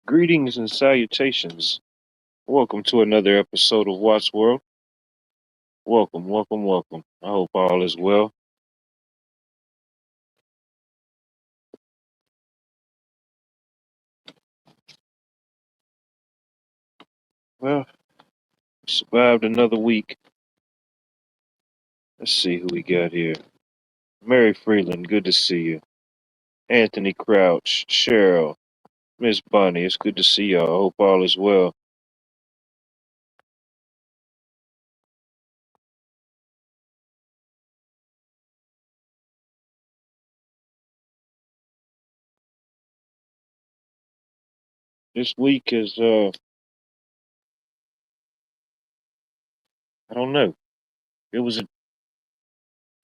Greetings and salutations. Welcome to another episode of Watts World. Welcome, welcome, welcome. I hope all is well. Well, we survived another week. Let's see who we got here. Mary Freeland, good to see you. Anthony Crouch, Cheryl, Miss Bonnie, it's good to see y'all. I hope all is well. This week is I don't know. It was an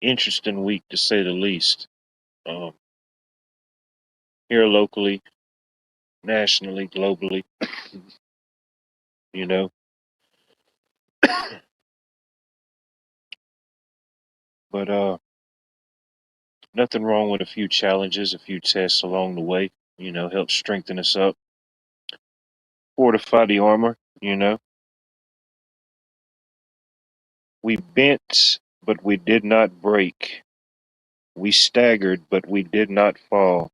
interesting week to say the least. Um, Here locally, nationally, globally, you know. But nothing wrong with a few challenges, a few tests along the way, help strengthen us up, fortify the armor, We bent, but we did not break. We staggered, but we did not fall.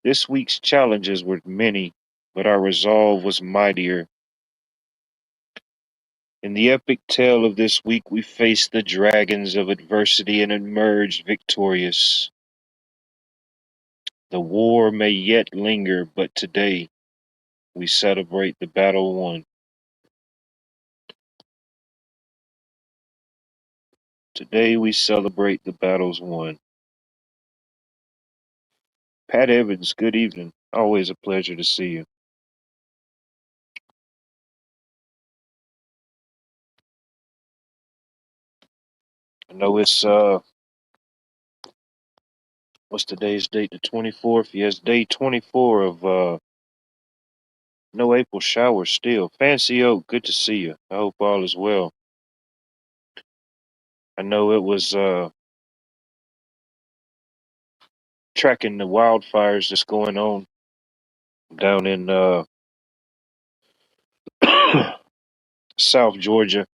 This week's challenges were many, but our resolve was mightier. In the epic tale of this week, we faced the dragons of adversity and emerged victorious. The war may yet linger, but today we celebrate the battle won. Today we celebrate the battles won. Pat Evans, good evening. Always a pleasure to see you. I know it's what's today's date? The 24th. Yes, day 24 of no April showers still. Fancy Oak, good to see you. I hope all is well. I know it was tracking the wildfires that's going on down in South Georgia.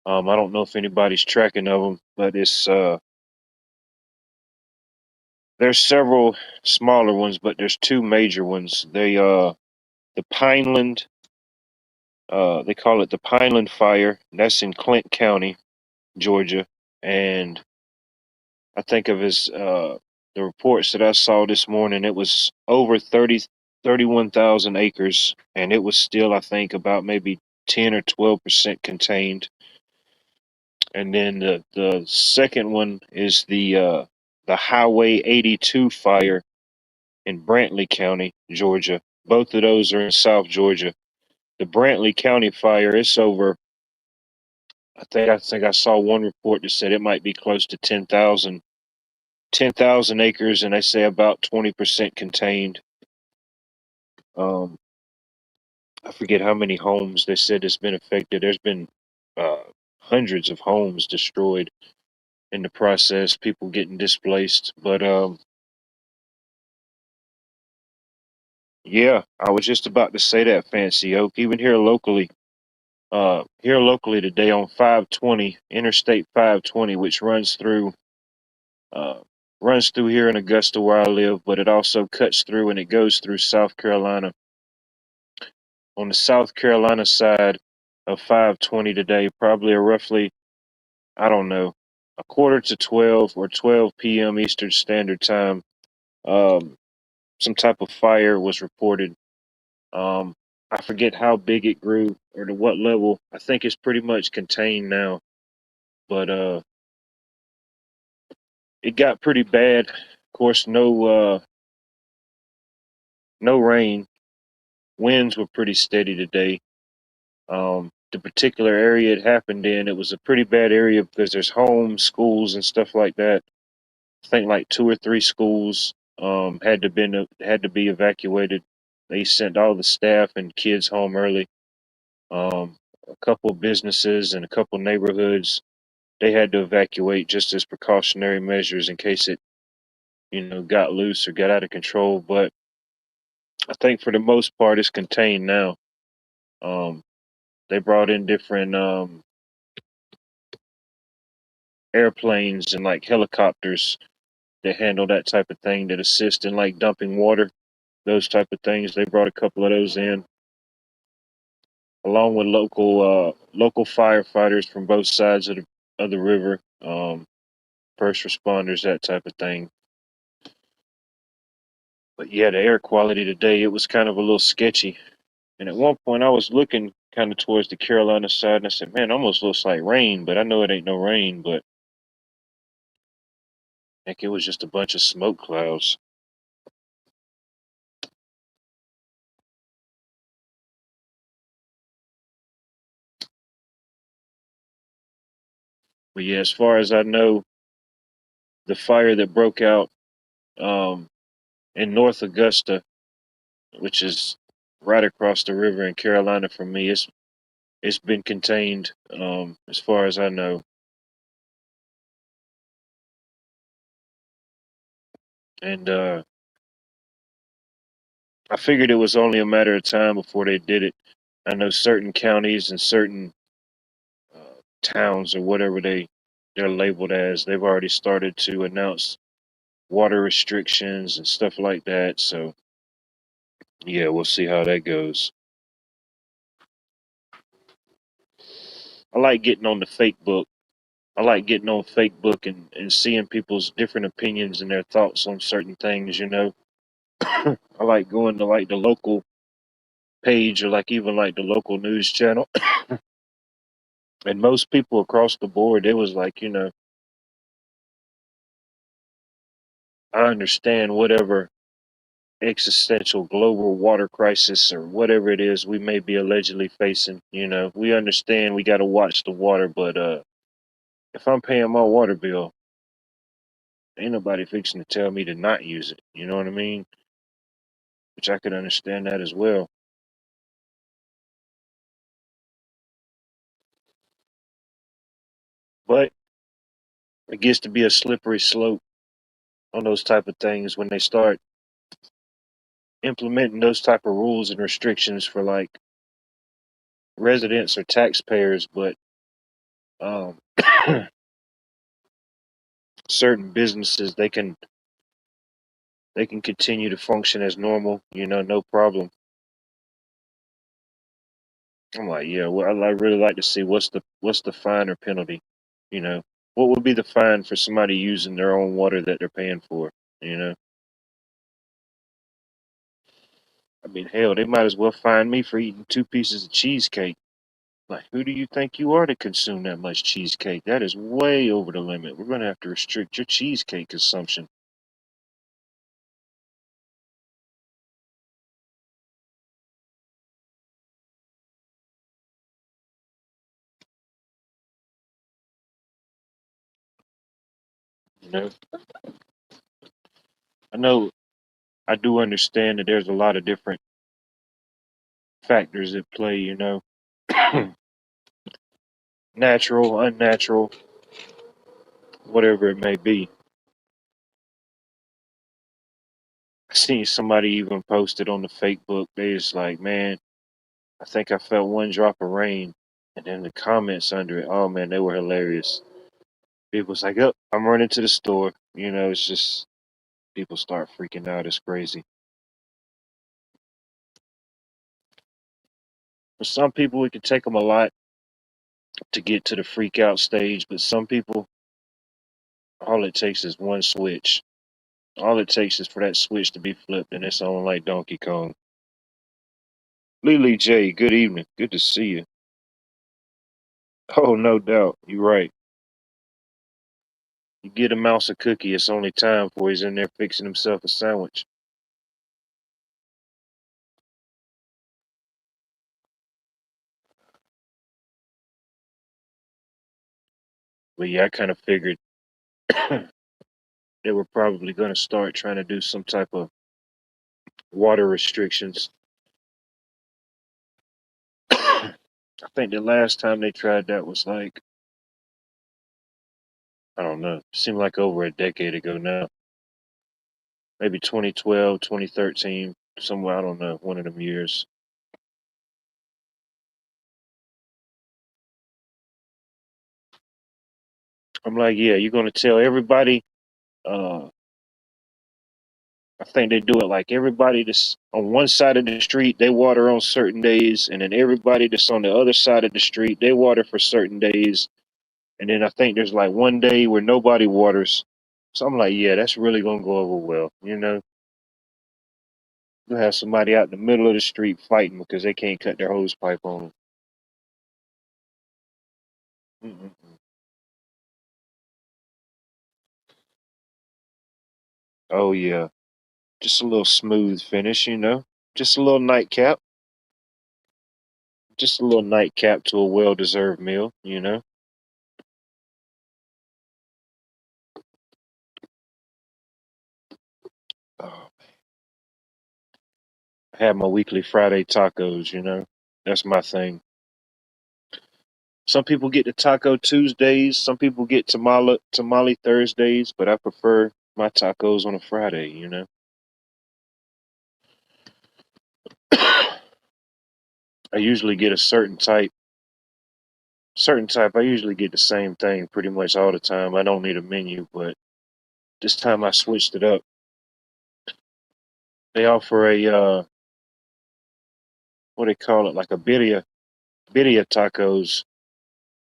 I don't know if anybody's tracking of them, but it's there's several smaller ones, but there's two major ones. The Pineland, they call it the Pineland Fire. That's in Clint County, Georgia, and I think of as the reports that I saw this morning, it was over 31,000 acres, and it was still, I think, about maybe 10 or 12% contained. And then the second one is the Highway 82 fire in Brantley County, Georgia. Both of those are in South Georgia. The Brantley County fire, it's over. I think I saw one report that said it might be close to 10,000 acres, and they say about 20% contained. Um, I forget how many homes they said has been affected. There's been uh, hundreds of homes destroyed in the process, people getting displaced. But yeah, I was just about to say that, Fancy Oak. Even here locally today on 520, Interstate 520, which uh, runs through here in Augusta where I live, but it also cuts through and it goes through South Carolina. On the South Carolina side of 520 today, probably roughly, I don't know, a quarter to 12 or 12 p.m. Eastern Standard Time. Um, some type of fire was reported. Um, I forget how big it grew or to what level. I think it's pretty much contained now, but it got pretty bad. Of course, no rain. Winds were pretty steady today. The particular area it happened in, it was a pretty bad area because there's homes, schools, and stuff like that. I think like two or three schools had to be evacuated. They sent all the staff and kids home early. A couple of businesses and a couple of neighborhoods they had to evacuate just as precautionary measures in case it got loose or got out of control. But I think for the most part it's contained now. Um, they brought in different airplanes and like helicopters that handle that type of thing that assist in like dumping water, those type of things. They brought a couple of those in, along with local firefighters from both sides of the river, first responders, that type of thing. But yeah, the air quality today, it was kind of a little sketchy. And at one point, I was looking kind of towards the Carolina side, and I said, "Man, almost looks like rain," but I know it ain't no rain. But heck, it was just a bunch of smoke clouds. But yeah, as far as I know, the fire that broke out um, in North Augusta, which is right across the river in Carolina from me, it's been contained, as far as I know. And I figured it was only a matter of time before they did it. I know certain counties and certain towns or whatever they're labeled as, they've already started to announce water restrictions and stuff like that. So yeah, we'll see how that goes. I like getting on the fake book. I like getting on Facebook and seeing people's different opinions and their thoughts on certain things, you know. I like going to like the local page or like even like the local news channel. And most people across the board, it was like, I understand whatever existential global water crisis or whatever it is we may be allegedly facing. We understand we got to watch the water, but if I'm paying my water bill, ain't nobody fixing to tell me to not use it. You know what I mean? Which I could understand that as well. But it gets to be a slippery slope on those type of things when they start implementing those type of rules and restrictions for like residents or taxpayers, but um, certain businesses they can continue to function as normal, no problem. I'm like, yeah, well, I really like to see what's the fine or penalty, you know, what would be the fine for somebody using their own water that they're paying for, you know? I mean, hell, they might as well fine me for eating 2 pieces of cheesecake. Like, who do you think you are to consume that much cheesecake? That is way over the limit. We're gonna have to restrict your cheesecake consumption. You know, I know I do understand that there's a lot of different factors at play. Natural, unnatural, whatever it may be. I seen somebody even posted on the fake book. They just like, man, I think I felt one drop of rain. And then the comments under it, oh man, they were hilarious. People's like, oh, I'm running to the store. It's just people start freaking out. It's crazy. For some people, it can take them a lot to get to the freak out stage, but some people, all it takes is one switch. All it takes is for that switch to be flipped, and it's on like Donkey Kong. Lily J, good evening. Good to see you. Oh, no doubt. You're right. You get a mouse a cookie, it's only time for he's in there fixing himself a sandwich. But yeah, I kind of figured they were probably going to start trying to do some type of water restrictions. I think the last time they tried that was like, I don't know, seemed like over a decade ago now. Maybe 2012, 2013. somewhere, I don't know, one of them years. I'm like, yeah, you're gonna tell everybody. Uh, I think they do it like everybody that's on one side of the street, they water on certain days, and then everybody that's on the other side of the street, they water for certain days. And then I think there's like one day where nobody waters. So I'm like, yeah, that's really gonna go over well. You have somebody out in the middle of the street fighting because they can't cut their hose pipe on. Mm-mm. Oh yeah, just a little smooth finish. Just a little nightcap, just a little nightcap to a well-deserved meal. Oh, I have my weekly Friday tacos. That's my thing. Some people get the taco Tuesdays, some people get tamale Thursdays, but I prefer my tacos on a Friday. I usually get a certain type. I usually get the same thing pretty much all the time. I don't need a menu, but this time I switched it up. They offer a what they call it, like a birria tacos,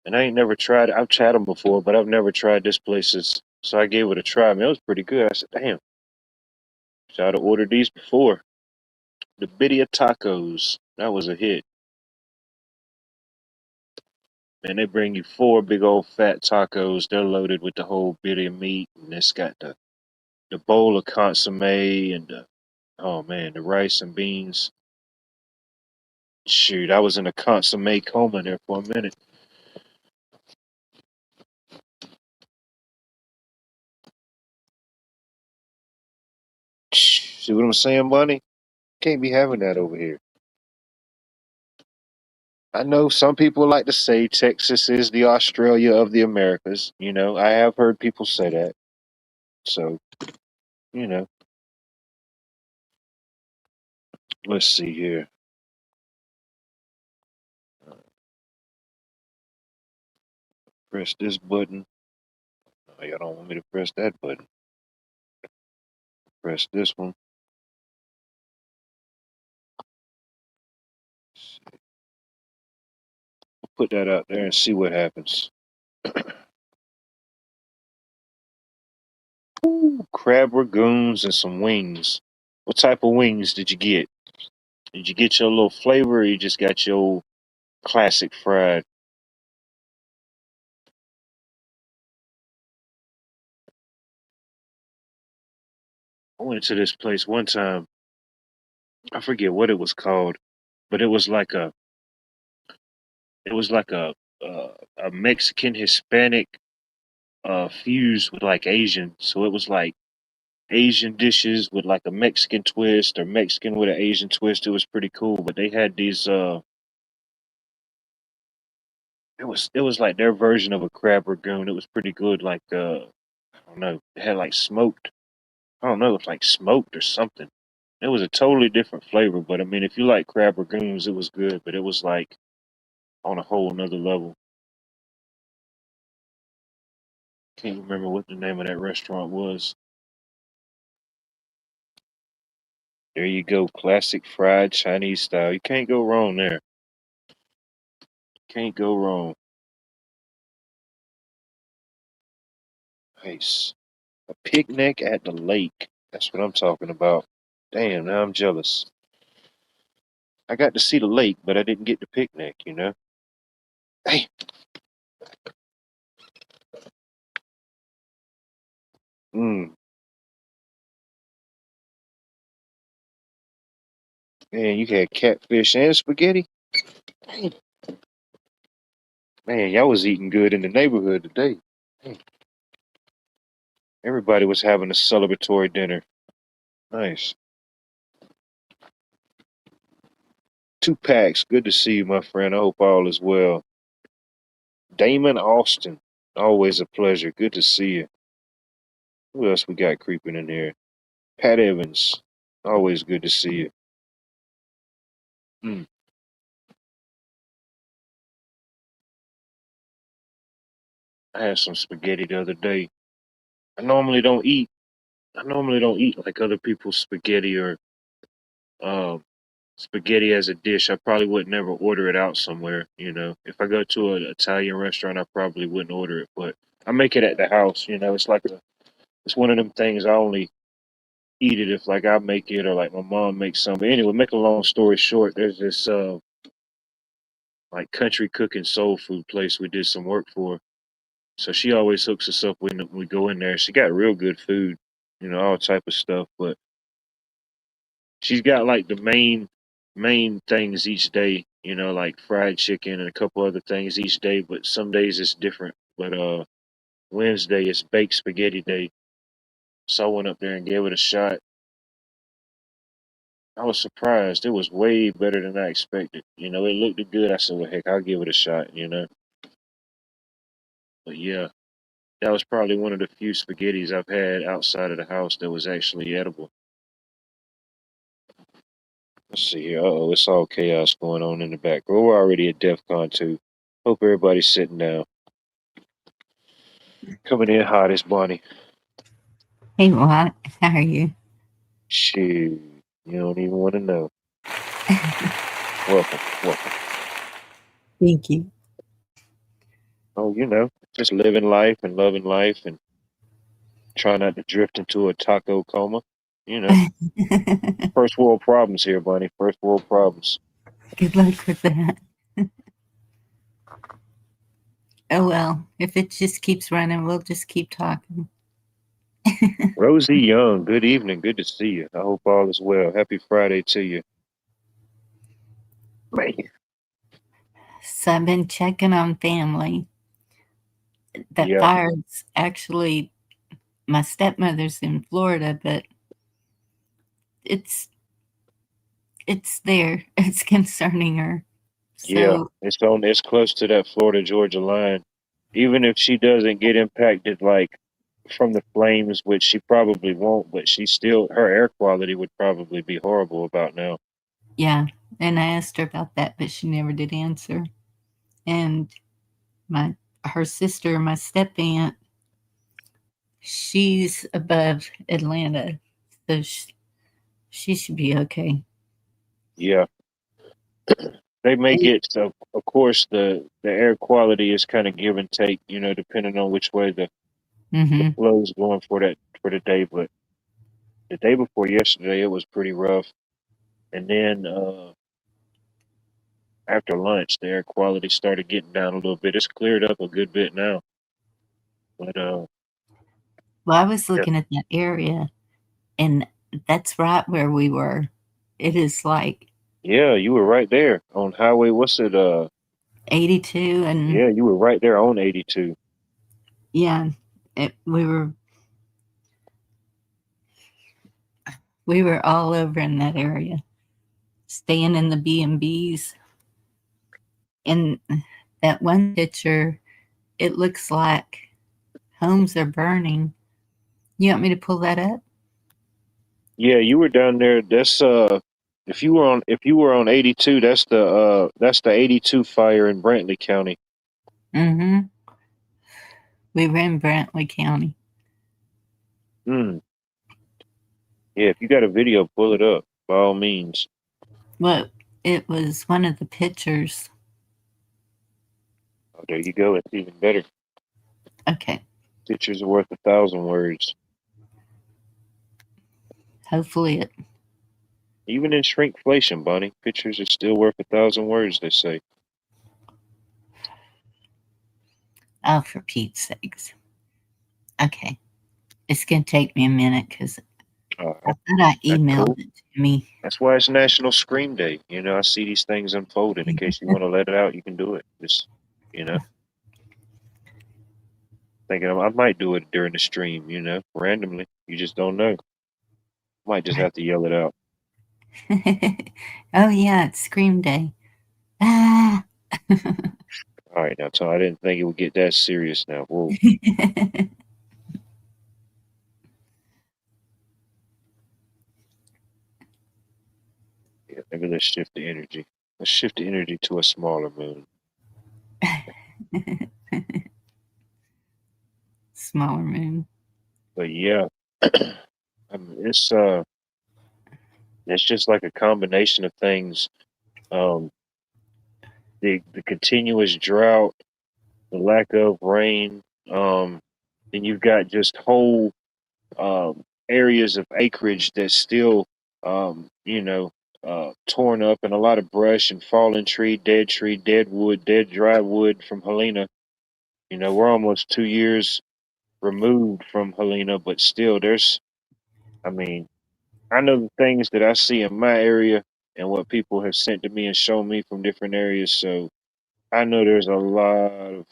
and I ain't never tried it. I've tried them before, but I've never tried this place's. So I gave it a try. Man, it was pretty good. I said, "Damn, should have ordered these before." The birria tacos, that was a hit. Man, they bring you four big old fat tacos. They're loaded with the whole birria meat, and it's got the bowl of consomme and oh man, the rice and beans. Shoot, I was in a consomme coma there for a minute. See what I'm saying, Bunny? Can't be having that over here. I know some people like to say Texas is the Australia of the Americas. I have heard people say that. So, you know, let's see here. Press this button. Oh, y'all don't want me to press that button. Press this one. Put that out there and see what happens. Ooh, crab ragoons and some wings. What type of wings did you get? Did you get your little flavor or you just got your classic fried? I went to this place one time. I forget what it was called, but it was like a Mexican Hispanic fused with like Asian. So it was like Asian dishes with like a Mexican twist or Mexican with an Asian twist. It was pretty cool. But they had these it was like their version of a crab ragoon. It was pretty good. Like I don't know. It had like smoked. I don't know. It's like smoked or something. It was a totally different flavor. But I mean, if you like crab ragoons, it was good. But it was like on a whole nother level. Can't remember what the name of that restaurant was. There you go, classic fried Chinese style. You can't go wrong there. Can't go wrong. Nice. A picnic at the lake. That's what I'm talking about. Damn, now I'm jealous. I got to see the lake, but I didn't get the picnic. Hey, mm, man, you had catfish and spaghetti? Dang. Man, y'all was eating good in the neighborhood today. Dang. Everybody was having a celebratory dinner. Nice. Two packs. Good to see you, my friend. I hope all is well. Damon Austin. Always a pleasure. Good to see you. Who else we got creeping in here? Pat Evans. Always good to see you. Mm. I had some spaghetti the other day. I normally don't eat. I normally don't eat like other people's spaghetti or um, spaghetti as a dish. I probably would never order it out somewhere. If I go to an Italian restaurant, I probably wouldn't order it. But I make it at the house. It's one of them things I only eat it if like I make it or like my mom makes some. But anyway, make a long story short, there's this like country cooking soul food place we did some work for. So she always hooks us up when we go in there. She got real good food, all type of stuff. But she's got like the main things each day, like fried chicken and a couple other things each day. But some days it's different. But Wednesday is baked spaghetti day. So I went up there and gave it a shot. I was surprised. It was way better than I expected. It looked good. I said, well, heck, I'll give it a shot. But yeah, that was probably one of the few spaghettis I've had outside of the house that was actually edible. Let's see here. Oh, it's all chaos going on in the background. We're already at DEF CON 2. Hope everybody's sitting down. Coming in hot is Bonnie. Hey, Watt, how are you? Shoot, you don't even want to know. Welcome. Thank you. Oh, just living life and loving life and trying not to drift into a taco coma. You know, first world problems here, Bonnie. First world problems. Good luck with that. Oh, well, if it just keeps running, we'll just keep talking. Rosie Young, good evening. Good to see you. I hope all is well. Happy Friday to you. Man. So I've been checking on family. That Yeah, fire's actually, my stepmother's in Florida, but it's it's there. It's concerning her. yeah. So It's close to that Florida Georgia line. Even if she doesn't get impacted like from the flames, which she probably won't, but her air quality would probably be horrible about now. yeah, and I asked her about that, but she never did answer. And my her sister, my step aunt, she's above Atlanta, so she should be okay. Yeah. They make it so of course the air quality is kind of give and take, depending on which way the Mm-hmm. flow is going for the day. But the day before yesterday it was pretty rough. And then after lunch the air quality started getting down a little bit. It's cleared up a good bit now. But Well, I was yeah, looking at that area, and that's right where we were. It is like yeah, you were right there on highway, what's it, 82, and yeah, you were right there on 82. yeah, we were all over in that area, staying in the B&Bs. And that one picture, it looks like homes are burning. You want me to pull that up? Yeah, you were down there. That's if you were on 82, that's the 82 fire in Brantley County. Mm-hmm. We were in Brantley County. Hmm. Yeah, if you got a video, pull it up by all means. Well, it was one of the pictures. Oh, there you go. It's even better. Okay, Pictures are worth 1,000 words. hopefully it. Even in shrinkflation, Bonnie, pictures are still worth 1,000 words. They say. Oh, for Pete's sakes. Okay, it's gonna take me a minute because All I right, thought I that's emailed cool. it to me. That's why it's National Scream Day. I see these things unfolding. In case you want to let it out, you can do it. Just, you know, thinking I might do it during the stream. Randomly. You just don't know. Might just have to yell it out. Oh yeah, it's Scream Day. Ah. All right, now, Tom, I didn't think it would get that serious now. Whoa. Yeah, maybe let's shift the energy. Let's shift the energy to a smaller moon. Smaller moon. But yeah, I mean, it's just like a combination of things. Um, the continuous drought, the lack of rain. Then you've got just whole areas of acreage that's still, you know, torn up, and a lot of brush and fallen tree, dead wood, dead dry wood from Helena. You know, we're almost 2 years removed from Helena, but still, I mean, I know the things that I see in my area and what people have sent to me and shown me from different areas. So I know there's a lot of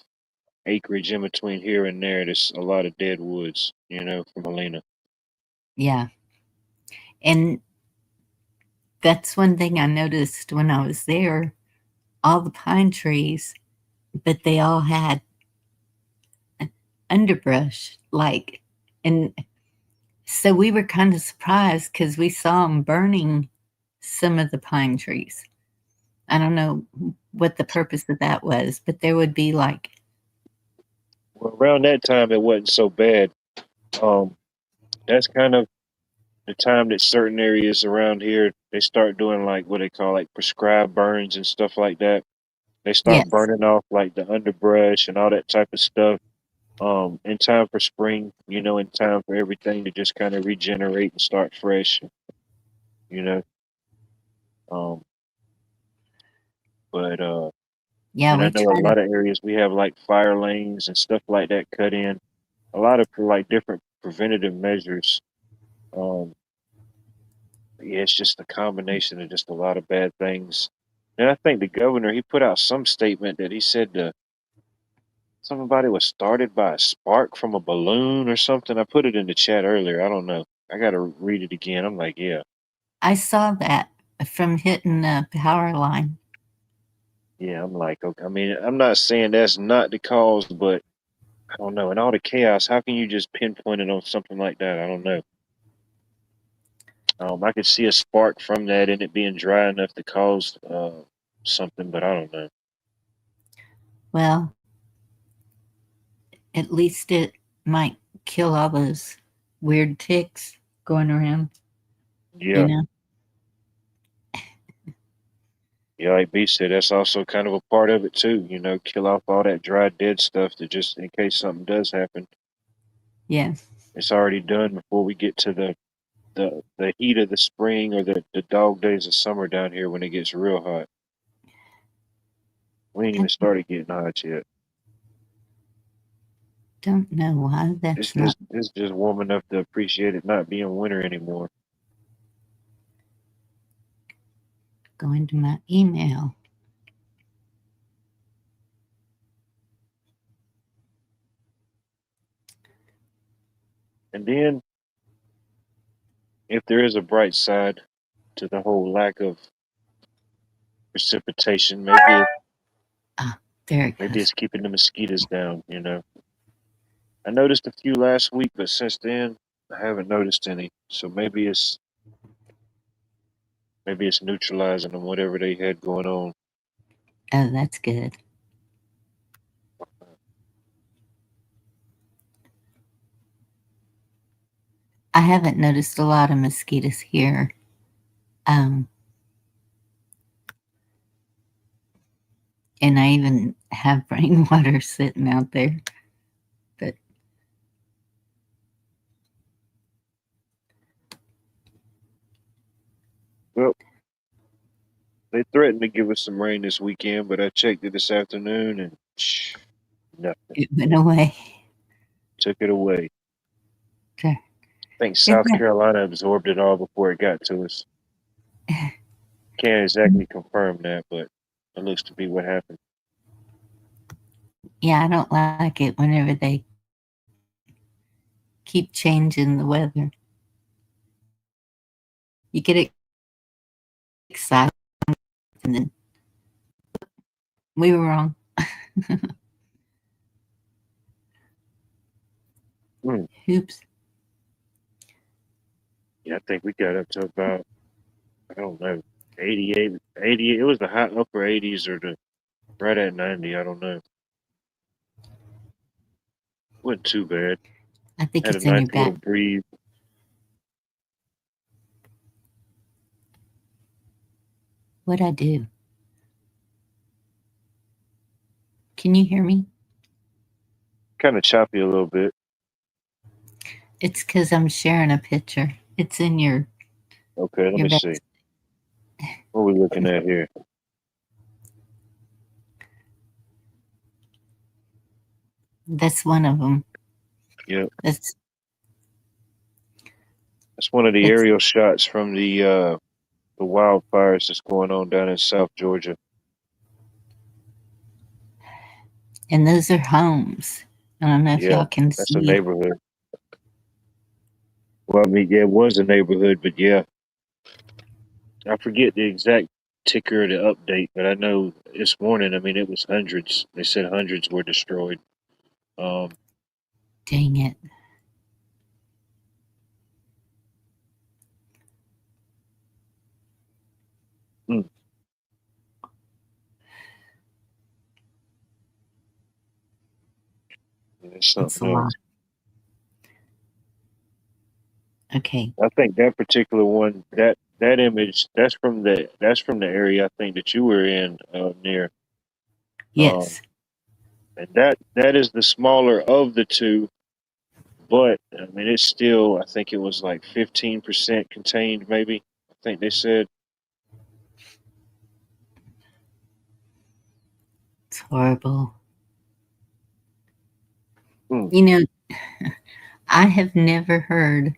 acreage in between here and there. There's a lot of dead woods, from Helena. Yeah. And that's one thing I noticed when I was there. All the pine trees, but they all had underbrush, like, and so we were kind of surprised because we saw them burning some of the pine trees. I don't know what the purpose of that was, but there would be like, Well, around that time, it wasn't so bad. Um, that's kind of the time that certain areas around here they start doing like what they call like prescribed burns and stuff like that. They start yes, burning off like the underbrush and all that type of stuff. In time for spring, in time for everything to just kind of regenerate and start fresh, you know. Um, but yeah, and I we know a try to, lot of areas we have like fire lanes and stuff like that cut in. A lot of like different preventative measures. Um, yeah, it's just a combination of just a lot of bad things. And I think the governor he put out some statement that he said somebody was started by a spark from a balloon or something. I put it in the chat earlier. I don't know. I gotta read it again. I'm like, yeah, I saw that from hitting the power line. yeah. I'm like, okay. I mean, I'm not saying that's not the cause, but I don't know. In all the chaos, how can you just pinpoint it on something like that? I don't know. I could see a spark from that and it being dry enough to cause something, but I don't know. Well, at least it might kill all those weird ticks going around, you Yeah, know? yeah. Like B said, that's also kind of a part of it too. Kill off all that dry, dead stuff to just in case something does happen. Yeah. It's already done before we get to the heat of the spring or the dog days of summer down here when it gets real hot. We ain't even started getting hot yet. Don't know why It's that's not just it's just warm enough to appreciate it not being winter anymore. going to my email. And then if there is a bright side to the whole lack of precipitation, Ah, there it maybe goes. it's keeping the mosquitoes down. I noticed a few last week, but since then I haven't noticed any. So maybe it's neutralizing them, whatever they had going on. Oh, that's good. I haven't noticed a lot of mosquitoes here. Um, and I even have rainwater sitting out there. But Well, they threatened to give us some rain this weekend, but I checked it this afternoon and nothing. it went away. Took it away. Okay. I think It South went. Carolina absorbed it all before it got to us. Can't exactly confirm that, but it looks to be what happened. Yeah, I don't like it whenever they keep changing the weather. You get excited, and then we were wrong. Hmm. Oops. Yeah, I think we got up to about, I don't know. 88, 80. It was the high upper 80s or the right at 90. I don't know. Wasn't too bad. I think Had a it's in nice your little back. breeze. What'd I do? Can you hear me? Kind of choppy a little bit. It's because I'm sharing a picture. It's in Okay, let your me back. see. What are we looking at here? That's one of them. Yep. That's That's one of the that's aerial shots from the wildfires that's going on down in South Georgia. and those are homes. I don't know if Yeah, y'all can that's a see. neighborhood. Well, I mean, yeah, it was a neighborhood, but yeah, I forget the exact ticker of the update, but I know this morning, I mean, it was hundreds. They said hundreds were destroyed. Um, Dang it. hmm, it's It's a something lot. else. Okay. I think that particular one, that image, that's from the area I think that you were in near. Um, Yes. and that is the smaller of the two, but I mean, it's still. I think it was like 15% contained, maybe. I think they said. It's horrible. Hmm. You know, I have never heard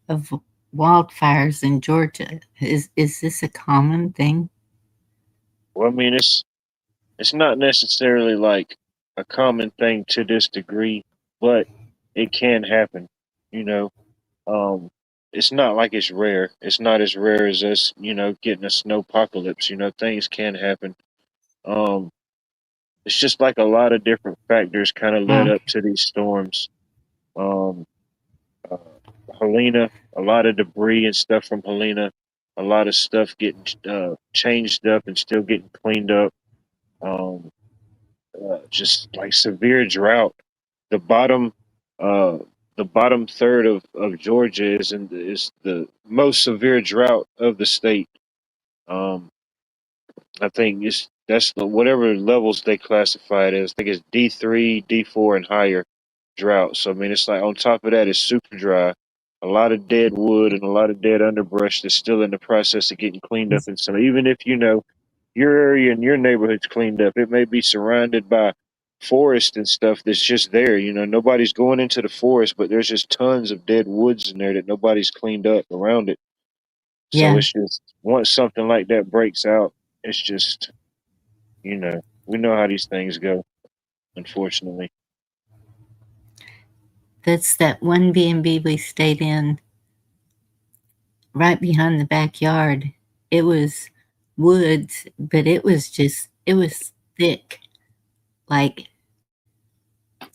of wildfires in Georgia. Is this a common thing? Well, I mean, it's not necessarily like a common thing to this degree, but it can happen. You know, um, it's not like it's rare. It's not as rare as us, getting a snowpocalypse. Things can happen. Um, it's just like a lot of different factors kind of led up Okay. to these storms. Um, uh, Helena, a lot of debris and stuff from Helena, a lot of stuff getting changed up and still getting cleaned up. Um, just like severe drought. The bottom, uh, the bottom third of Georgia is the most severe drought of the state. Um, I think that's whatever levels they classify it as. I think it's D3, D4, and higher drought. So I mean, it's like on top of that, it's super dry. A lot of dead wood and a lot of dead underbrush that's still in the process of getting cleaned up. And so even if your area and your neighborhood's cleaned up, it may be surrounded by forest and stuff that's just there. Nobody's going into the forest, but there's just tons of dead woods in there that nobody's cleaned up around it. So Yeah, it's just once something like that breaks out, it's just we know how these things go, unfortunately. that's that one B&B we stayed in right behind the backyard. It was woods, but it was thick. Like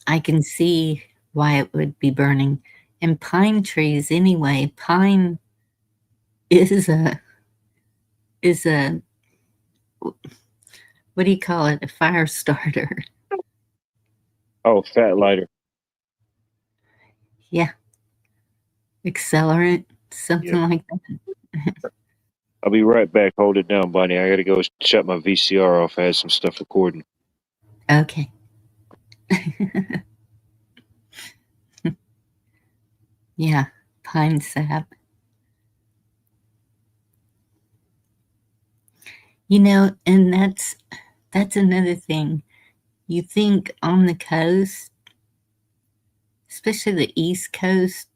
I can see why it would be burning. And pine trees anyway. Pine is a what do you call it? A fire starter. Oh, fat lighter. Yeah, accelerant, Yeah. something like that. I'll be right back. Hold it down, Bonnie. I gotta go shut my VCR off. I had some stuff recording. Okay. Yeah, pine sap. And that's another thing. You think on the coast, especially the East Coast,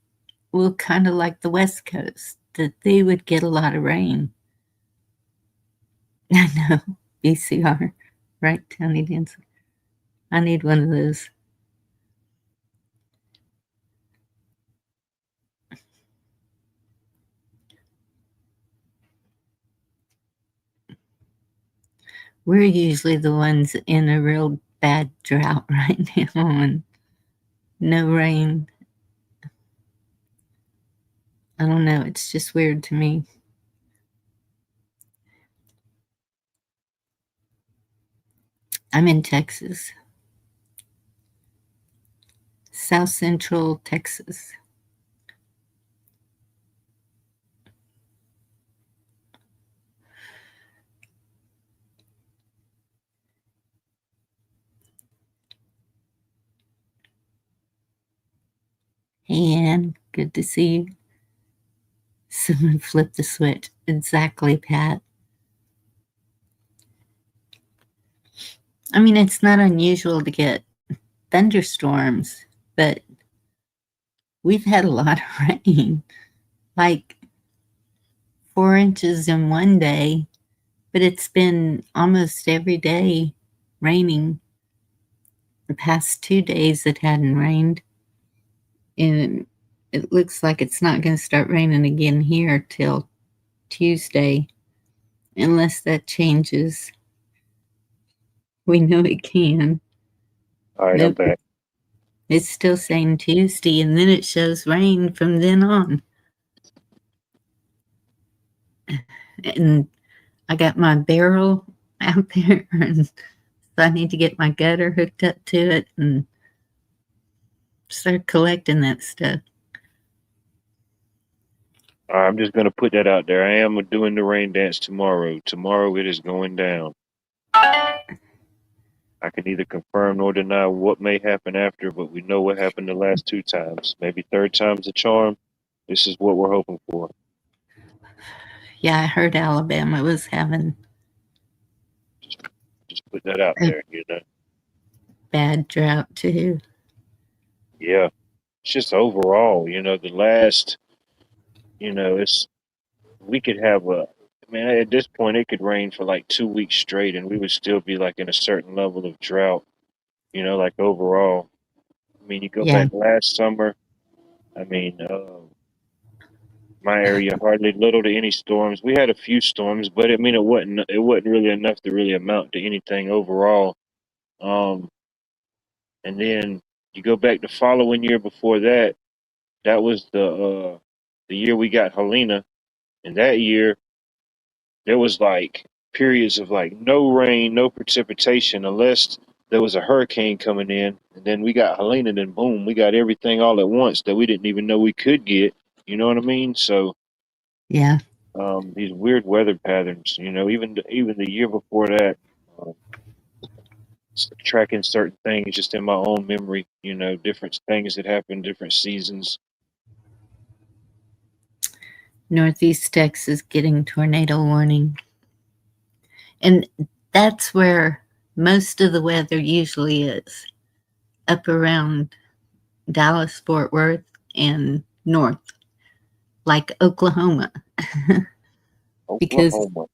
well, kind of like the West Coast, that they would get a lot of rain. I know, VCR, right, Tony Dancer. I need one of those. We're usually the ones in a real bad drought right now and no rain. I don't know. It's just weird to me. I'm in Texas, South Central Texas. And good to see you. Someone flipped the switch. Exactly, Pat. I mean, it's not unusual to get thunderstorms, but we've had a lot of rain, like 4 inches in one day, but it's been almost every day raining. The past 2 days it hadn't rained, and it looks like it's not going to start raining again here till Tuesday, unless that changes. We know it can. All right, I'm Nope, back. it's still saying Tuesday, and then it shows rain from then on. And I got my barrel out there, and so I need to get my gutter hooked up to it and start collecting that stuff. I'm just gonna put that out there. I am doing the rain dance tomorrow. Tomorrow it is going down. I can neither confirm nor deny what may happen after, but we know what happened the last 2 times. Maybe third time's a charm. This is what we're hoping for. Yeah, I heard Alabama was having Just put that out a there, you know. bad drought too. Yeah. It's just overall, you know, the last, you know, it's we could have a man, at this point it could rain for like 2 weeks straight and we would still be like in a certain level of drought, you know, like overall. I mean, you go Yeah, back last summer, I mean, my area hardly little to any storms. We had a few storms, but I mean it wasn't really enough to really amount to anything overall. Um, and then you go back the following year before that, that was the year we got Helena, and that year there was like periods of like no rain, no precipitation unless there was a hurricane coming in, and then we got Helena, and then boom, we got everything all at once that we didn't even know we could get. You know what I mean? So yeah, these weird weather patterns. You know, even the year before that, um, tracking certain things just in my own memory. You know, different things that happen, different seasons. Northeast Texas getting tornado warning. And that's where most of the weather usually is, up around Dallas, Fort Worth, and north, like Oklahoma, because Oklahoma.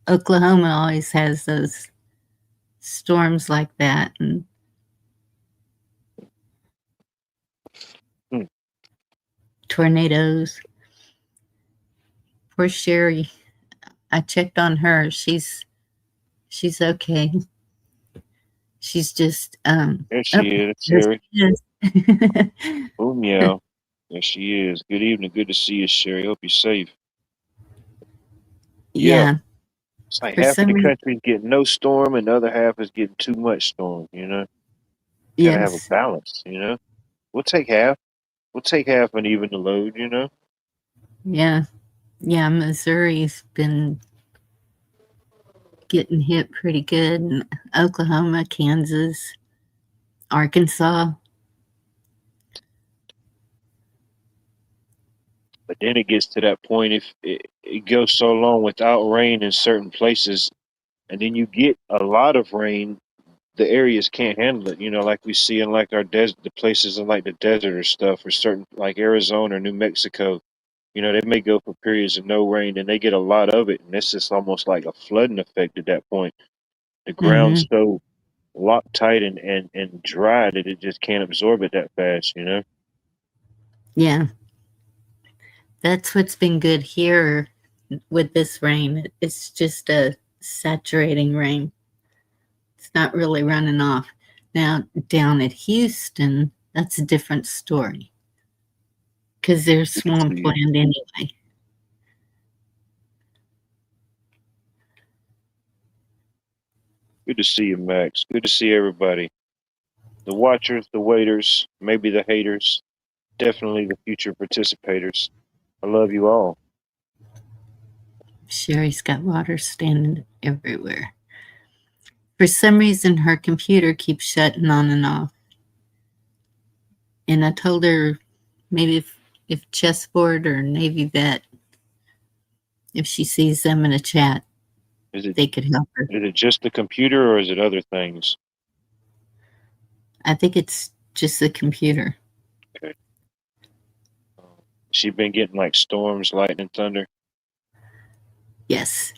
Oklahoma always has those storms like that and Hmm. tornadoes. Poor Sherry, I checked on her. She's okay. She's just There up. she is, Yes, Sherry. she is. Boom, yeah. There she is. Good evening. Good to see you, Sherry. Hope you're safe. Yeah. Yeah, It's like for half of some the reason, country's getting no storm and the other half is getting too much storm, you know? Gotta have a yes, balance, you know? We'll take half. We'll take half and even the load, you know? yeah, yeah. Missouri's been getting hit pretty good, and Oklahoma, Kansas, Arkansas. But then it gets to that point if it goes so long without rain in certain places and then you get a lot of rain, the areas can't handle it, you know, like we see in like our desert, the places in like the desert or stuff, or certain like Arizona or New Mexico. You know, they may go for periods of no rain and they get a lot of it, and it's just almost like a flooding effect at that point. The Hmm. ground's so Loctite and dry that it just can't absorb it that fast, you know? Yeah, that's what's been good here with this rain. It's just a saturating rain. It's not really running off. Now, down at Houston, that's a different story because there's Good to see you. swampland anyway. Good to see you, Max. Good to see everybody. The watchers, the waiters, maybe the haters, definitely the future participators. I love you all. Sherry's got water standing everywhere. For some reason, her computer keeps shutting on and off. And I told her maybe if chessboard or Navy vet, if she sees them in a chat, Is it they could help her. is it just the computer or is it other things? I think it's just the computer. Okay. She been getting like storms, lightning, thunder. Yes.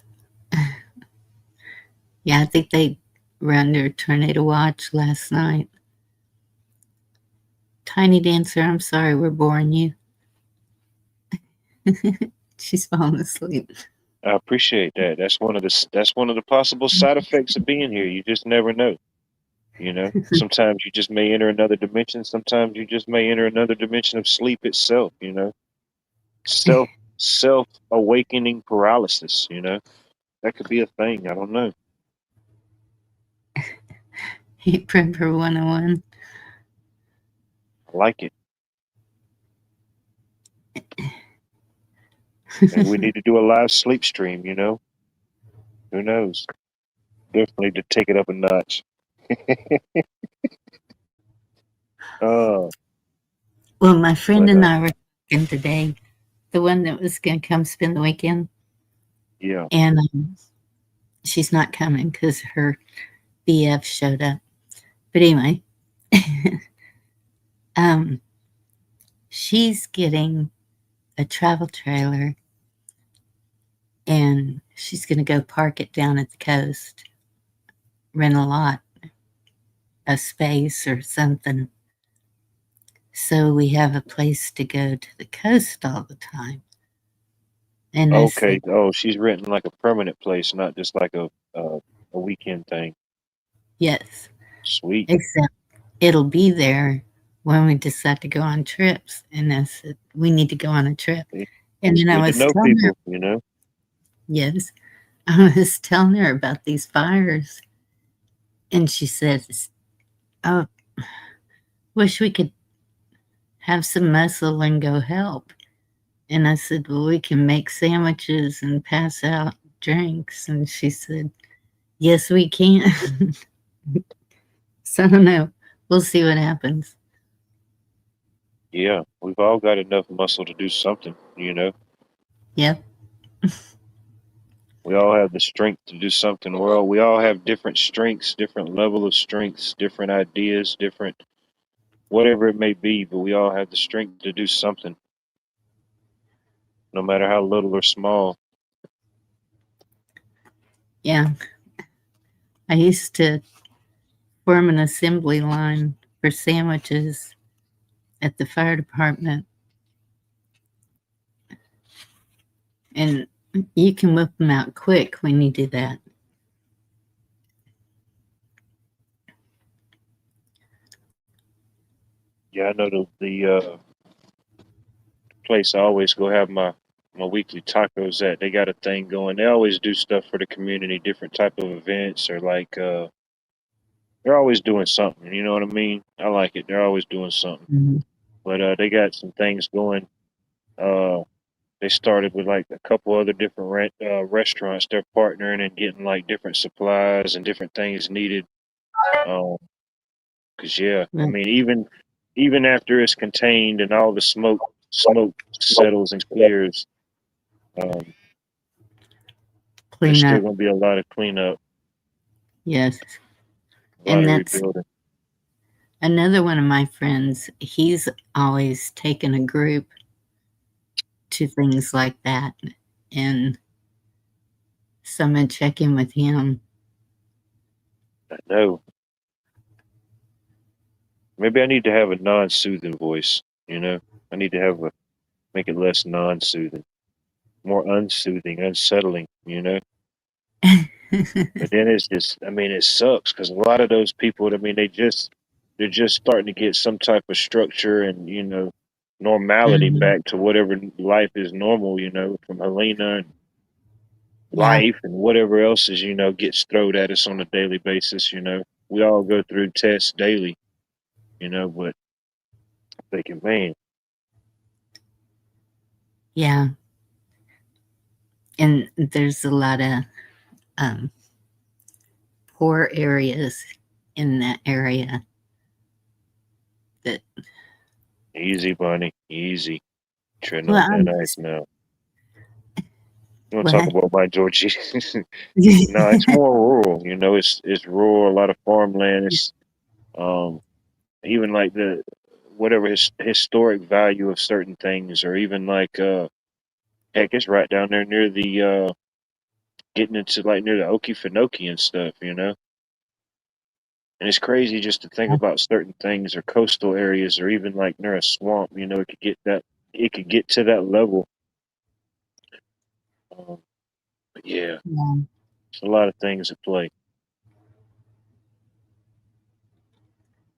Yeah, I think they ran their tornado watch last night. Tiny Dancer, I'm sorry we're boring you. She's falling asleep. I appreciate that. That's one of the possible side effects of being here. You just never know. Sometimes you just may enter another dimension. Sometimes you just may enter another dimension of sleep itself. Self awakening paralysis. That could be a thing. I don't know. Heat Prepper 101. I like it. Maybe we need to do a live sleep stream. Who knows? Definitely to take it up a notch. Oh, Well, my friend but and I were talking today, the one that was going to come spend the weekend, yeah. and she's not coming because her BF showed up. But anyway, she's getting a travel trailer and she's going to go park it down at the coast, rent a lot, a space or something. So we have a place to go to the coast all the time. And I Okay. said, Oh, she's renting like a permanent place, not just like a weekend thing. yes, Sweet. except it'll be there when we decide to go on trips. And I said, we need to go on a trip. And It's then I good to was know telling her, people. yes, I was telling her about these fires. And she says, oh, wish we could have some muscle and go help. And I said, well, we can make sandwiches and pass out drinks. And she said, yes, we can. So I don't know. We'll see what happens. Yeah, we've all got enough muscle to do something. Yep. We all have the strength to do something. We all have different strengths, different level of strengths, different ideas, different whatever it may be, but we all have the strength to do something, no matter how little or small. Yeah. I used to form an assembly line for sandwiches at the fire department. And you can whip them out quick when you do that. Yeah, I know the place I always go have my weekly tacos at. They got a thing going. They always do stuff for the community, different type of events, or like they're always doing something. You know what I mean? I like it. They're always doing something. Mm-hmm. But they got some things going. Uh, they started with like a couple other different restaurants. They're partnering and getting like different supplies and different things needed. Um, 'Cause yeah, I Right. mean even after it's contained and all the smoke settles and clears, um, there's Clean still up. gonna be a lot of cleanup, Yes. a lot And of that's rebuilding. another one of my friends. He's always taken a group to things like that. And so I'm going to check in with him. I know. Maybe I need to have a non-soothing voice. I need to make it less non-soothing, more unsoothing, unsettling. But then it's just, I mean, it sucks because a lot of those people, I mean, they're just starting to get some type of structure and normality Mhm. back to whatever life is normal. From Helena, and Yeah. life and whatever else is, gets thrown at us on a daily basis. We all go through tests daily, but thinking, man, Yeah. And there's a lot of um, poor areas in that area that, easy, Bunny, easy. Treading well, on thin ice now. You want to talk what? about my Georgie? No, it's more rural. It's rural. A lot of farmland. It's um, even like the whatever historic value of certain things, or even like heck, it's right down there near the getting into like near the Okefenokee and stuff. And it's crazy just to think about certain things or coastal areas or even like near a swamp. It could get to that level. But yeah, Yeah. it's a lot of things at play.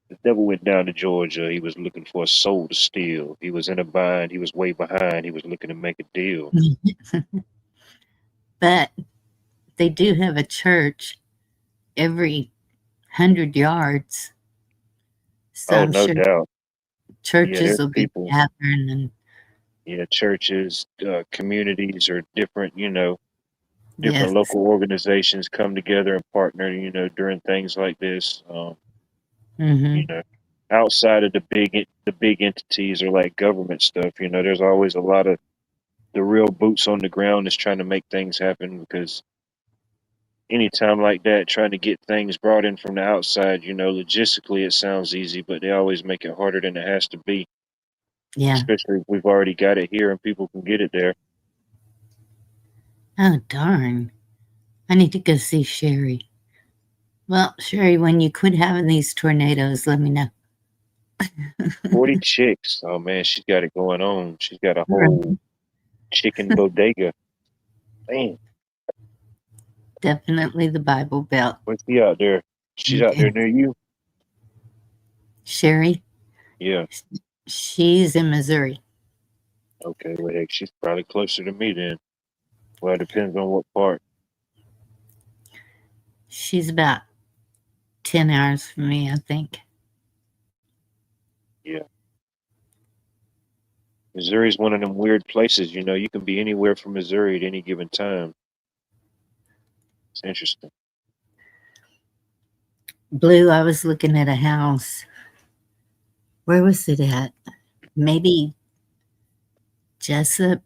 The devil went down to Georgia. He was looking for a soul to steal. He was in a bind. He was way behind. He was looking to make a deal. But they do have a church every 100 yards. So Oh, I'm no sure doubt. Yeah, churches there's will be people. gathering and Yeah, churches, communities, or different yes. local organizations come together and partner. During things like this. You Hmm. know, outside of the big entities or like government stuff. There's always a lot of the real boots on the ground is trying to make things happen because anytime like that, trying to get things brought in from the outside, logistically it sounds easy, but they always make it harder than it has to be, Yeah. especially if we've already got it here and people can get it there. Oh, darn. I need to go see Sherry. Well, Sherry, when you quit having these tornadoes, let me know. 40 chicks. Oh man, she's got it going on. She's got a whole Right. chicken bodega. Man, Definitely the Bible Belt. what's she out there? She's out there Okay. near you? Sherry, Yeah. she's in Missouri. Okay, well, heck, she's probably closer to me then. Well, it depends on what part. She's about 10 hours from me, I think. Yeah. Missouri's one of them weird places, you can be anywhere from Missouri at any given time. It's interesting. Blue, I was looking at a house. Where was it at? Maybe Jessup.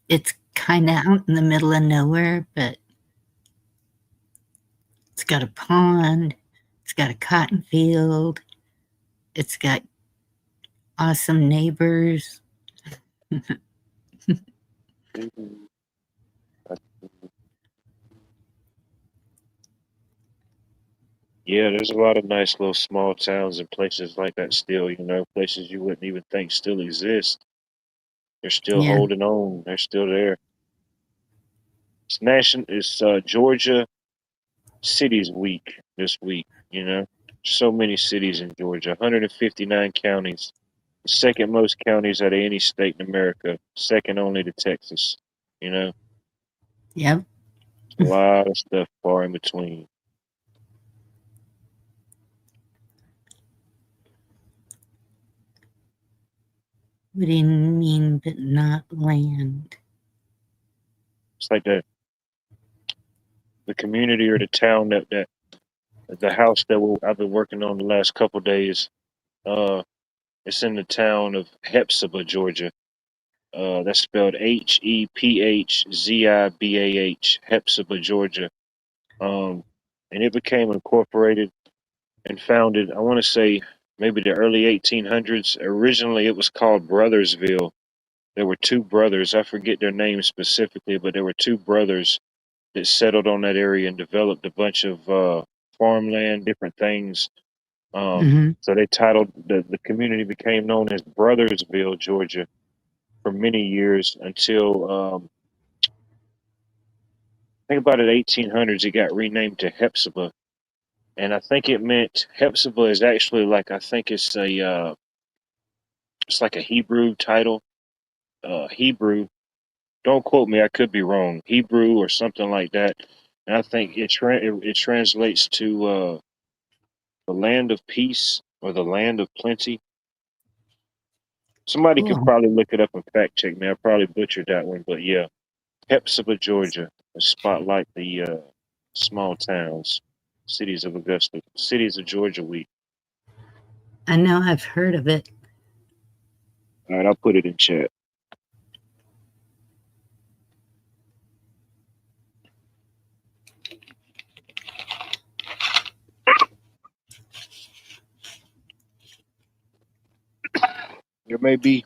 It's kind of out in the middle of nowhere, but it's got a pond. It's got a cotton field. It's got awesome neighbors. Mhm. Yeah, there's a lot of nice little small towns and places like that still, places you wouldn't even think still exist. They're still Yeah. holding on. They're still there. It's Georgia Cities Week this week, So many cities in Georgia, 159 counties. The second most counties out of any state in America, second only to Texas. You know, Yep. a lot of stuff far in between. What do you mean, but not land? It's like the community or the town that the house that I've been working on the last couple days. Uh, it's in the town of Hepzibah, Georgia. That's spelled Hepzibah, Hepzibah, Georgia. Um, and it became incorporated and founded. I want to say maybe the early 1800s. Originally, it was called Brothersville. There were two brothers. I forget their names specifically, but there were two brothers that settled on that area and developed a bunch of farmland, different things. Hmm. So they titled the community became known as Brothersville, Georgia, for many years until I think about it 1800s. It got renamed to Hepzibah, and I think it meant Hepzibah is actually like I think it's like a Hebrew title, Hebrew, Don't quote me. I could be wrong. Hebrew or something like that. And I think it translates to the land of peace or the land of plenty. Somebody could Cool. probably look it up and fact check me. I probably butchered that one, but yeah, Hepzibah, Georgia, to spotlight the small towns, cities of Augusta, cities of Georgia week. I know I've heard of it. All right, I'll put it in chat. There may be,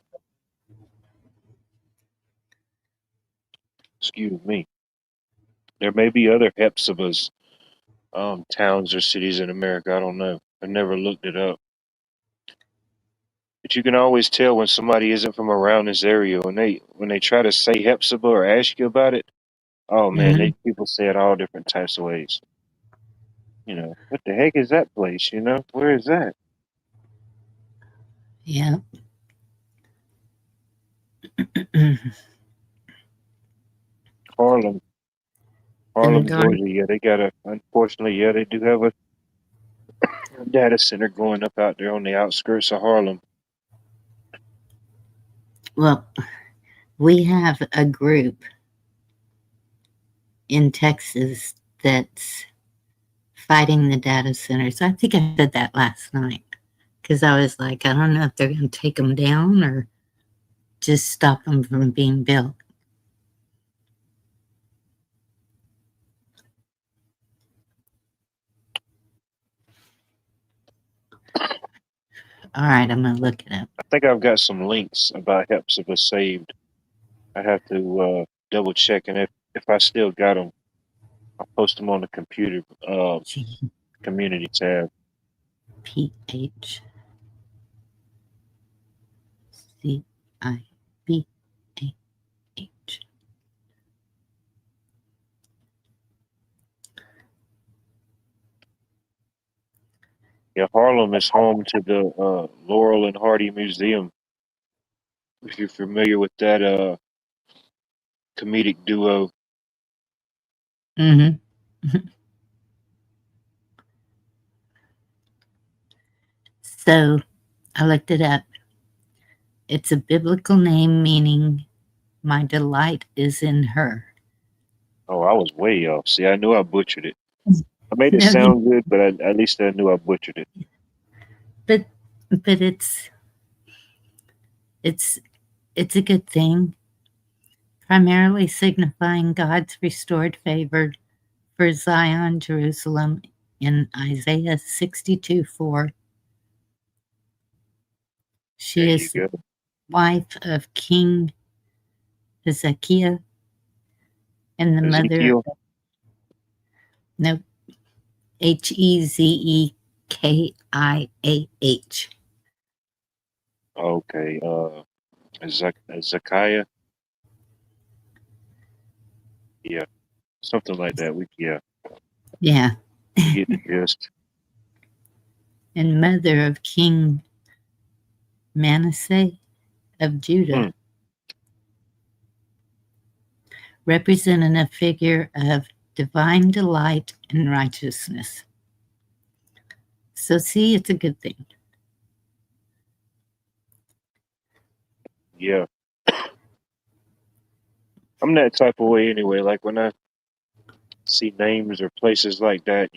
excuse me, there may be other Hepzibahs, towns or cities in America. I don't know. I never looked it up. But you can always tell when somebody isn't from around this area when they try to say Hepzibah or ask you about it. Oh man, Hmm. people say it all different types of ways. What the heck is that place? Where is that? Yeah. Harlem, And Georgia. Yeah, unfortunately, yeah, they do have a data center going up out there on the outskirts of Harlem. well, we have a group in Texas that's fighting the data centers. I think I said that last night because I was like, I don't know if they're going to take them down or just stop them from being built. All right, I'm going to look it up. I think I've got some links about Hepzibah saved. I have to double check, and if I still got them, I'll post them on the computer community tab. GPHCIBH. Yeah, Harlem is home to the Laurel and Hardy Museum. If you're familiar with that comedic duo. Mm-hmm. So I looked it up. It's a biblical name meaning my delight is in her. Oh, I was way off. See, I knew I butchered it. I made it No, sound good, but at least I knew I butchered it. but it's a good thing, primarily signifying God's restored favor for Zion, Jerusalem in Isaiah 62:4. There She you is go. wife of King Hezekiah and the mother Ezekiel. of, no, Hezekiah. Okay. Zechariah. Yeah, something like that. Yeah. We get the gist. And mother of King Manasseh of Judah, Hmm. representing a figure of divine delight and righteousness. So, see, it's a good thing. Yeah, I'm that type of way anyway. Like when I see names or places like that,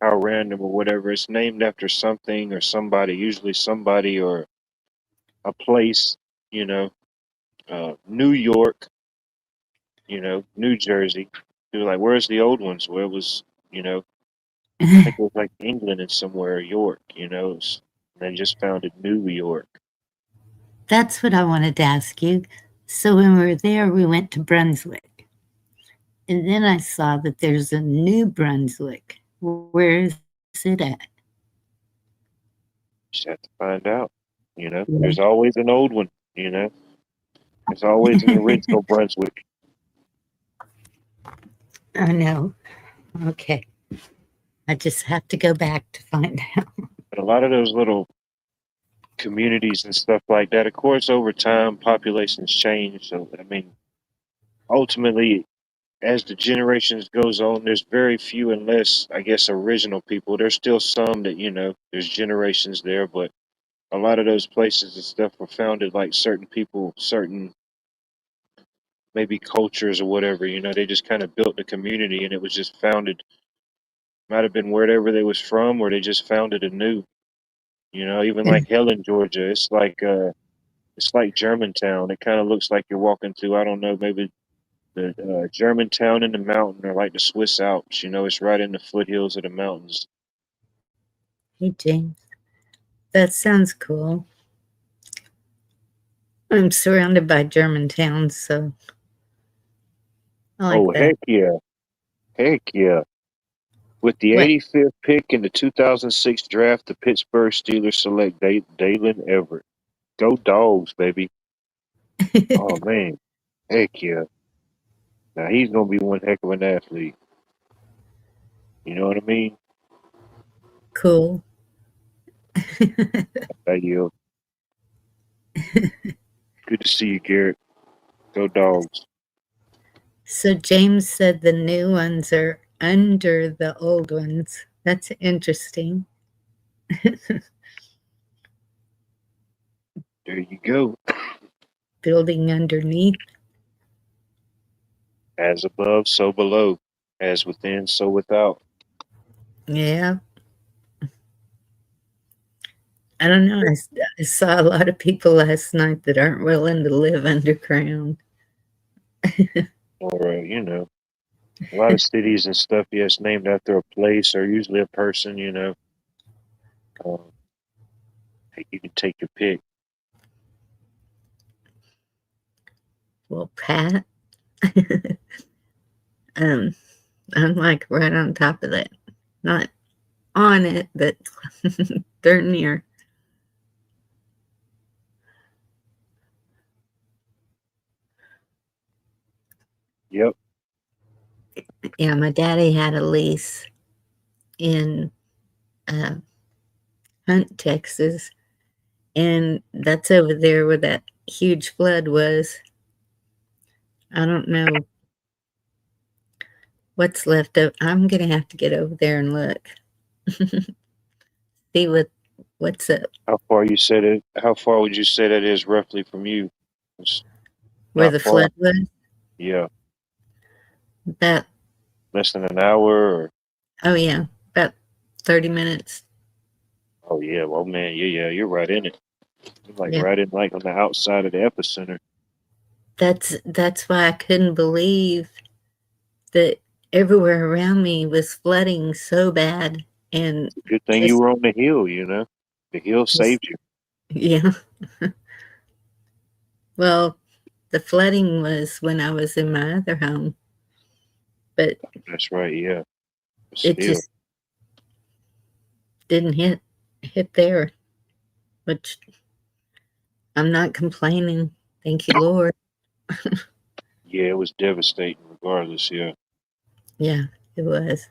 how random or whatever, it's named after something or somebody, usually somebody or a place, you know, New York, New Jersey. You're like, where's the old ones? Where it was, I think it was like England and somewhere, York, and they just founded New York. That's what I wanted to ask you. So, when we were there, we went to Brunswick. And then I saw that there's a New Brunswick. Where is it at? Just have to find out. There's always an old one, there's always an original Brunswick. I know. Okay. I just have to go back to find out. But a lot of those little communities and stuff like that. Of course, over time, populations change. So, I mean, ultimately, as the generations goes on, there's very few and less, I guess, original people. There's still some that, there's generations there, but a lot of those places and stuff were founded like certain people, certain maybe cultures or whatever, they just kind of built the community and it was just founded, might have been wherever they was from, or they just founded anew. Even like Helen, Georgia, it's like Germantown. It kind of looks like you're walking through, I don't know, maybe the Germantown in the mountain or like the Swiss Alps. It's right in the foothills of the mountains. Hey, James. That sounds cool. I'm surrounded by German towns, so I like that. Heck yeah. Heck yeah. With the What? 85th pick in the 2006 draft, the Pittsburgh Steelers select Dalen Everett. Go Dogs, baby. Oh, man. Heck yeah. Now, he's going to be one heck of an athlete. You know what I mean? Cool. Thank you. Good to see you, Garrett. Go Dogs. So James said the new ones are under the old ones. That's interesting. There you go. Building underneath. As above, so below. As within, so without. Yeah. I don't know. I saw a lot of people last night that aren't willing to live underground. Or, a lot of cities and stuff, yes, named after a place or usually a person, you can take your pick. Well, Pat, I'm like right on top of that. Not on it, but they're near. Yep. Yeah, my daddy had a lease in Hunt, Texas, and that's over there where that huge flood was. I don't know what's left of. I'm gonna have to get over there and look. See what's up. How far you said it? How far would you say that is roughly from you? It's Where not the far. flood was. Yeah, About less than an hour. Or, oh yeah, about 30 minutes. oh yeah, well man, yeah, you're right in it. You're like Yeah. right in, like on the outside of the epicenter. That's why I couldn't believe that everywhere around me was flooding so bad, and Good thing you just were on the hill. The hill saved you. yeah. Well, the flooding was when I was in my other home, but That's right. Yeah, but it still. just didn't hit there, which I'm not complaining. Thank you, Lord. Yeah, it was devastating. Regardless, yeah. Yeah, it was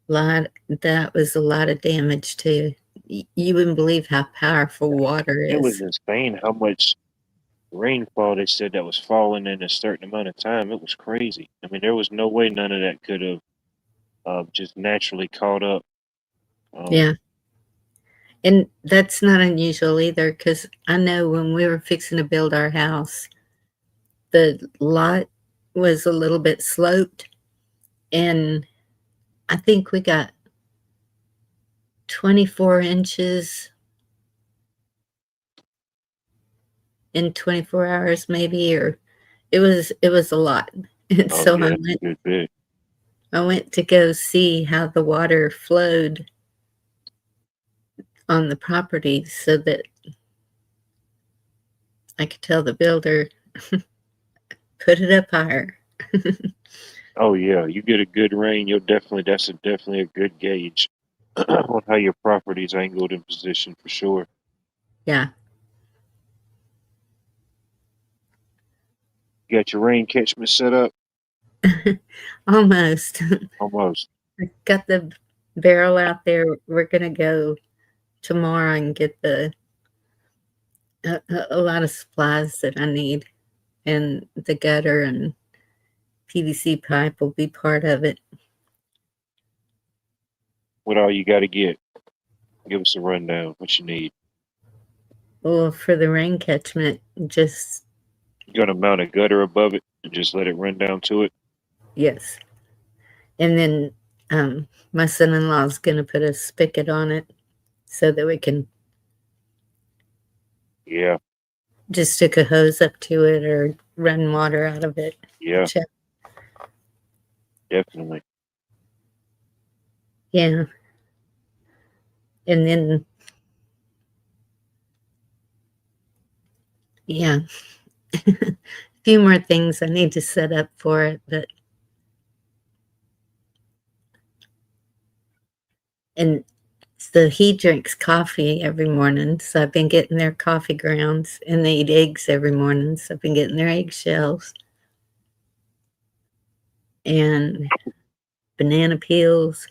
that was a lot of damage too. You wouldn't believe how powerful water It was is. insane how much rainfall they said that was falling in a certain amount of time. It was crazy. I mean, there was no way none of that could have just naturally caught up. Yeah. And that's not unusual either, because I know when we were fixing to build our house, the lot was a little bit sloped, and I think we got 24 inches in 24 hours maybe, or it was a lot. And Oh so yeah, that's a good bit. I went to go see how the water flowed on the property so that I could tell the builder, put it up higher. Oh yeah, you get a good rain, that's definitely a good gauge on how your property's angled in position for sure. Yeah. You got your rain catchment set up? Almost. Almost. Got the barrel out there. We're gonna go tomorrow and get a lot of supplies that I need, and the gutter and PVC pipe will be part of it. What all you got to get? Give us a rundown. What you need? Well, for the rain catchment, just You gonna mount a gutter above it and just let it run down to it? yes. And then my son-in-law is going to put a spigot on it so that we can Yeah, just stick a hose up to it or run water out of it. yeah, Whichever. definitely. Yeah. And then, yeah, a few more things I need to set up for it, but and so he drinks coffee every morning, so I've been getting their coffee grounds, and they eat eggs every morning, so I've been getting their eggshells and banana peels.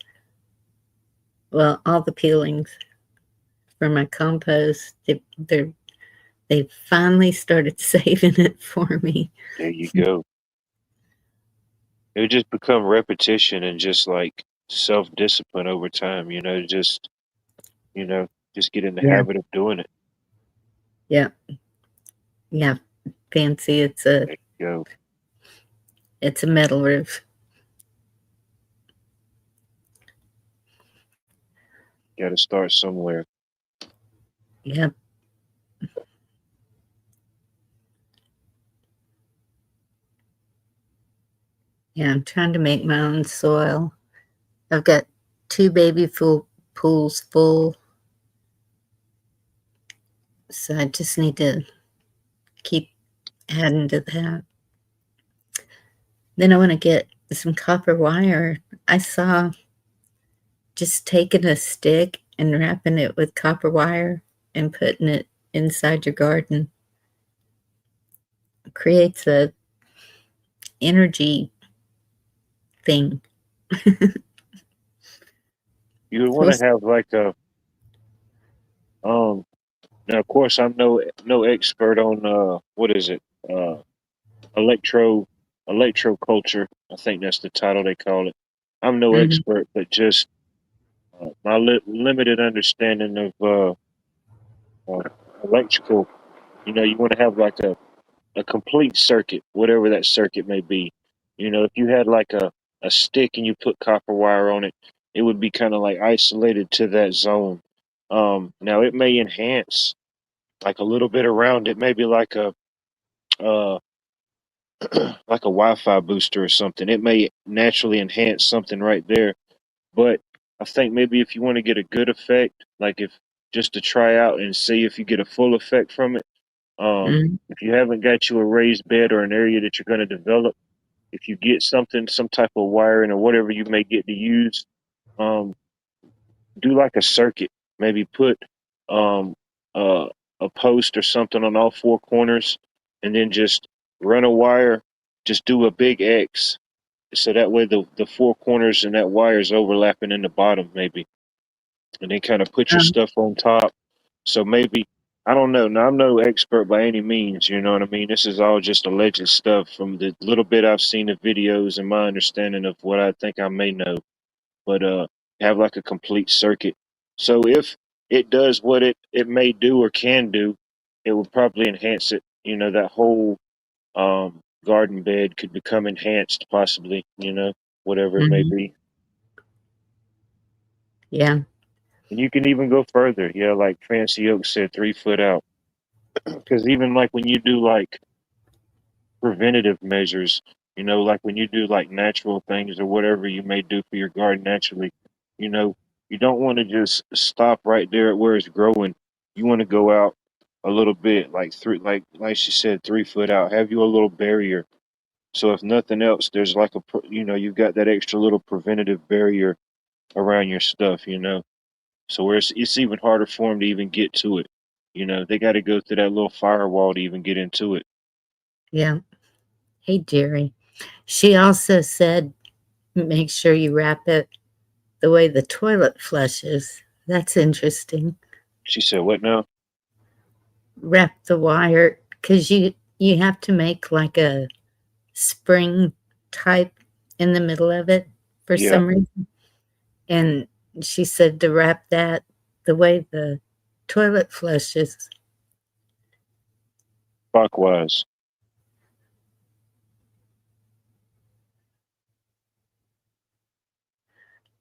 Well, all the peelings for my compost. They finally started saving it for me. There you go. It would just become repetition and just like self discipline over time. You know, just get in the Yeah, habit of doing it. yeah, yeah. Fancy. There you go. It's a metal roof. Got to start somewhere. Yep. Yeah, I'm trying to make my own soil. I've got 2 baby pools full, so I just need to keep adding to that. Then I want to get some copper wire. I saw just taking a stick and wrapping it with copper wire and putting it inside your garden creates a energy thing. You would want Plus, to have like a um. Now, of course, I'm no expert on what is it electro electroculture. I think that's the title they call it. I'm no mhm, expert, but just my limited understanding of uh, electrical. You want to have like a complete circuit, whatever that circuit may be. If you had like a stick and you put copper wire on it, it would be kind of like isolated to that zone. Now it may enhance like a little bit around it, maybe like a uh, like a Wi-Fi booster or something. It may naturally enhance something right there. But I think maybe if you want to get a good effect, like if just to try out and see if you get a full effect from it, mhm, if you haven't got you a raised bed or an area that you're going to develop, if you get something, some type of wiring or whatever you may get to use, um, do like a circuit. Maybe put um, uh, a post or something on all four corners, and then just run a wire. Just do a big X, so that way the four corners and that wire is overlapping in the bottom, maybe, and then kind of put your um, stuff on top. So maybe I don't know. Now I'm no expert by any means. You know what I mean? This is all just alleged stuff from the little bit I've seen of videos and my understanding of what I think I may know. But have like a complete circuit. So if it does what it may do or can do, it will probably enhance it. That whole garden bed could become enhanced, possibly. Whatever it may mhm. be. Yeah. And you can even go further. Yeah, like Fancy Oak said, 3 foot out. Because even like when you do like preventative measures, like when you do like natural things or whatever you may do for your garden naturally, you know, you don't want to just stop right there at where it's growing. You want to go out a little bit, like like she said, 3 foot out. Have you a little barrier. So if nothing else, there's like you've got that extra little preventative barrier around your stuff. So where it's even harder for them to even get to it. They got to go through that little firewall to even get into it. Yeah. Hey, Jerry. She also said make sure you wrap it the way the toilet flushes. That's interesting. She said, "What now?" Wrap the wire because you have to make like a spring type in the middle of it for Yeah, some reason. And she said to wrap that the way the toilet flushes. clockwise.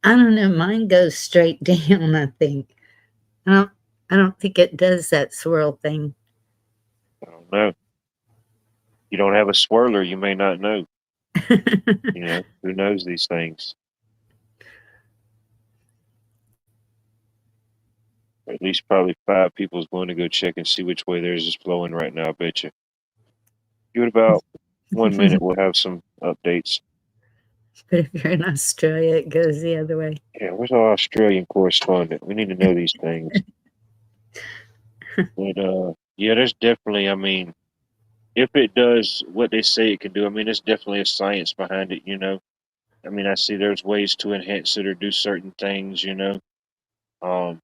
I don't know. Mine goes straight down. I think. I don't. I don't think it does that swirl thing. I don't know. You don't have a swirler, you may not know. You know, who knows these things? At least probably 5 people is going to go check and see which way theirs is flowing right now. I bet you. Give it about 1 minute. We'll have some updates. But if you're in Australia, it goes the other way. Yeah, where's our Australian correspondent? We need to know these things. But yeah, there's definitely. I mean, if it does what they say it can do, I mean, there's definitely a science behind it. You know, I mean, I see there's ways to enhance it or do certain things. You know, um,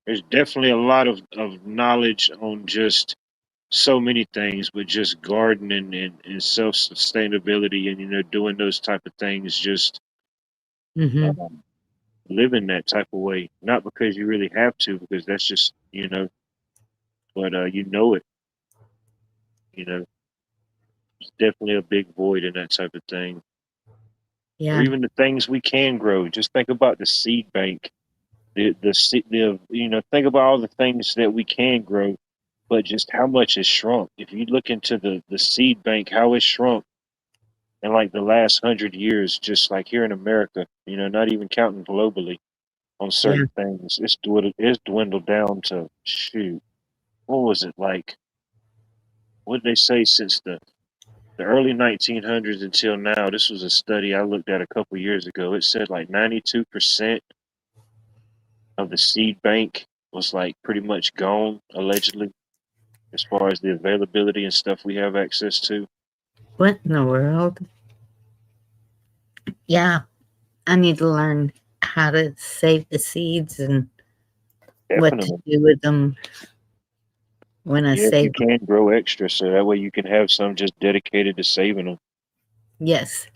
there's definitely a lot of knowledge on just so many things, but just gardening and self sustainability and doing those type of things, just Hmm. um, living that type of way. Not because you really have to, because that's just but you know it. You know, it's definitely a big void in that type of thing. Or Yeah. even the things we can grow. Just think about the seed bank. Think about all the things that we can grow, but just how much it's shrunk. If you look into the seed bank, how it's shrunk in like the last 100 years, just like here in America, not even counting globally on Yeah. certain things, it's dwindled down to shoot. What was it like? What did they say since the early 1900s until now? This was a study I looked at a couple years ago. It said like 92% of the seed bank was like pretty much gone, allegedly, as far as the availability and stuff we have access to. What in the world? Yeah. I need to learn how to save the seeds and what to Definitely. do with them when I Yeah, if you save them. can grow extra, so that way you can have some just dedicated to saving them. Yes.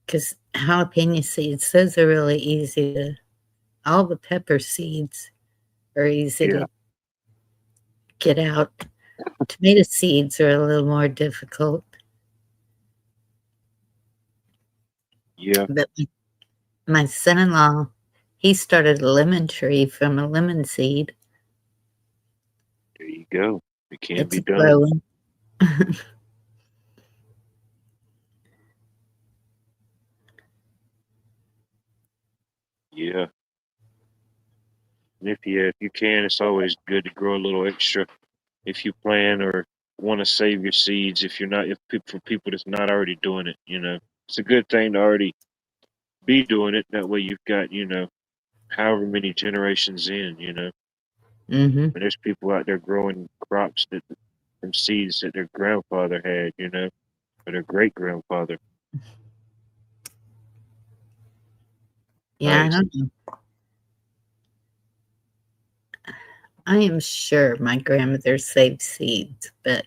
Because jalapeno seeds, those are really easy to, all the pepper seeds are easy Yeah, to get out. Tomato seeds are a little more difficult, yeah, but my son-in-law, he started a lemon tree from a lemon seed. there you go. It can It's be done. growing. Yeah. And if you can, it's always good to grow a little extra if you plan or want to save your seeds. If you're not, if for people that's not already doing it, it's a good thing to already be doing it. That way you've got, however many generations in, Hmm. and there's people out there growing crops that from seeds that their grandfather had, or their great grandfather. Yeah, I Nice. don't know. I am sure my grandmother saved seeds, but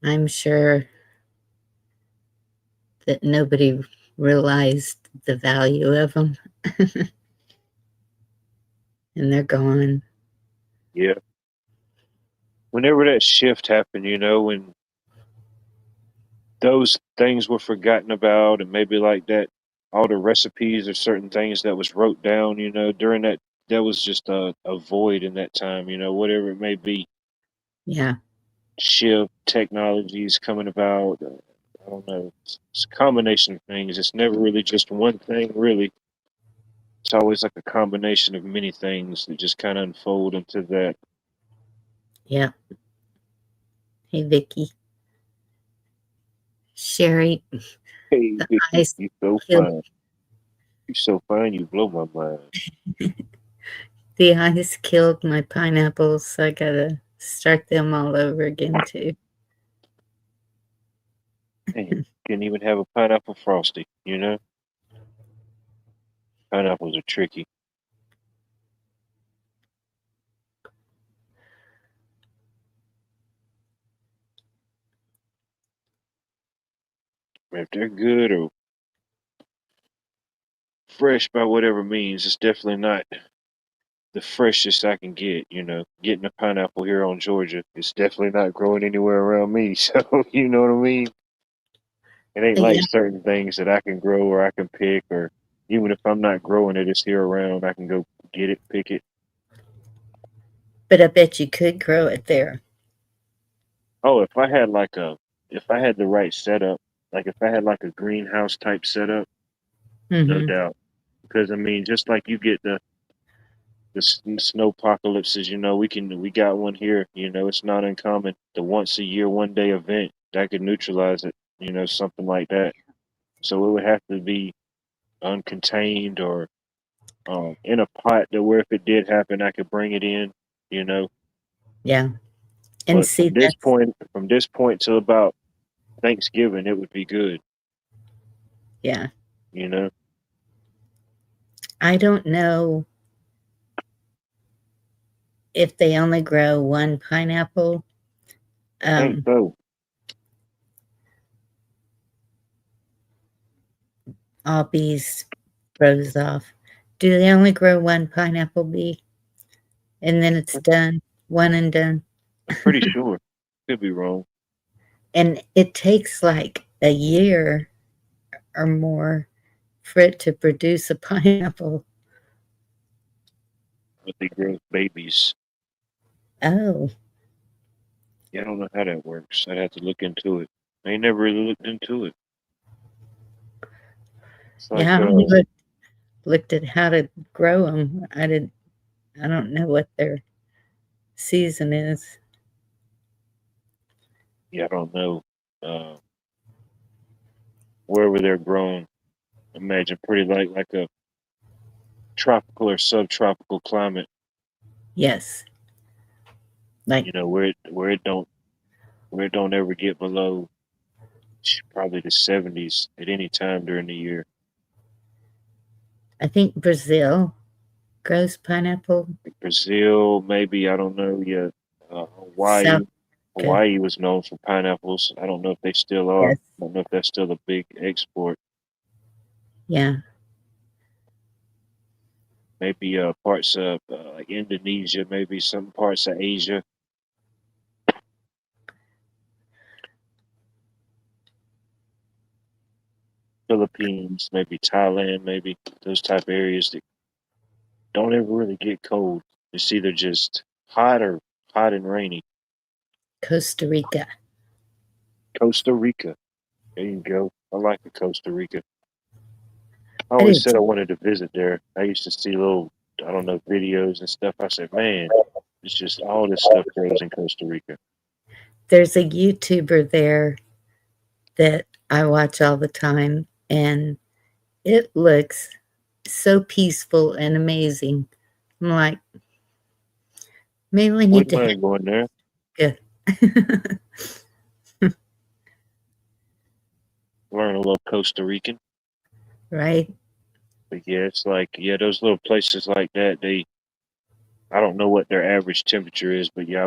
I'm sure that nobody realized the value of them, and they're gone. Yeah. Whenever that shift happened, when those things were forgotten about and maybe like that all the recipes or certain things that was wrote down during that was just a void in that time, whatever it may be. Yeah. Shift technologies coming about, I don't know, it's a combination of things. It's never really just one thing, really. It's always like a combination of many things that just kind of unfold into that. Yeah. Hey, Vicky. Sherry, Hey the Vicky, ice you so killed fine, you so fine, you blow my mind. the ice killed my pineapples. I gotta start them all over again too. Man, can even have a pineapple frosty. Pineapples are tricky. if they're good or fresh by whatever means, it's definitely not the freshest I can get. Getting a pineapple here on Georgia, it's definitely not growing anywhere around me. So you know what I mean. It ain't like Yeah, certain things that I can grow or I can pick, or even if I'm not growing it, it's here around. I can go get it, pick it. but I bet you could grow it there. Oh, if I had the right setup, like if I had like a greenhouse type setup, no Hmm. doubt. Because I mean, just like you get the snow apocalypses, we got one here. It's not uncommon. The once a year, 1 day event that could neutralize it. Something like that. So it would have to be uncontained or in a pot that where if it did happen, I could bring it in. You know, Yeah, and but see that's from this point till about Thanksgiving, it would be good. yeah. You know, I don't know if they only grow one pineapple. I think Um, so. all bees froze off. Do they only grow one pineapple bee and then it's done, one and done? I'm pretty sure. Could be wrong. And it takes like a year or more for it to produce a pineapple. But they grow babies. Oh, Yeah, I don't know how that works. I'd have to look into it. I ain't never really looked into it. It's like, yeah. I only looked at how to grow them. I don't know what their season is. yeah, I don't know. Uh, Wherever they're grown, imagine pretty like a tropical or subtropical climate. Yes, like Where it don't ever get below probably the 70s at any time during the year. I think Brazil grows pineapple. Brazil, maybe I don't know yet. South Africa, Hawaii was known for pineapples. I don't know if they still are. I yes, don't know if that's still a big export. yeah. Maybe parts of like Indonesia, maybe some parts of Asia, Philippines, maybe Thailand, maybe those type of areas that don't ever really get cold. It's either just hot or hot and rainy. Costa Rica. Costa Rica, there you go. I like the Costa Rica. I I always do said I too. wanted to visit there. I used to see little, I don't know, videos and stuff. I said, man, it's just all this stuff grows in Costa Rica. There's a YouTuber there that I watch all the time, and it looks so peaceful and amazing. I'm like, maybe we need Wouldn't to mind going there. hit Learn a little Costa Rican. right? But yeah, it's like those little places like that. I don't know what their average temperature is, but yeah,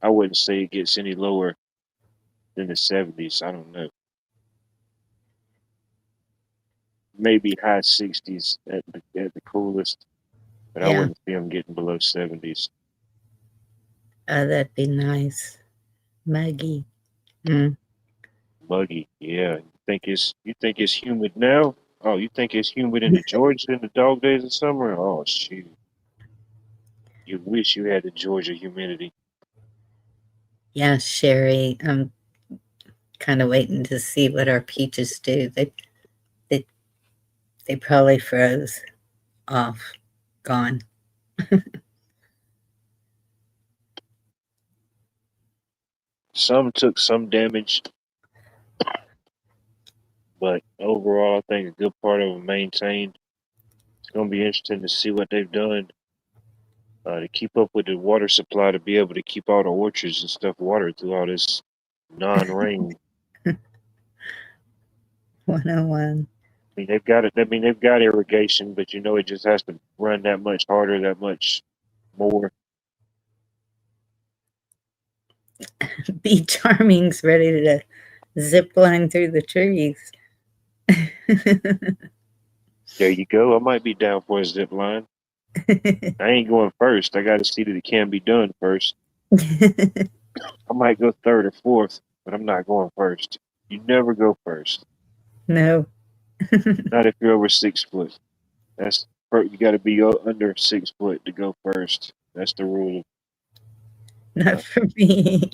I wouldn't say it gets any lower than the 70s. I don't know. Maybe high 60s at the coolest, but I Yeah, wouldn't see them getting below 70s. that'd be nice. Muggy. Mm. Muggy, yeah. You think it's humid now? Oh, you think it's humid in the Georgia in the dog days of summer? Oh shoot. You wish you had the Georgia humidity. Yeah, Sherry. I'm kind of waiting to see what our peaches do. They, they probably froze off, gone. Some took some damage, but overall I think a good part of them maintained. It's gonna be interesting to see what they've done to keep up with the water supply to be able to keep all the orchards and stuff watered through all this non-rain. 101. I mean, they've got it. I mean, they've got irrigation, but it just has to run that much harder, that much more. Bee Charming's ready to Zip line through the trees. There you go. I might be down for a zip line. I ain't going first. I got to see that it can be done first. I might go third or fourth, but I'm not going first. You never go first. No, Not if you're over 6 foot. You got to be under 6 foot to go first. That's the rule not for me.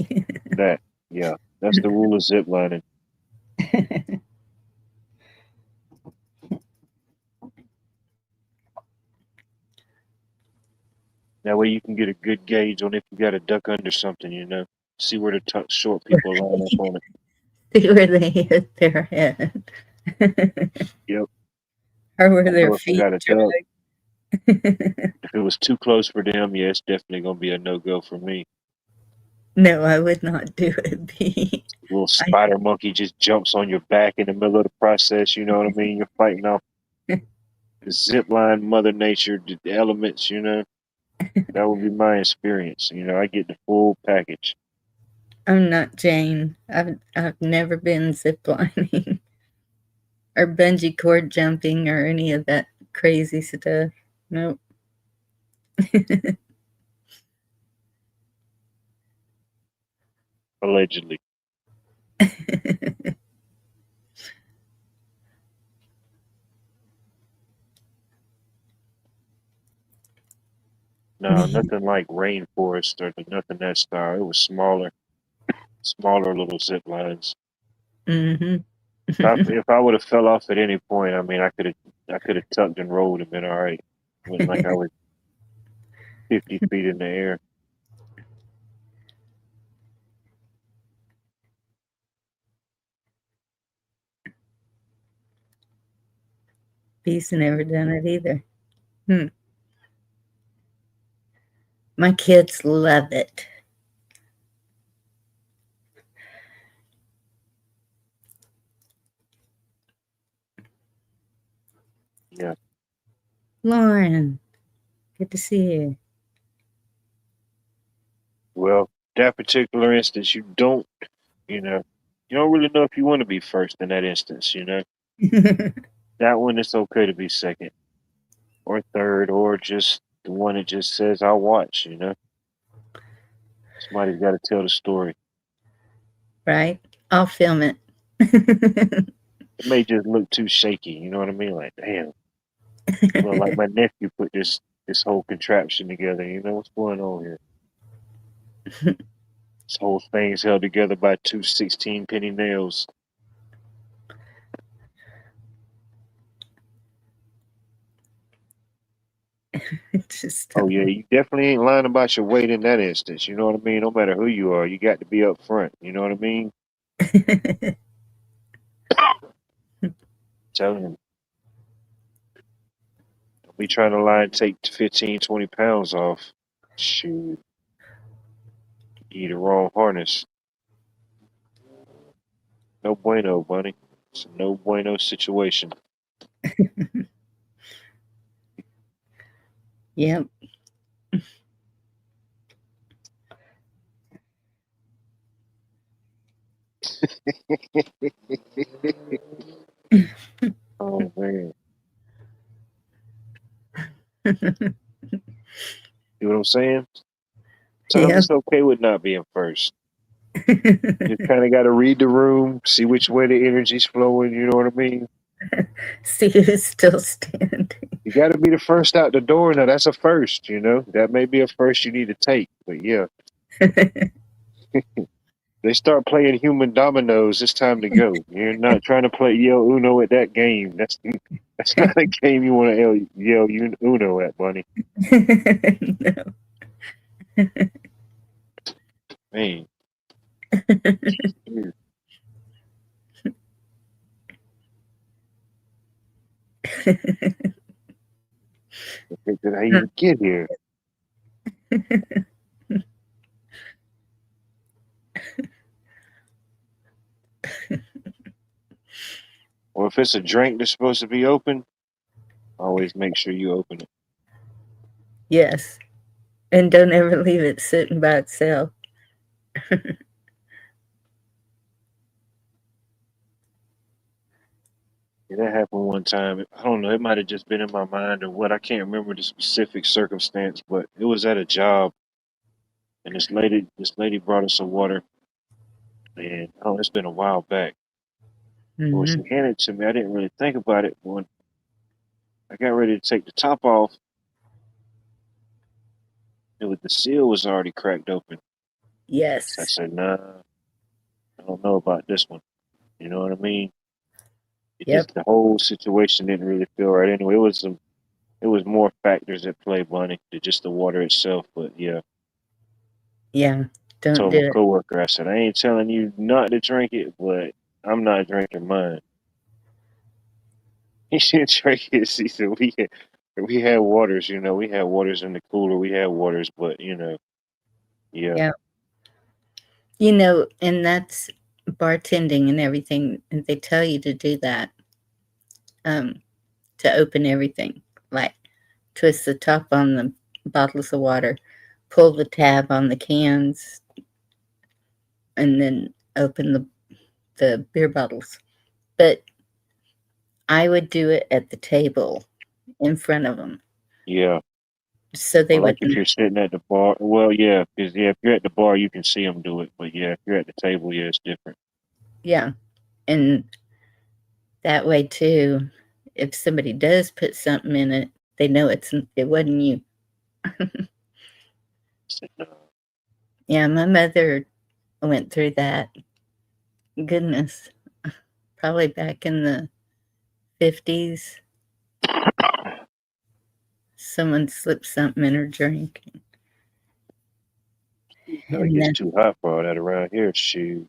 of that. Yeah, that's the rule of zip lining. That way you can get a good gauge on if you got to duck under something. See where the short people line up on it. See where they hit their head. Yep. Or where I their know if I feet got a duck. drag. If it was too close for them, yeah, it's definitely gonna be a no go for me. No, I would not do it. Little spider monkey just jumps on your back in the middle of the process. You know what I mean? You're fighting off the zip line, Mother Nature, the elements. That would be my experience. I get the full package. I'm not Jane. I've never been ziplining or bungee cord jumping or any of that crazy stuff. Nope. Allegedly. No, nothing like rainforest or nothing that style. It was smaller little zip lines. Mm-hmm. If I would have fell off at any point, I mean, I could have tucked and rolled and been all right. Wasn't like I was 50 feet in the air. Bee's never done it either. My kids love it. Yeah. Lauren, good to see you. Well, that particular instance, you don't really know if you want to be first in that instance. That one, it's okay to be second or third or just the one that just says, I'll watch. Somebody's got to tell the story. Right? I'll film it. It may just look too shaky. You know what I mean? Like, damn. Well, like my nephew put this whole contraption together. What's going on here? This whole thing's held together by two 16-penny nails. Oh yeah, you definitely ain't lying about your weight in that instance. You know what I mean? No matter who you are, you got to be up front. You know what I mean? Telling him. Don't be trying to lie and take 15, 20 pounds off. Shoot. You the wrong harness. No bueno, bunny. It's a no bueno situation. Yep. Oh man. See what I'm saying? Sometimes it's okay with not being first. You kind of got to read the room, see which way the energy's flowing. You know what I mean? See who's still standing. You got to be the first out the door. Now that's a first. That may be a first you need to take. But yeah, they start playing human dominoes. It's time to go. You're not trying to play yell Uno at that game. That's not a game you want to yell Uno at, bunny. No. Man. Did I even get here? Or if it's a drink that's supposed to be open, always make sure you open it. Yes. And don't ever leave it sitting by itself. Yeah, that happened one time. I don't know. It might have just been in my mind or what. I can't remember the specific circumstance, but it was at a job, and this lady brought us some water, and oh, it's been a while back. But when she Hmm. handed it to me, I didn't really think about it. But when I got ready to take the top off, the seal was already cracked open. So I Yes. said, "Nah, I don't know about this one." You know what I mean? It Yep. just the whole situation didn't really feel right. Anyway, it was more factors at play, Bonnie, than just the water itself. But yeah, Yeah. Don't told my do it. coworker, I said, I ain't telling you not to drink it, but I'm not drinking mine. He should drink it. He said we had waters, we had waters in the cooler, we had waters, but yeah, Yeah. And that's bartending and everything. And they tell you to do that, um, to open everything. Like twist the top on the bottles of water, pull the tab on the cans, and then open the beer bottles. But I would do it at the table in front of them yeah. so they Or like if wouldn't. you're sitting at the bar, well, yeah, because if you're at the bar, you can see them do it, but yeah, if you're at the table, yeah, it's different. Yeah. And that way, too, if somebody does put something in it, they know it wasn't you. I said, no. Yeah, my mother went through that. Goodness, probably back in the 50s, someone slipped something in her drink. It And gets then, too hot for all that around here. Shoot.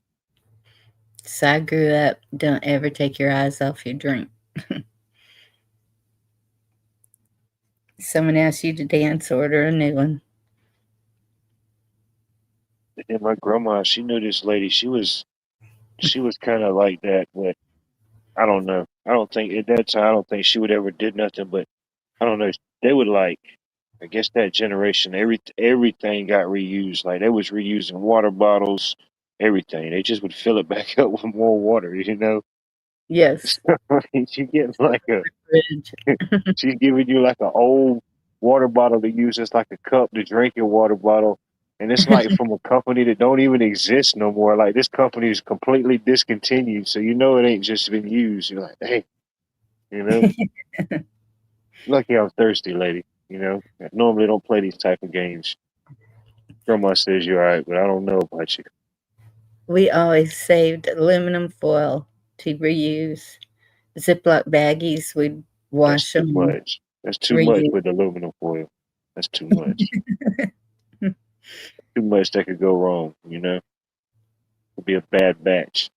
so I grew up, don't ever take your eyes off your drink. Someone asks you to dance, order a new one. And then my grandma, she knew this lady. She was kind of like that, but I don't know. I don't think at that time, I don't think she would ever did nothing, but I don't know. They would like, I guess that generation, everything got reused. Like they was reusing water bottles, everything. They just would fill it back up with more water. Yes, You get like fridge. she's giving you like an old water bottle to use as like a cup to drink your water bottle. And it's like from a company that don't even exist no more. Like this company is completely discontinued. So it ain't just been used. You're like, hey, you know, lucky I'm thirsty, lady. I normally don't play these type of games. Grandma says you're all right, but I don't know about you. We always saved aluminum foil to reuse. Ziploc baggies, we'd That's wash too them, much. That's too much reuse. with aluminum foil. That's too much. Too much that could go wrong. Could be a bad batch.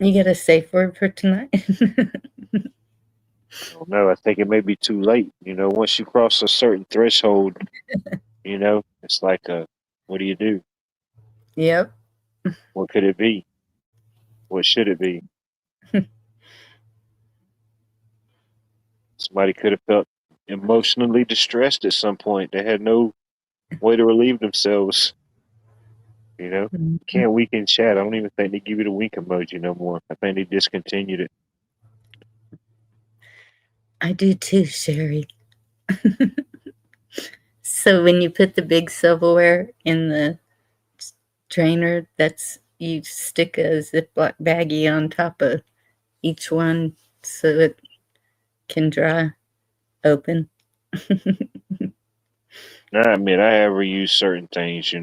You got a safe word for tonight? I don't know. I think it may be too late. Once you cross a certain threshold, it's like what do you do? Yep. What could it be? What should it be? Somebody could have felt emotionally distressed at some point. They had no way to relieve themselves. You Mhm. can't wink in chat. I don't even think they give you the wink emoji no more. I think they discontinued it. I do too, Sherry. So when you put the big silverware in the drainer, you stick a Ziploc baggie on top of each one so it can dry open. Now, I admit I have reused certain things,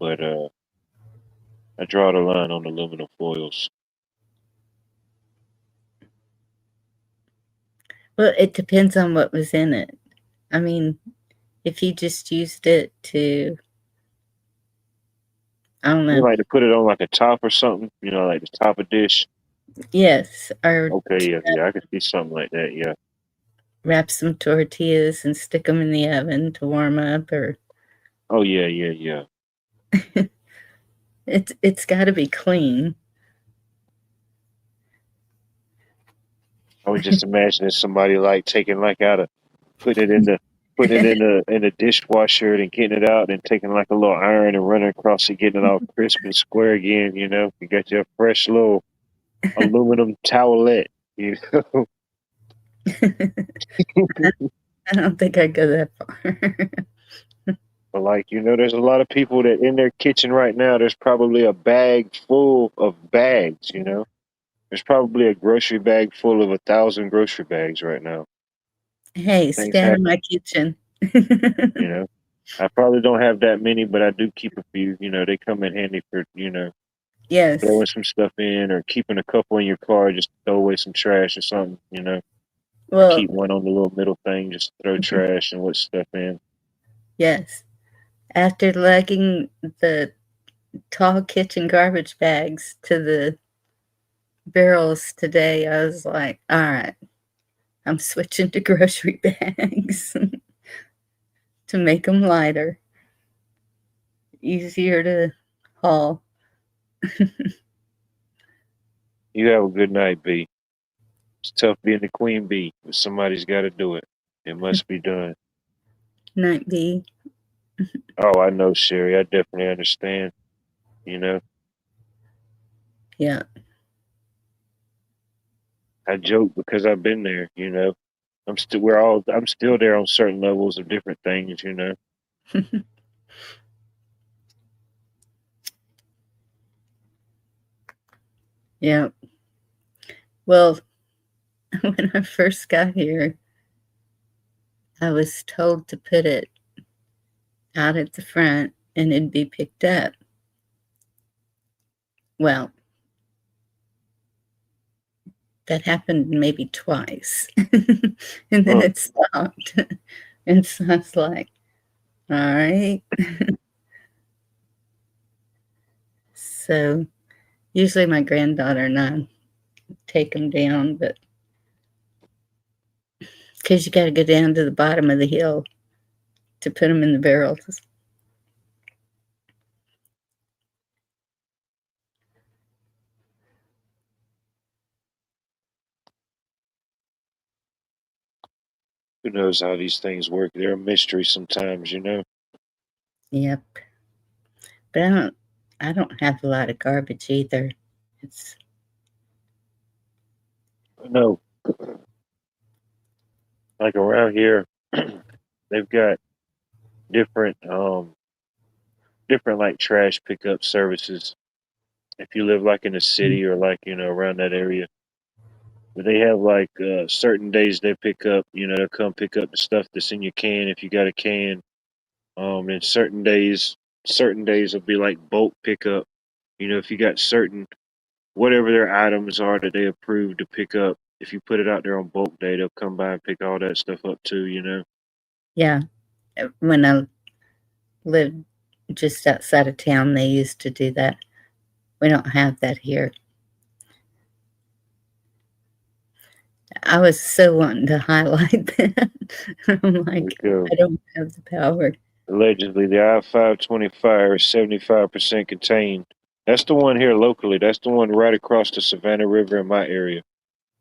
but I draw the line on aluminum foils. Well, it depends on what was in it. I mean, if you just used it to, I don't You know, like to put it on like a top or something, like the top of dish. yes, or Okay, yeah, I could see something like that. Yeah. wrap some tortillas and stick them in the oven to warm up, or Oh yeah, yeah, yeah. it's got to be clean. I was just imagining somebody like taking like out putting it in putting it in a dishwasher and getting it out and taking like a little iron and running across it, getting it all crisp and square again. You know, you got your fresh little aluminum towelette. You know, I don't think I go that far. but like there's a lot of people that in their kitchen right now. There's probably a bag full of bags. You know, there's probably a grocery bag full of 1,000 grocery bags right now. Hey, Things stand in happen. my kitchen. You know, I probably don't have that many, but I do keep a few. You know, they come in handy for Yes. throwing some stuff in or keeping a couple in your car just to throw away some trash or something. You know, or Well, keep one on the little middle thing, just throw trash and what stuff in. yes. After lugging the tall kitchen garbage bags to the barrels today, I was like, all right, I'm switching to grocery bags to make them lighter, easier to haul. You have a good night, B. It's tough being the queen bee, but somebody's got to do it. It must be done. Night B. Oh, I know, Sherry. I definitely understand. You know, Yeah. I joke because I've been there. You know, I'm still there on certain levels of different things. You know. Yeah. Well, when I first got here, I was told to put it out at the front and it'd be picked up. Well, that happened maybe twice. And then it stopped. And so I was like, all right. So usually my granddaughter and I take them down, but because you got to go down to the bottom of the hill to put them in the barrels. Who knows how these things work? They're a mystery sometimes. You know. Yep. But I don't have a lot of garbage either. It's No, like around here, they've got different different like trash pickup services. If you live like in the city or like around that area, but they have like certain days they pick up. They'll come pick up the stuff that's in your can if you got a can. And certain days will be like bulk pickup. If you got certain whatever their items are that they approve to pick up. If you put it out there on bulk day, they'll come by and pick all that stuff up too. yeah. When I lived just outside of town, they used to do that. We don't have that here. I was so wanting to highlight that. I'm like, I don't have the power. Allegedly, the I-525 is 75% contained. That's the one here locally. That's the one right across the Savannah River in my area.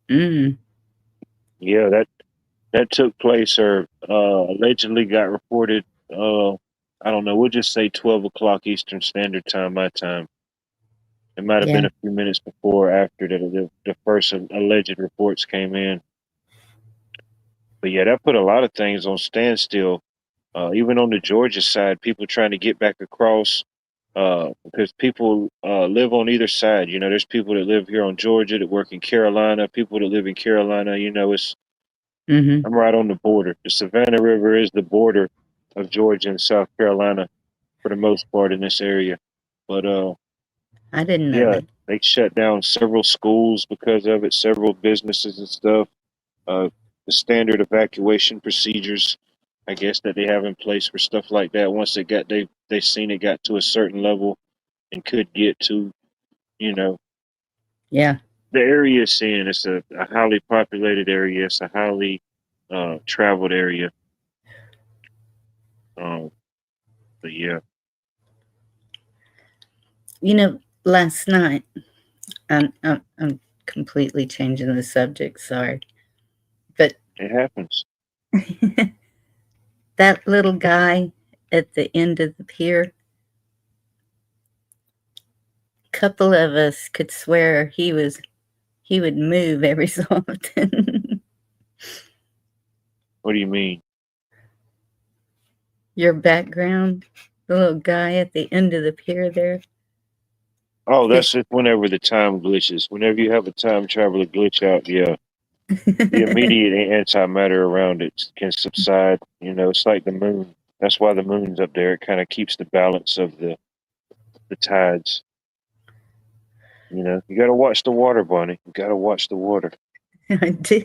Mm. Yeah, that took place or allegedly got reported. I don't know. We'll just say 12 o'clock Eastern Standard Time, my time. It might have Yeah. been a few minutes before or after the first alleged reports came in. But yeah, that put a lot of things on standstill. Even on the Georgia side, people trying to get back across because people live on either side. There's people that live here on Georgia that work in Carolina, people that live in Carolina. Mm-hmm. I'm right on the border. The Savannah River is the border of Georgia and South Carolina for the most part in this area. But I didn't know yeah, that. they shut down several schools because of it, several businesses and stuff. The standard evacuation procedures, I guess, that they have in place for stuff like that. Once they seen it got to a certain level and could get to, you know, Yeah. the area is seeing it's a highly populated area. It's a highly traveled area. Um, but yeah, Last night, I'm completely changing the subject. Sorry, but it happens. That little guy at the end of the pier, a couple of us could swear he would move every so often. What do you mean? Your background, the little guy at the end of the pier there. Oh, that's just whenever the time glitches. Whenever you have a time traveler glitch out, yeah, the immediate antimatter around it can subside. It's like the moon. That's why the moon's up there. It kind of keeps the balance of the tides. You got to watch the water, Bonnie. You got to watch the water. I do.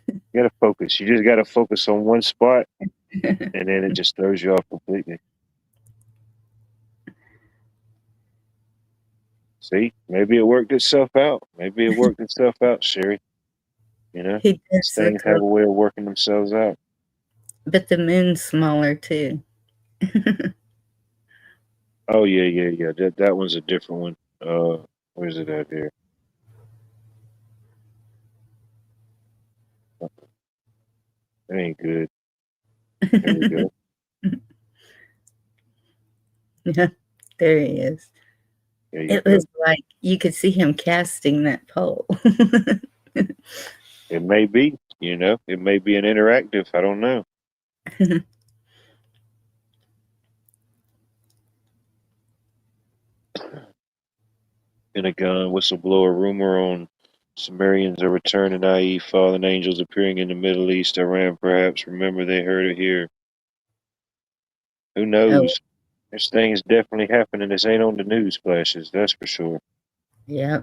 You got to focus. You just got to focus on one spot, and then it just throws you off completely. See, maybe it worked itself out. Sherry. He does Things look have a way of working themselves out. But the moon's smaller too. Oh yeah. That one's a different one. Where's it at here? That ain't good. There we go. Yeah, there he is. It was like you could see him casting that pole. It may be, it may be an interactive. I don't know. Pentagon whistleblower rumor on Sumerians are returning, i.e., fallen angels appearing in the Middle East, Iran, perhaps. Remember, they heard it here. Who knows? This thing is definitely happening. This ain't on the news flashes, that's for sure. Yeah.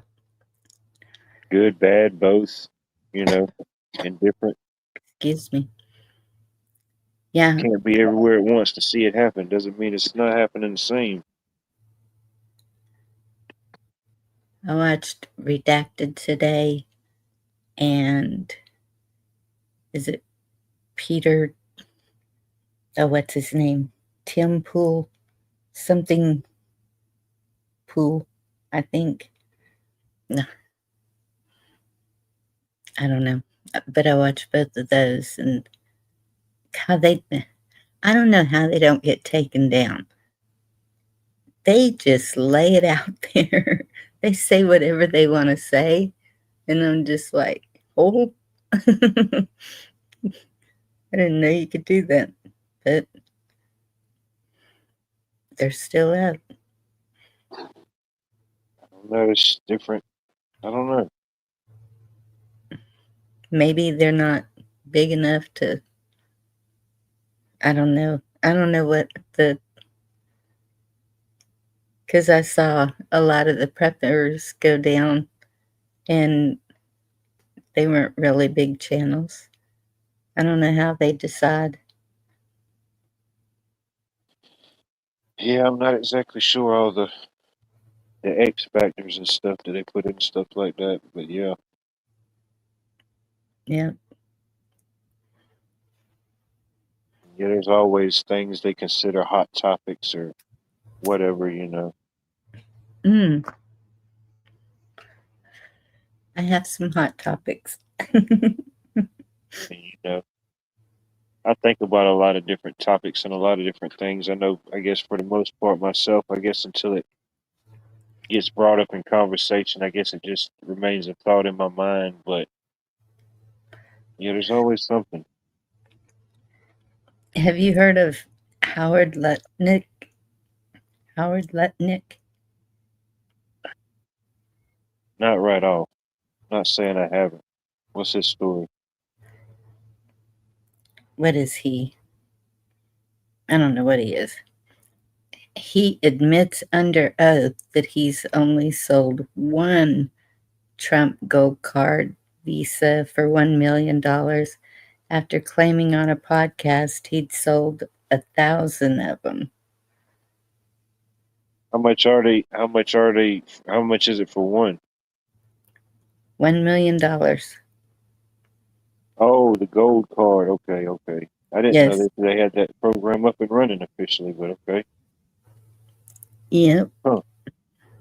Good, bad, both, indifferent. Excuse me. Yeah. Can't be everywhere at once to see it happen. Doesn't mean it's not happening the same. I watched Redacted today, and is it Peter? Oh, what's his name? Tim Pool? Something Pool, I think. No. I don't know. But I watched both of those, and I don't know how they don't get taken down. They just lay it out there. They say whatever they want to say, and I'm just like, oh, I didn't know you could do that, but they're still out. I don't know, it's different. I don't know. Maybe they're not big enough to, I don't know. I don't know what because I saw a lot of the preppers go down, and they weren't really big channels. I don't know how they decide. Yeah, I'm not exactly sure all the X factors and stuff that they put in stuff like that, but yeah. Yeah. Yeah, there's always things they consider hot topics or whatever, I have some hot topics. And, I think about a lot of different topics and a lot of different things. I guess for the most part myself, I guess until it gets brought up in conversation, I guess it just remains a thought in my mind. But yeah, there's always something. Have you heard of Howard Lutnick? Howard Lutnick? Not right off. Not saying I haven't. What's his story? What is he? I don't know what he is. He admits under oath that he's only sold one Trump Gold Card Visa for $1 million after claiming on a podcast he'd sold 1,000 of them. How much are they? How much is it for one? $1 million. Oh, the gold card. Okay. I didn't know Yes. that they had that program up and running officially, but okay. Yep. Huh.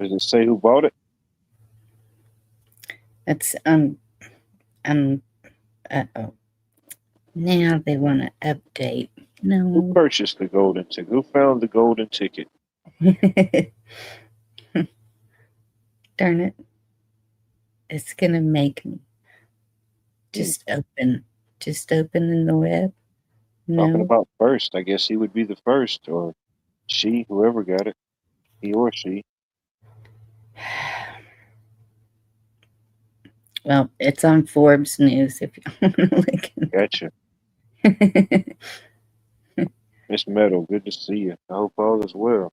Does it say who bought it? That's uh-oh. Now they want to update. Who No. purchased the golden ticket? Who found the golden ticket? Darn it. It's going to make me just open. Just open in the web. Talking No. about first, I guess he would be the first, or she, whoever got it, he or she. Well, it's on Forbes News if you want to look Gotcha. Miss Meadow, good to see you. I hope all is well.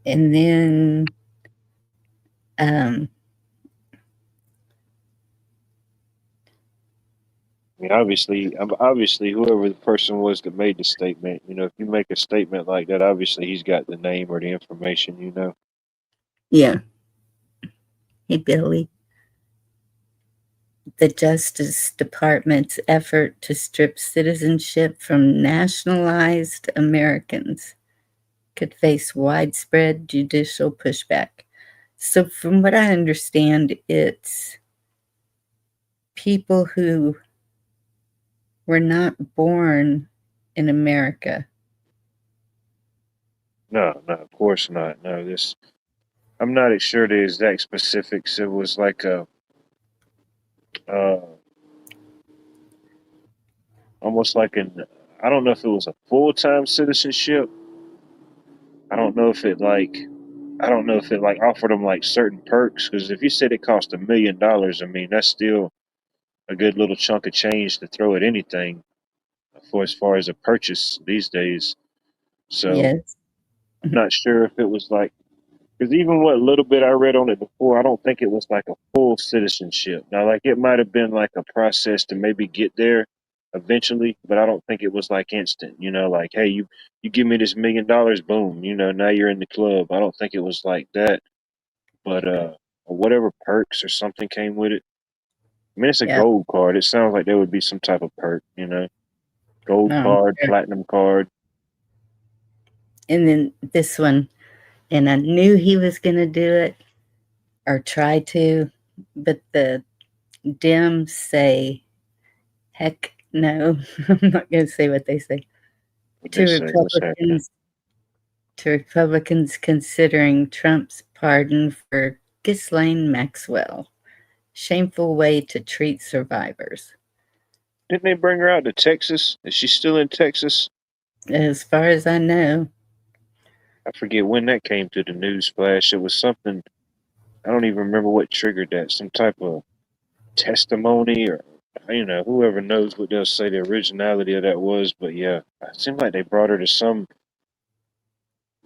And then I mean, obviously, whoever the person was that made the statement, if you make a statement like that, obviously he's got the name or the information. yeah. Hey, Billy. The Justice Department's effort to strip citizenship from nationalized Americans could face widespread judicial pushback. So, from what I understand, it's people who were not born in America. No, of course not. No, I'm not sure the exact specifics. It was like uh, almost like I don't know if it was a full-time citizenship. I don't know if it like, offered them like certain perks. Because if you said it cost $1 million, I mean, that's still a good little chunk of change to throw at anything for as far as a purchase these days. So Yes. I'm not sure if it was like, because even what little bit I read on it before, I don't think it was like a full citizenship. Now, like it might have been like a process to maybe get there eventually, but I don't think it was like instant. Like, hey, you give me this $1 million, boom, now you're in the club. I don't think it was like that, but whatever perks or something came with it. I mean, it's a Yeah. gold card. It sounds like there would be some type of perk. Gold card, Sure. platinum card. And then this one, and I knew he was going to do it or try to, but the Dems say, heck no. I'm not going to say what they say. What To they say, what's happening? Republicans considering Trump's pardon for Ghislaine Maxwell. Shameful way to treat survivors. Didn't they bring her out to Texas? Is she still in Texas? As far as I know. I forget when that came to the news flash. It was something, I don't even remember what triggered that. Some type of testimony or, whoever knows what they'll say the originality of that was. But yeah, it seemed like they brought her to some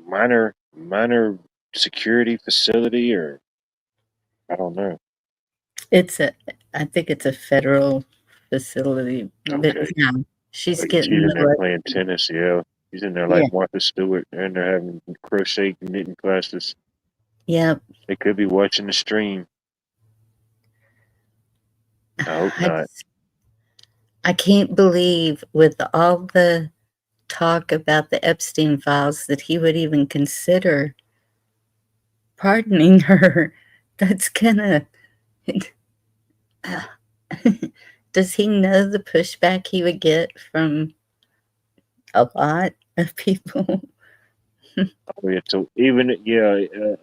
minor security facility, or I don't know. I think it's a federal facility. But Okay. yeah, she's She's getting in there the playing tennis, yeah. She's in there yeah. like Martha Stewart. They're in there having crochet knitting classes. Yep. They could be watching the stream. I hope not. I can't believe with all the talk about the Epstein files that he would even consider pardoning her. That's gonna. Does he know the pushback he would get from a lot of people? Oh, yeah, so even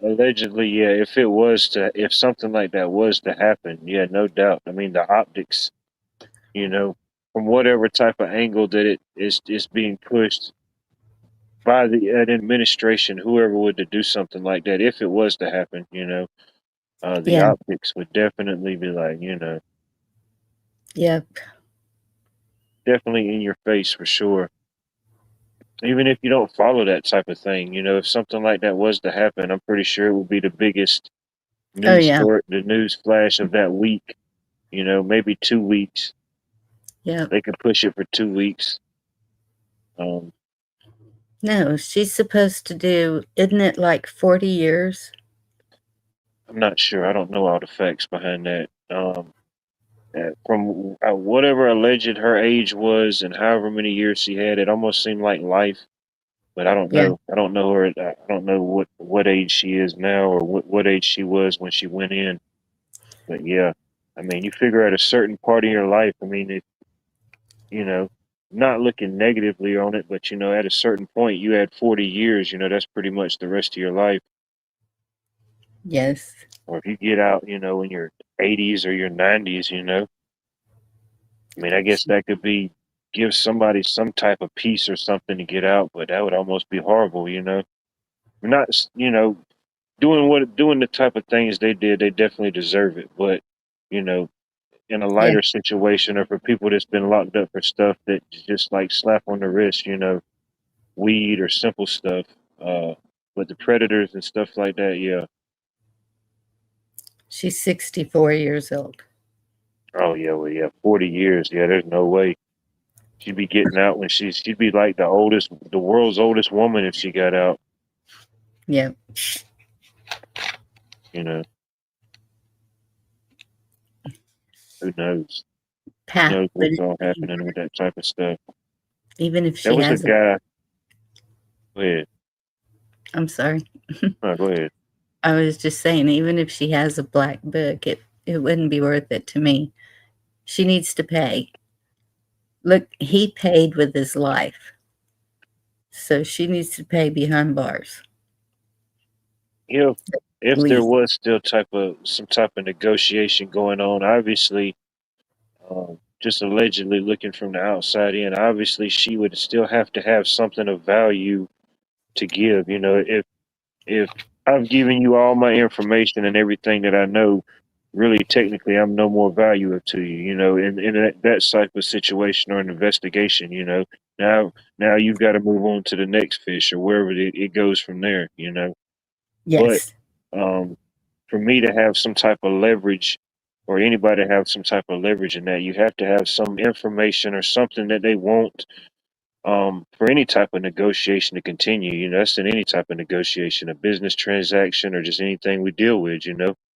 allegedly, yeah. If something like that was to happen, yeah, no doubt. I mean, the optics, from whatever type of angle that it is being pushed by the an administration, whoever would to do something like that, if it was to happen, the Yeah. optics would definitely be like, Yep. definitely in your face for sure. Even if you don't follow that type of thing, if something like that was to happen, I'm pretty sure it would be the biggest Oh news yeah. story, the news flash of that week. Maybe 2 weeks. Yep. They could push it for 2 weeks. No, she's supposed to do, isn't it like 40 years? I'm not sure. I don't know all the facts behind that. From whatever alleged her age was and however many years she had, it almost seemed like life. But I don't Yeah. know. I don't know her. I don't know what age she is now or what age she was when she went in. But yeah, I mean, you figure at a certain part of your life. I mean, you know, not looking negatively on it, but at a certain point, you had 40 years. That's pretty much the rest of your life. Yes. Or if you get out, in your 80s or your 90s, I mean, I guess She, that could be give somebody some type of peace or something to get out, but that would almost be horrible. Not, doing the type of things they did, they definitely deserve it. But, you know, in a yeah. lighter situation or for people that's been locked up for stuff that just like slap on the wrist, weed or simple stuff. Uh, but the predators and stuff like that, yeah. She's 64 years old. Oh yeah, well yeah, 40 years. Yeah, there's no way she'd be getting out when she'd be like the world's oldest woman if she got out. Yeah. You know, who knows? Who Pat, knows but what's all happening with that type of stuff? even if There she was a has a, guy. Go ahead. I'm sorry. No, go ahead. I was just saying, even if she has a black book, it wouldn't be worth it to me. She needs to pay. Look, he paid with his life. So she needs to pay behind bars. If At if there least. was still some type of negotiation going on, obviously, just allegedly looking from the outside in, obviously she would still have to have something of value to give. If I've given you all my information and everything that I know, really technically I'm no more value to you. In that type of situation or an investigation. Now you've got to move on to the next fish or wherever it goes from there. But Yes. um, for me to have some type of leverage or anybody to have some type of leverage in that, you have to have some information or something that they want for any type of negotiation to continue. That's in any type of negotiation, a business transaction or just anything we deal with.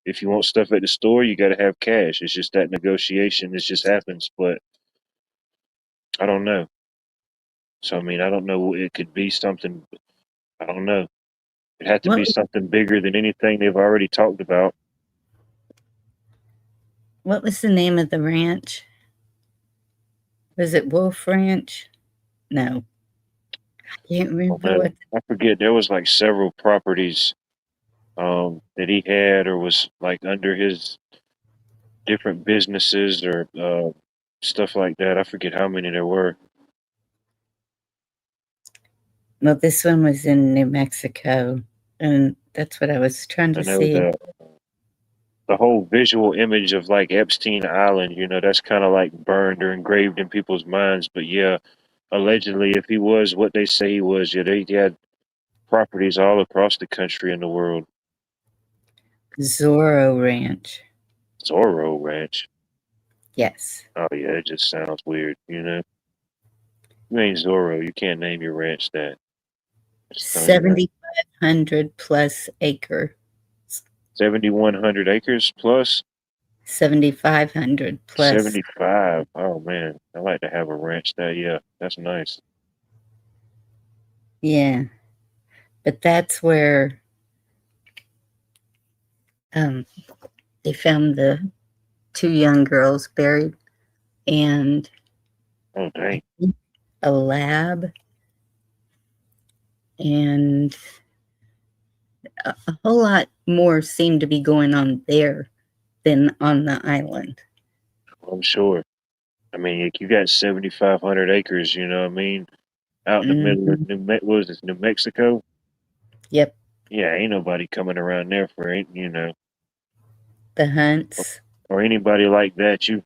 If you want stuff at the store, you got to have cash. It's just that negotiation. It just happens. But I don't know. So, I mean, I don't know. It could be something. I don't know. It had to What be something bigger than anything they've already talked about. what was the name of the ranch? Was it Wolf Ranch? No. I can't Oh, remember man. what. I forget. There was like several properties that he had or was like under his different businesses or stuff like that. I forget how many there were. Well, this one was in New Mexico, and that's what I was trying I to know see. the whole visual image of like Epstein Island, that's kind of like burned or engraved in people's minds. But yeah, allegedly, if he was what they say he was, yeah, they had properties all across the country and the world. Zorro Ranch. Zorro Ranch. Yes. Oh yeah, it just sounds weird. You ain't Zorro, you can't name your ranch that. Just don't even. 7,500 plus acre. 7,100 acres plus. 7,500 plus. 75. Oh man, I like to have a ranch that. Yeah, that's nice. Yeah. But that's where um, they found the two young girls buried and Oh dang. a lab and a whole lot more seemed to be going on there than on the island. I'm sure. I mean, you got 7,500 acres. You know what I mean? Out in the middle of Mhm. What was this, New Mexico? Yep. Yeah, ain't nobody coming around there for it. The hunts. Or anybody like that. You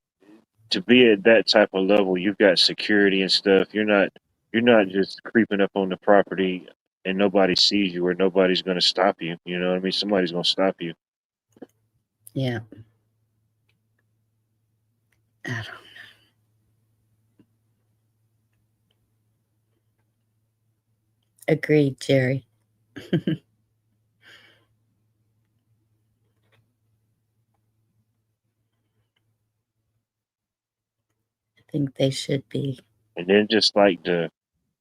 To be at that type of level, you've got security and stuff. You're not just creeping up on the property and nobody sees you or nobody's going to stop you. You know what I mean? Somebody's going to stop you. Yeah. I don't, agreed, Jerry. I think they should be. And then just like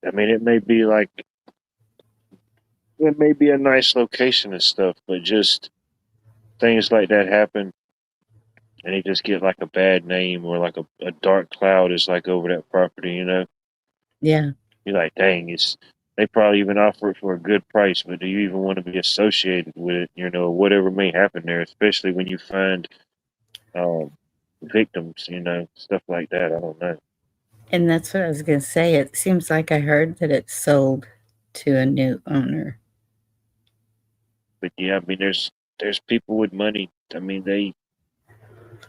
I mean, it may be a nice location and stuff, but just things like that happen. and they just get like a bad name or like a dark cloud is like over that property, you know. Yeah. You're like, dang, it's they probably even offer it for a good price, but do you even want to be associated with it? You know, whatever may happen there, especially when you find um, victims, you know, stuff like that. I don't know. And that's what I was going to say. It seems like I heard that it's sold to a new owner. But yeah, I mean, there's people with money. I mean,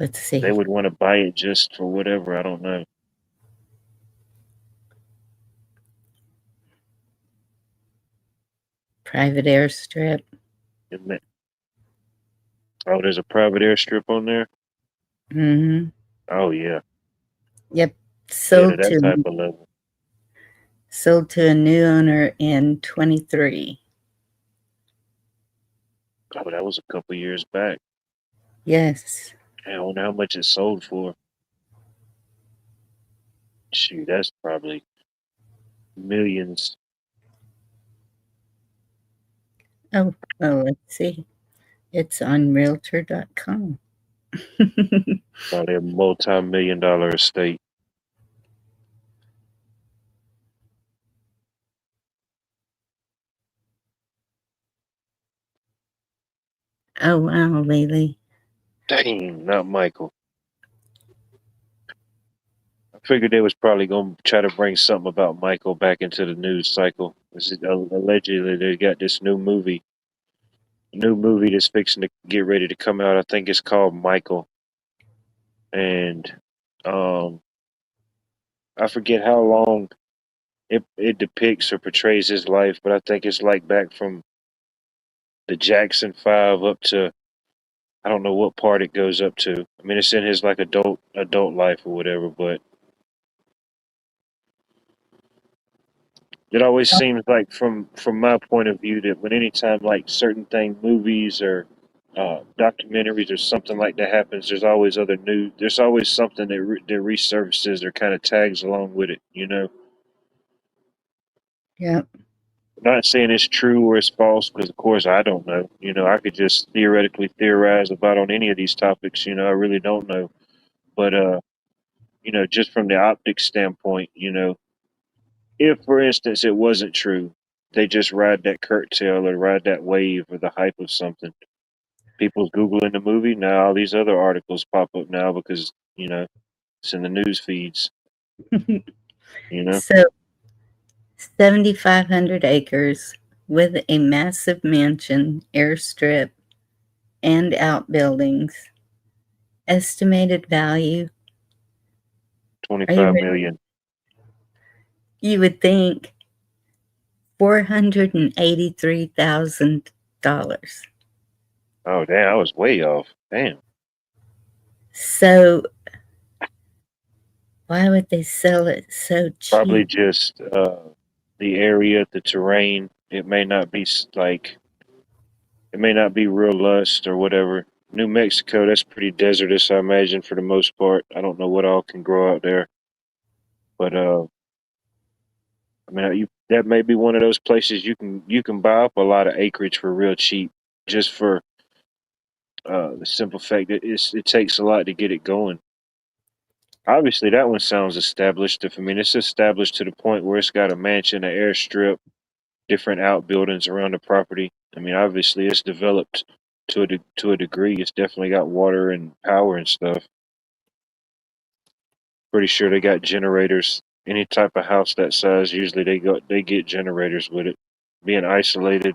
Let's they see. would want to buy it just for whatever. I don't know. Private airstrip. Isn't it? Oh, there's a private airstrip on there. Mm-hmm. Oh yeah, Yep. yeah, to that type of level. Sold to a new owner in 23. Oh, that was a couple years back. Yes. I don't know how much it sold for. Shoot, that's probably millions. Oh, let's see. It's on realtor.com. Probably a multi-million-dollar estate. Oh, wow, Lily. Dang, not Michael. I figured they was probably gonna try to bring something about Michael back into the news cycle. Allegedly they got this new movie that's fixing to get ready to come out. I think it's called Michael, and um, I forget how long it depicts or portrays his life, but I think it's like back from the Jackson Five up to I don't know what part it goes up to. I mean, it's in his like adult life or whatever, but it always seems like from my point of view that when anytime like certain thing movies or documentaries or something like that happens, there's always other news. There's always something that resurfaces or kind of tags along with it. You know, Yep. I'm not saying it's true or it's false because of course I don't know. You know, I could just theoretically theorize about on any of these topics. You know, I really don't know, but you know, just from the optics standpoint, you know, if for instance it wasn't true, they just ride that curtail or ride that wave or the hype of something. People's googling the movie now. All these other articles pop up now because you know it's in the news feeds. You know, So 7,500 acres with a massive mansion, airstrip, and outbuildings. Estimated value. twenty Are you five ready? million. You would think $483,000. Oh damn, I was way off. Damn, So why would they sell it so probably cheap? just the area, the terrain. It may not be like it may not be real lust or whatever. New Mexico, that's pretty desertous, I imagine, for the most part. I don't know what all can grow out there, but I mean, that may be one of those places you can buy up a lot of acreage for real cheap, just for the simple fact that it takes a lot to get it going. Obviously, that one sounds established. If I mean, it's established to the point where it's got a mansion, an airstrip, different outbuildings around the property. I mean, obviously, it's developed to a degree. It's definitely got water and power and stuff. Pretty sure they got generators. Any type of house that size, usually they get generators with it. Being isolated,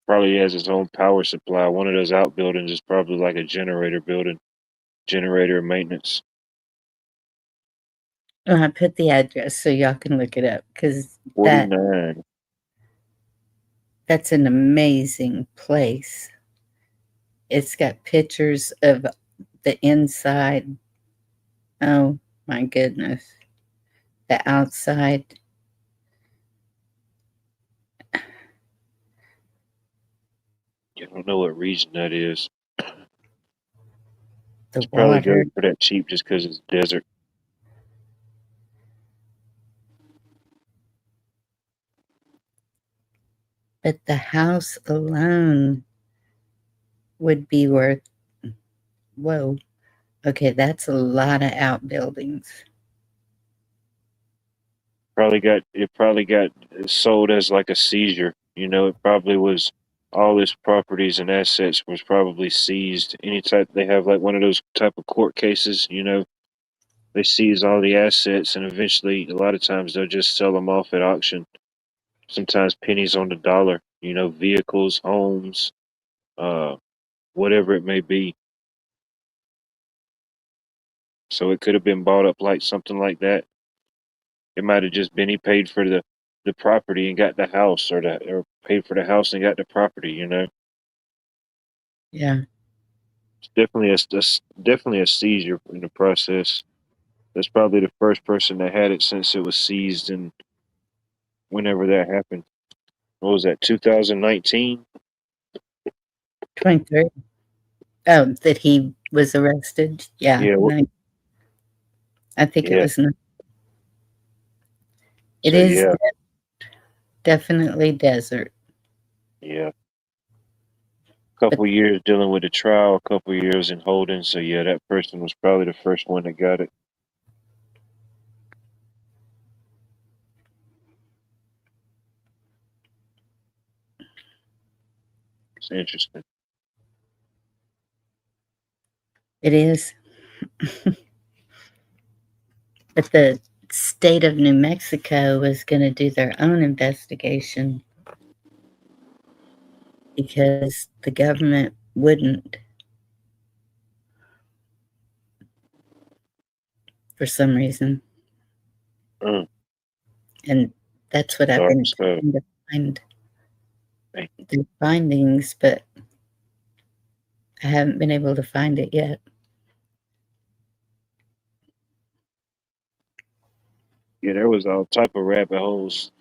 probably has its own power supply. One of those outbuildings is probably like a generator building, generator maintenance. Oh, I put the address so y'all can look it up because 49. that's an amazing place. It's got pictures of the inside. Oh my goodness. The outside. I don't know what region that is. The It's probably water. goes for that cheap just because it's desert. But the house alone would be worth, whoa, okay, that's a lot of outbuildings. It probably got sold as like a seizure. It probably was all his properties and assets was probably seized. Anytime they have like one of those type of court cases, they seize all the assets and eventually a lot of times they'll just sell them off at auction. Sometimes pennies on the dollar, vehicles, homes, uh, whatever it may be. So it could have been bought up like something like that. It might have just been he paid for the property and got the house, or paid for the house and got the property. Yeah. It's definitely a seizure in the process. That's probably the first person that had it since it was seized, and whenever that happened, what was that? 2019. 23. Oh, that he was arrested. Yeah. Yeah, I think it yeah. was. It So is yeah, definitely desert. yeah. But Couple years dealing with the trial, a couple years in holding. So yeah, that person was probably the first one that got it. It's interesting. it is. But the state of New Mexico was going to do their own investigation because the government wouldn't, for some reason. Mm, And that's what I've dark been stuff. trying to find their findings, but I haven't been able to find it yet. Yeah, there was all type of rabbit holes.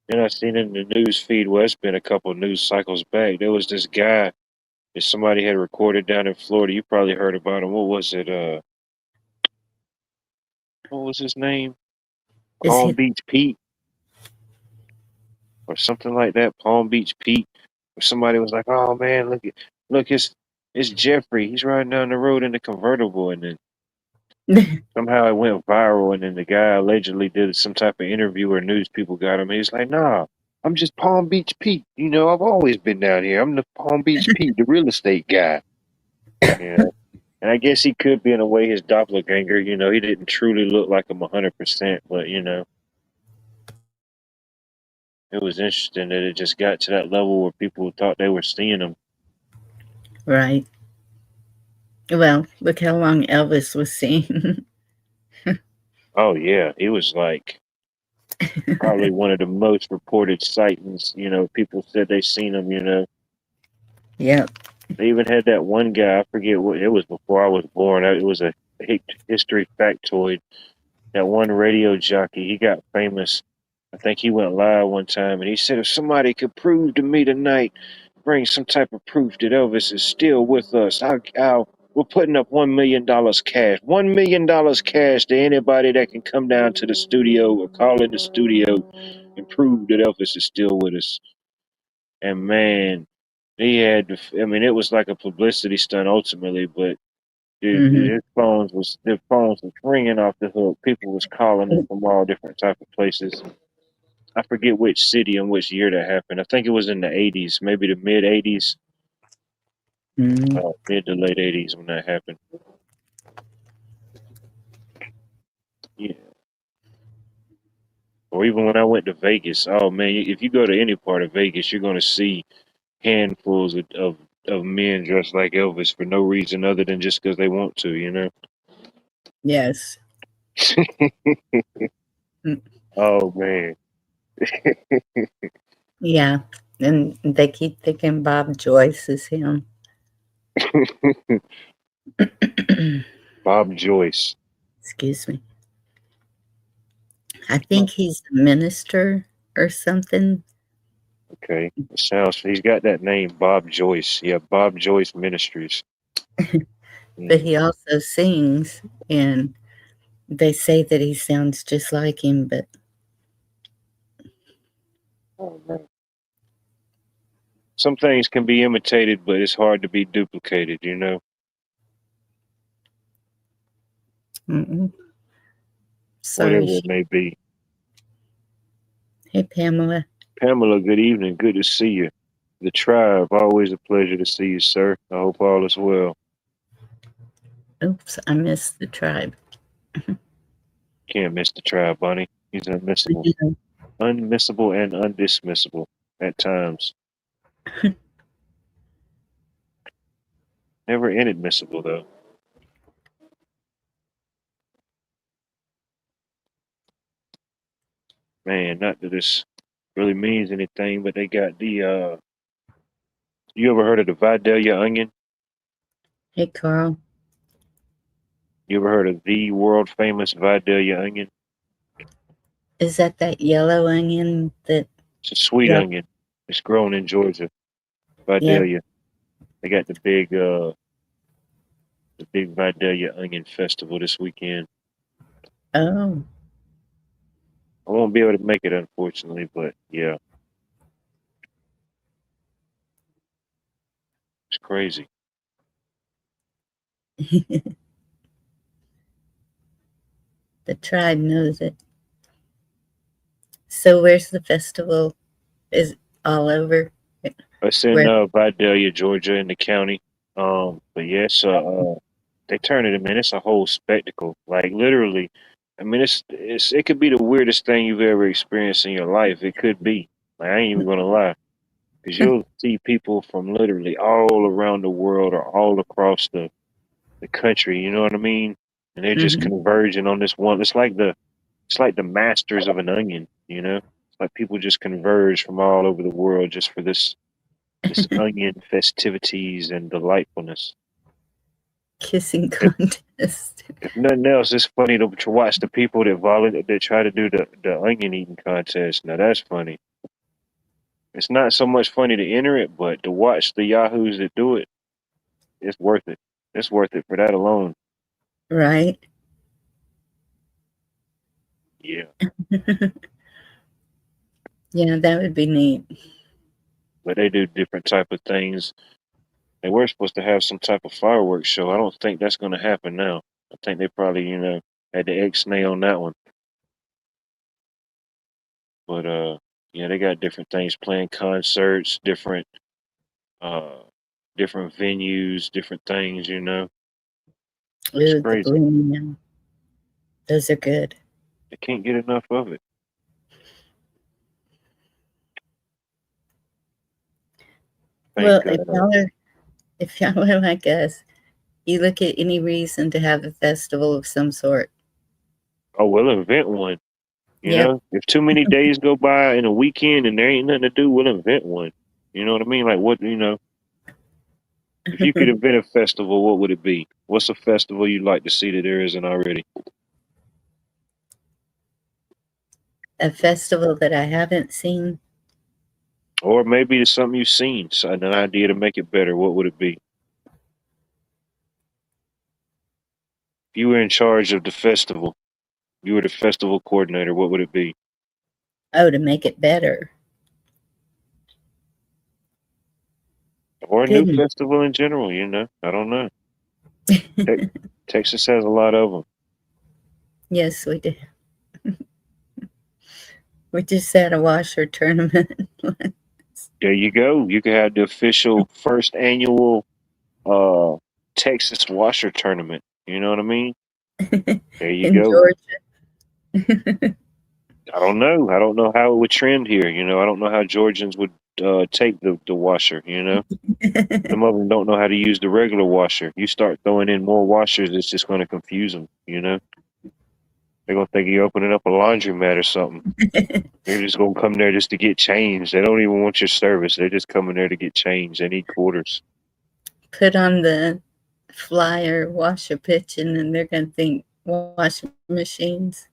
And I seen in the news feed, well, it's been a couple of news cycles back. There was this guy that somebody had recorded down in Florida. You probably heard about him. What was it? What was his name? Is Palm he? Beach Pete or something like that. Palm Beach Pete. Where somebody was like, "Oh man, look, it's Jeffrey. He's riding down the road in the convertible," and then somehow it went viral. And then the guy allegedly did some type of interview where news people got him. He's like, "Nah, I'm just Palm Beach Pete. I've always been down here. I'm the Palm Beach Pete, the real estate guy." Yeah. And I guess he could be in a way his doppelganger. He didn't truly look like him 100%, but it was interesting that it just got to that level where people thought they were seeing him. Right. Well, look how long Elvis was seen. Oh yeah, he was like probably one of the most reported sightings. People said they seen him. Yep. They even had that one guy. I forget what it was before I was born. It was a history factoid. That one radio jockey, he got famous. I think he went live one time and he said, if somebody could prove to me tonight, bring some type of proof that Elvis is still with us, we're putting up $1 million cash. $1 million cash to anybody that can come down to the studio or call in the studio and prove that Elvis is still with us. And man, I mean, it was like a publicity stunt ultimately, but dude, Mm-hmm. their phones was ringing off the hook. People was calling them from all different type of places. I forget which city and which year that happened. I think it was in the 80s, maybe the mid 80s, Mm-hmm. mid to late 80s when that happened. Yeah. Or even when I went to Vegas. Oh man, if you go to any part of Vegas, you're going to see handfuls of men dressed like Elvis for no reason other than just because they want to. Yes. Mm. Oh man. Yeah. And they keep thinking Bob Joyce is him. Bob Joyce. Excuse me. I think he's a minister or something. Okay. He's got that name, Bob Joyce. Yeah, Bob Joyce Ministries. But he also sings, and they say that he sounds just like him, but Oh, man. some things can be imitated, but it's hard to be duplicated, you know, Mm-mm. Sorry. whatever it may be. Hey, Pamela. Pamela, good evening. Good to see you. The tribe, always a pleasure to see you, sir. I hope all is well. Oops, I missed the tribe. Can't miss the tribe, Bunny. He's unmissable. Yeah. Unmissable and undismissible at times. Never inadmissible, though. Man, not that this really means anything, but they got the, you ever heard of the Vidalia onion? Hey, Carl. You ever heard of the world famous Vidalia onion? Is that yellow onion that? It's a sweet Yeah. onion. It's grown in Georgia. Yeah. Vidalia. They got the big Vidalia onion festival this weekend. Oh, I won't be able to make it, unfortunately, but yeah, it's crazy. the tribe knows it. So where's the festival? Is it all over? It's in Vidalia, Georgia, in the county. But yes, they turn it. Man, it's a whole spectacle. Like literally, I mean, it could be the weirdest thing you've ever experienced in your life. It could be. Like I ain't even gonna lie, because you'll see people from literally all around the world or all across the country. You know what I mean? And they're just converging on this one. It's like the masters of an onion. You know, it's like people just converge from all over the world just for this onion festivities and delightfulness. Kissing contest. If nothing else, it's funny to watch the people that try to do the onion eating contest. Now that's funny. It's not so much funny to enter it, but to watch the yahoos that do it, it's worth it. It's worth it for that alone. Right. Yeah. Yeah, that would be neat. But they do different type of things. They were supposed to have some type of fireworks show. I don't think that's going to happen now. I think they probably, had the X-nay on that one. But yeah, they got different things playing concerts, different venues, different things, Ooh, It's the crazy. blooming. Those are good. I can't get enough of it. Well, if y'all are like us, you look at any reason to have a festival of some sort. Oh, we'll invent one. You Yep. know, if too many days go by in a weekend and there ain't nothing to do, we'll invent one. You know what I mean? Like what, if you could invent a festival, what would it be? What's a festival you'd like to see that there isn't already? A festival that I haven't seen. Or maybe it's something you've seen, so an idea to make it better. What would it be? If you were in charge of the festival, you were the festival coordinator, what would it be? Oh, to make it better. Or a new festival in general, I don't know. Texas has a lot of them. Yes, we do. We just had a washer tournament. There you go. You could have the official first annual Texas washer tournament. You know what I mean? There you in go. Georgia. I don't know. I don't know how it would trend here. I don't know how Georgians would take the washer. Some of them don't know how to use the regular washer. You start throwing in more washers, it's just going to confuse them. They're going to think you're opening up a laundromat or something. They're just going to come there just to get changed. They don't even want your service. They're just coming there to get changed. They need quarters. Put on the flyer washer pitch, and then they're going to think washing machines.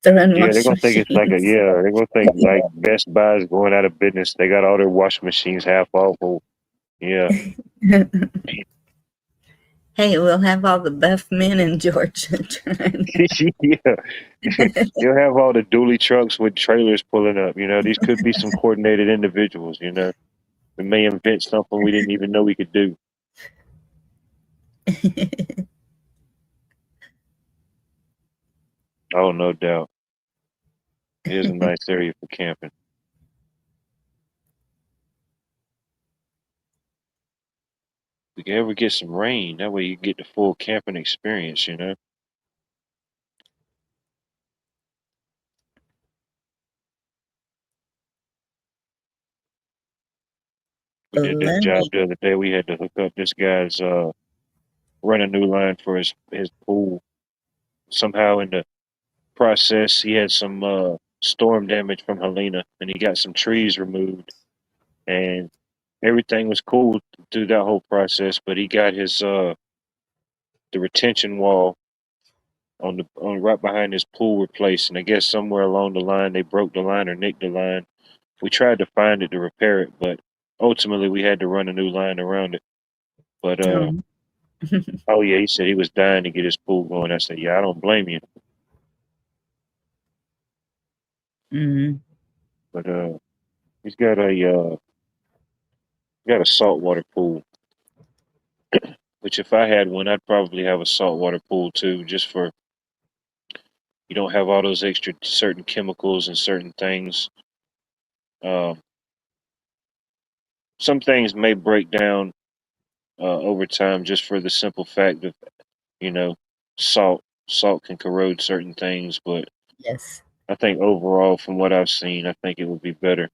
They're going to think it's like they're going to think like Best Buy is going out of business. They got all their washing machines half off. Yeah. Hey, we'll have all the buff men in Georgia trying. Yeah. You'll have all the dually trucks with trailers pulling up. These could be some coordinated individuals, We may invent something we didn't even know we could do. Oh, no doubt. It is a nice area for camping. We can ever get some rain. That way you get the full camping experience, you know? We did this job Baloney. the other day. We had to hook up this guy's run a new line for his pool. Somehow in the process he had some storm damage from Helena and he got some trees removed and everything was cool through that whole process, but he got his the retention wall on right behind his pool replaced, and I guess somewhere along the line they broke the line or nicked the line. We tried to find it to repair it, but ultimately we had to run a new line around it. But Oh. oh yeah, he said he was dying to get his pool going. I said, yeah, I don't blame you. Mm. But he's got a saltwater pool, which if I had one, I'd probably have a saltwater pool too, just for you don't have all those extra certain chemicals and certain things. Um, some things may break down over time just for the simple fact of you know salt. Salt can corrode certain things, but Yes. I think overall, from what I've seen, I think it would be better.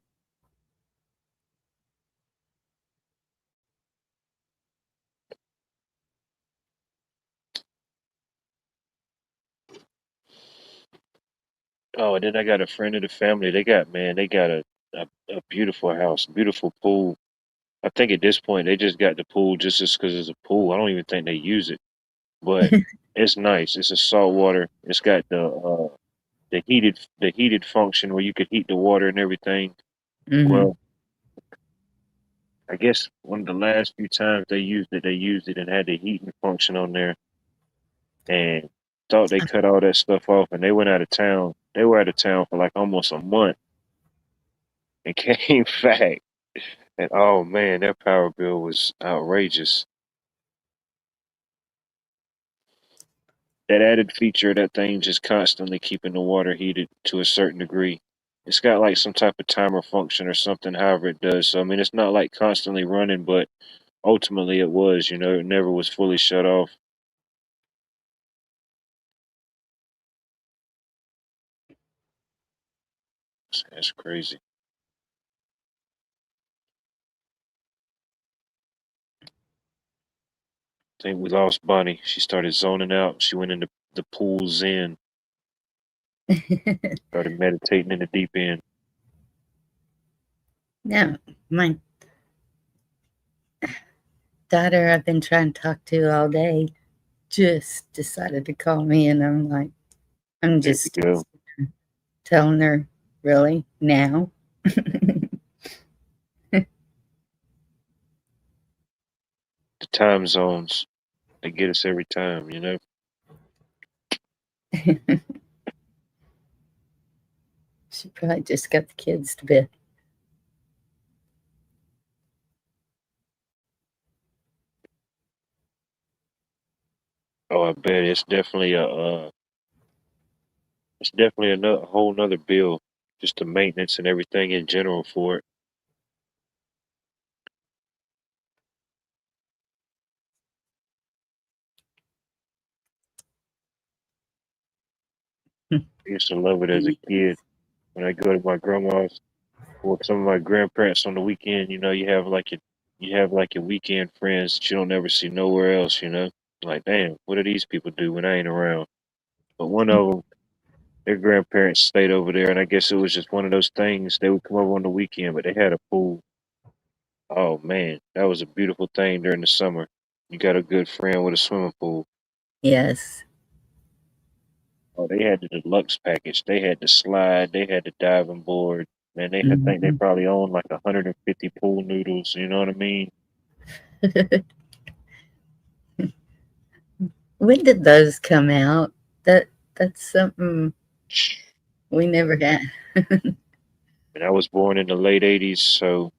Oh, and then I got a friend of the family. They got a beautiful house, beautiful pool. I think at this point they just got the pool just because it's a pool. I don't even think they use it, but it's nice. It's a saltwater. It's got the heated function where you could heat the water and everything. Mm-hmm. Well, I guess one of the last few times they used it and had the heating function on there, and thought they cut all that stuff off, and they went out of town. They were out of town for like almost a month and came back. And oh man, their power bill was outrageous. That added feature, that thing just constantly keeping the water heated to a certain degree. It's got like some type of timer function or something, however it does. So I mean, it's not like constantly running, but ultimately it was. You know, it never was fully shut off. That's crazy. I think we lost Bonnie. She started zoning out. She went into the pool zen, started meditating in the deep end. No, my daughter I've been trying to talk to all day just decided to call me, and I'm like, I'm There you just go. telling her, really? Now? The time zones, they get us every time, you know? She probably just got the kids to bed. Oh, I bet it's definitely a whole nother bill, just the maintenance and everything in general for it. Hmm. I used to love it as a kid. When I go to my grandma's or some of my grandparents on the weekend, you know, you have like your weekend friends that you don't ever see nowhere else, you know? Like, damn, what do these people do when I ain't around? But one of them, their grandparents stayed over there, and I guess it was just one of those things. They would come over on the weekend, but they had a pool. Oh man, that was a beautiful thing during the summer. You got a good friend with a swimming pool. Yes. Oh, they had the deluxe package. They had the slide. They had the diving board. Man, I think they Mhm. probably owned like 150 pool noodles. You know what I mean? When did those come out? That's something we never had. And I was born in the late '80s, so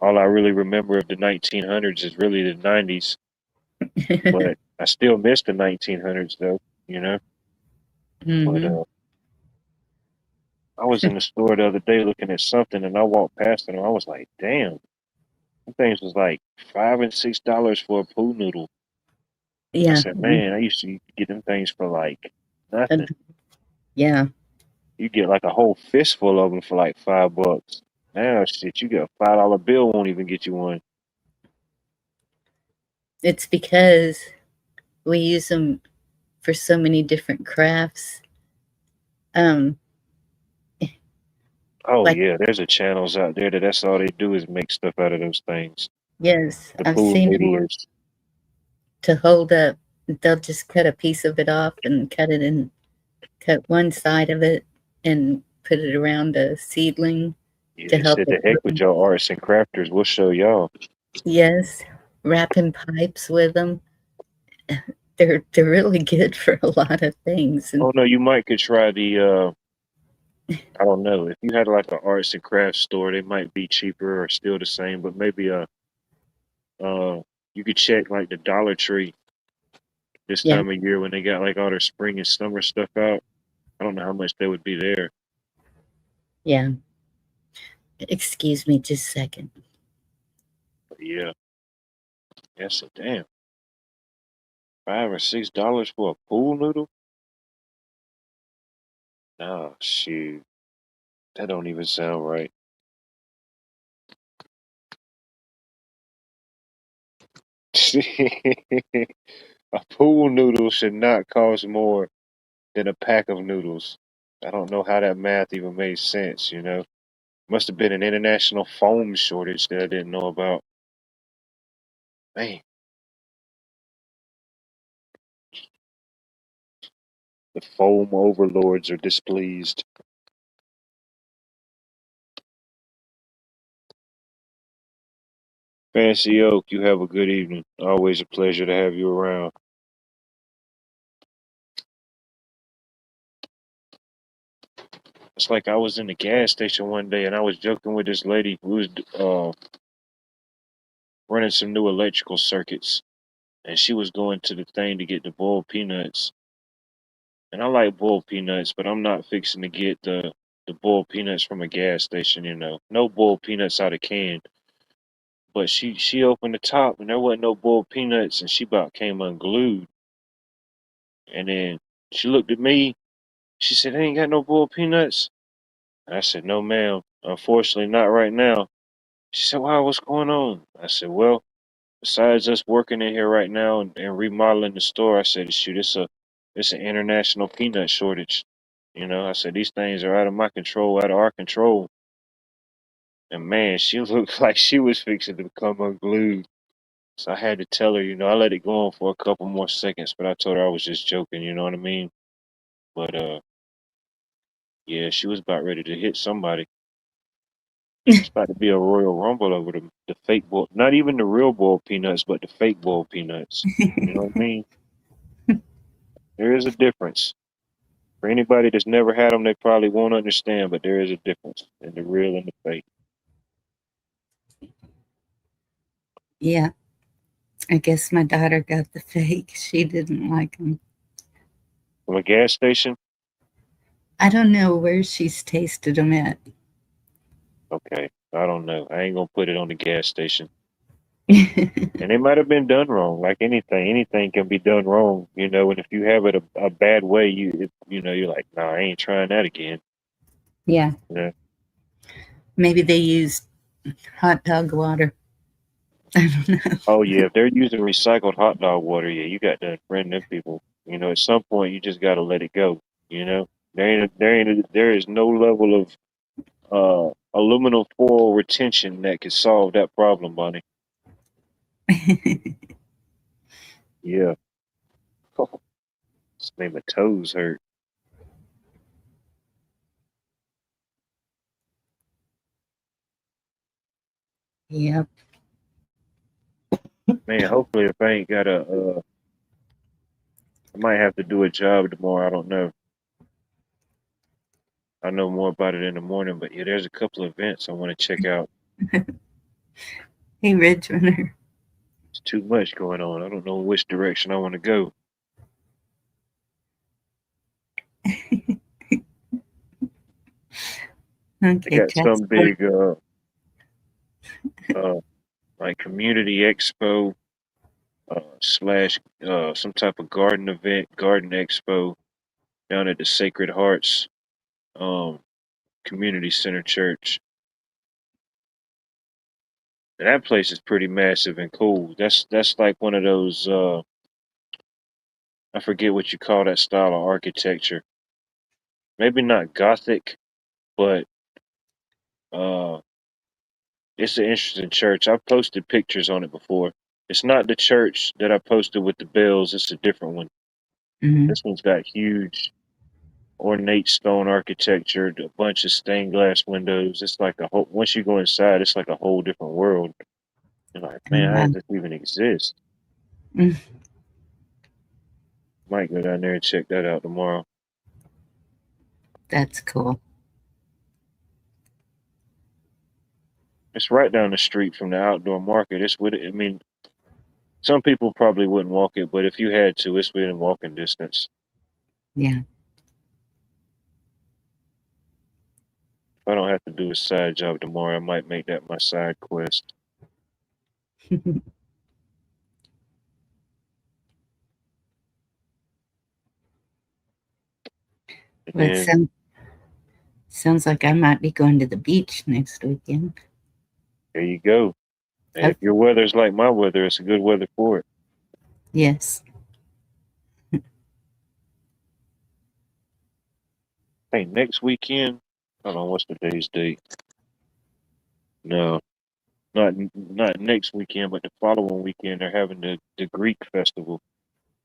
all I really remember of the 1900s is really the 90s. But I still miss the 1900s though, you know. But Hmm. I was in the store the other day looking at something, and I walked past it, and I was like, "Damn, them things was like $5 and $6 for a pool noodle." I Yeah. said, "Man, I used to get them things for like And- nothing. yeah. You get like a whole fistful of them for like $5. Now, shit, you get a $5 bill won't even get you one." It's because we use them for so many different crafts. Um, Oh like, yeah, there's a channels out there that's all they do is make stuff out of those things. yes, The I've pool seen them noodlers. to hold up. They'll just cut a piece of it off and cut one side of it and put it around a seedling Yeah, to they help said it the heck with grow. your arts and crafters. We'll show y'all. Yes, wrapping pipes with them. They're really good for a lot of things. And Oh no, you might could try the I don't know. If you had like an arts and crafts store, they might be cheaper or still the same, but maybe uh you could check like the Dollar Tree this yeah, time of year when they got like all their spring and summer stuff out. I don't know how much they would be there. yeah. Excuse me just a second. But yeah, that's a damn $5 or $6 for a pool noodle. Oh shoot, that don't even sound right. A pool noodle should not cost more than a pack of noodles. I don't know how that math even made sense, you know. Must have been an international foam shortage that I didn't know about. Man, the foam overlords are displeased. Fancy Oak, you have a good evening. Always a pleasure to have you around. It's like I was in the gas station one day and I was joking with this lady who was running some new electrical circuits, and she was going to the thing to get the boiled peanuts. And I like boiled peanuts, but I'm not fixing to get the boiled peanuts from a gas station, you know. No boiled peanuts out of can. But she opened the top and there wasn't no boiled peanuts, and she about came unglued. And then she looked at me. She said, "They ain't got no boiled peanuts." And I said, "No, ma'am. Unfortunately, not right now." She said, "Wow, what's going on?" I said, "Well, besides us working in here right now and remodeling the store," I said, "shoot, it's an international peanut shortage." You know, I said, "These things are out of my control, out of our control." And man, she looked like she was fixing to become unglued. So I had to tell her, you know, I let it go on for a couple more seconds, but I told her I was just joking, you know what I mean? But yeah, she was about ready to hit somebody. It's about to be a Royal Rumble over the fake boiled, not even the real boiled peanuts, but the fake boiled peanuts. You know what I mean? There is a difference. For anybody that's never had them, they probably won't understand, but there is a difference in the real and the fake. Yeah, I guess my daughter got the fake. She didn't like them. From a gas station, I don't know where she's tasted them at. okay, I don't know. I ain't gonna put it on the gas station. And it might have been done wrong, like anything. Anything can be done wrong, you know. And if you have it a bad way, you know, you're like, nah, I ain't trying that again. Yeah, You know? maybe they used hot dog water. I don't know. Oh yeah, if they're using recycled hot dog water, yeah, you got to unfriend them people. You know, at some point, you just got to let it go. You know, there is no level of aluminum foil retention that could solve that problem, Bonnie. Yeah. This made my toes hurt. Yep. Man, hopefully if I ain't got I might have to do a job tomorrow. I don't know. I know more about it in the morning, but yeah, there's a couple of events I want to check out. Hey, Ridge Runner. It's too much going on. I don't know which direction I want to go. They Okay, got some Jasper. big uh like community expo slash some type of garden event, garden expo down at the Sacred Hearts um Community Center Church. And that place is pretty massive and cool. That's like one of those I forget what you call that style of architecture. Maybe not Gothic, but uh it's an interesting church. I've posted pictures on it before. It's not the church that I posted with the bells, it's a different one. Mm-hmm. This one's got huge ornate stone architecture, a bunch of stained glass windows. It's like a whole once you go inside, it's like a whole different world. You're like, man, how does this even exist? Mm, Might go down there and check that out tomorrow. that's cool. It's right down the street from the outdoor market. It's with I mean, some people probably wouldn't walk it, but if you had to, it's within walking distance. Yeah. If I don't have to do a side job tomorrow, I might make that my side quest. And Well, it then sounds like I might be going to the beach next weekend. there you go. And Oh, if your weather's like my weather, it's a good weather for it. yes. Hey, next weekend, hold on, what's today's date? No, not next weekend, but the following weekend they're having the Greek festival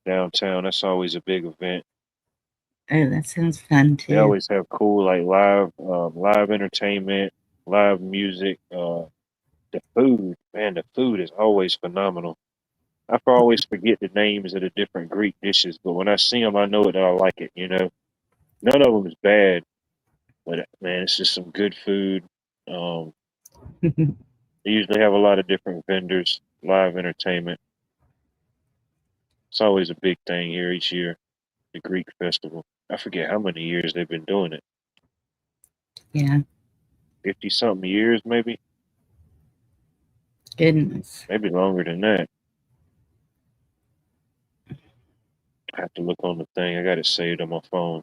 downtown. That's always a big event. Oh, that sounds fun They too. always have cool like live entertainment, live music. The food, man, the food is always phenomenal. I always forget the names of the different Greek dishes, but when I see them, I know that I like it. You know, none of them is bad, but man, it's just some good food. Um, they usually have a lot of different vendors, live entertainment. It's always a big thing here each year, the Greek festival. I forget how many years they've been doing it. Yeah. 50 something years, Goodness. maybe longer than that. I have to look on the thing. I got it saved on my phone.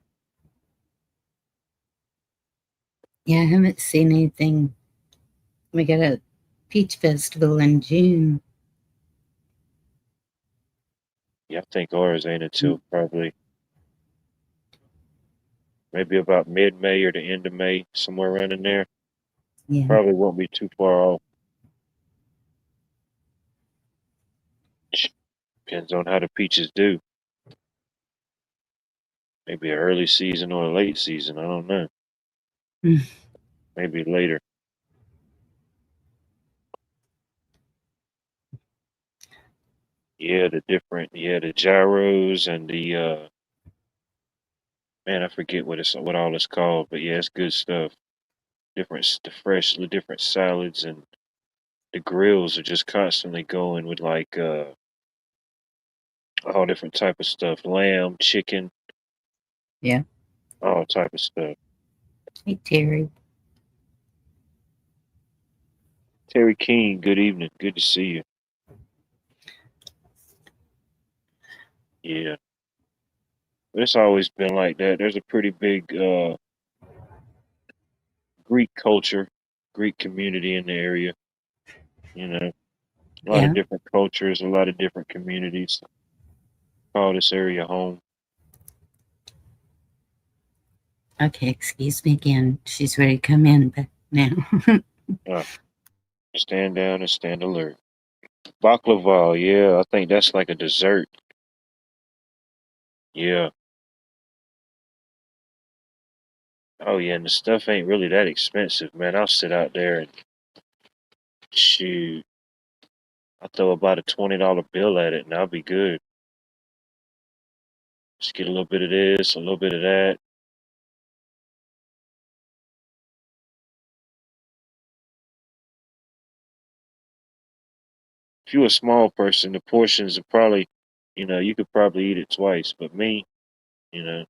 Yeah, I haven't seen anything. We got a peach festival in June. Yeah, I think ours ain't until probably maybe about mid May or the end of May, somewhere around in there. Yeah. Probably won't be too far off. Depends on how the peaches do. Maybe an early season or a late season. I don't know. Mm. Maybe later. Yeah, the gyros and the man, I forget what all it's called, but yeah, it's good stuff. The different salads and the grills are just constantly going with like all different type of stuff, lamb, chicken, Yeah. all type of stuff. Hey, Terry. Terry King, good evening. Good to see you. Yeah. But it's always been like that. There's a pretty big Greek culture, Greek community in the area. You know, a lot of Yeah. different cultures, a lot of different communities. Call this area home. Okay, excuse me again. She's ready to come in, but now. Uh, stand down and stand alert. Baklava, yeah, I think that's like a dessert. Yeah. Oh yeah, and the stuff ain't really that expensive, man. I'll sit out there and shoot. I'll throw about a $20 bill at it and I'll be good. Just get a little bit of this, a little bit of that. if you're a small person, the portions are probably, you could probably eat it twice. But me, it's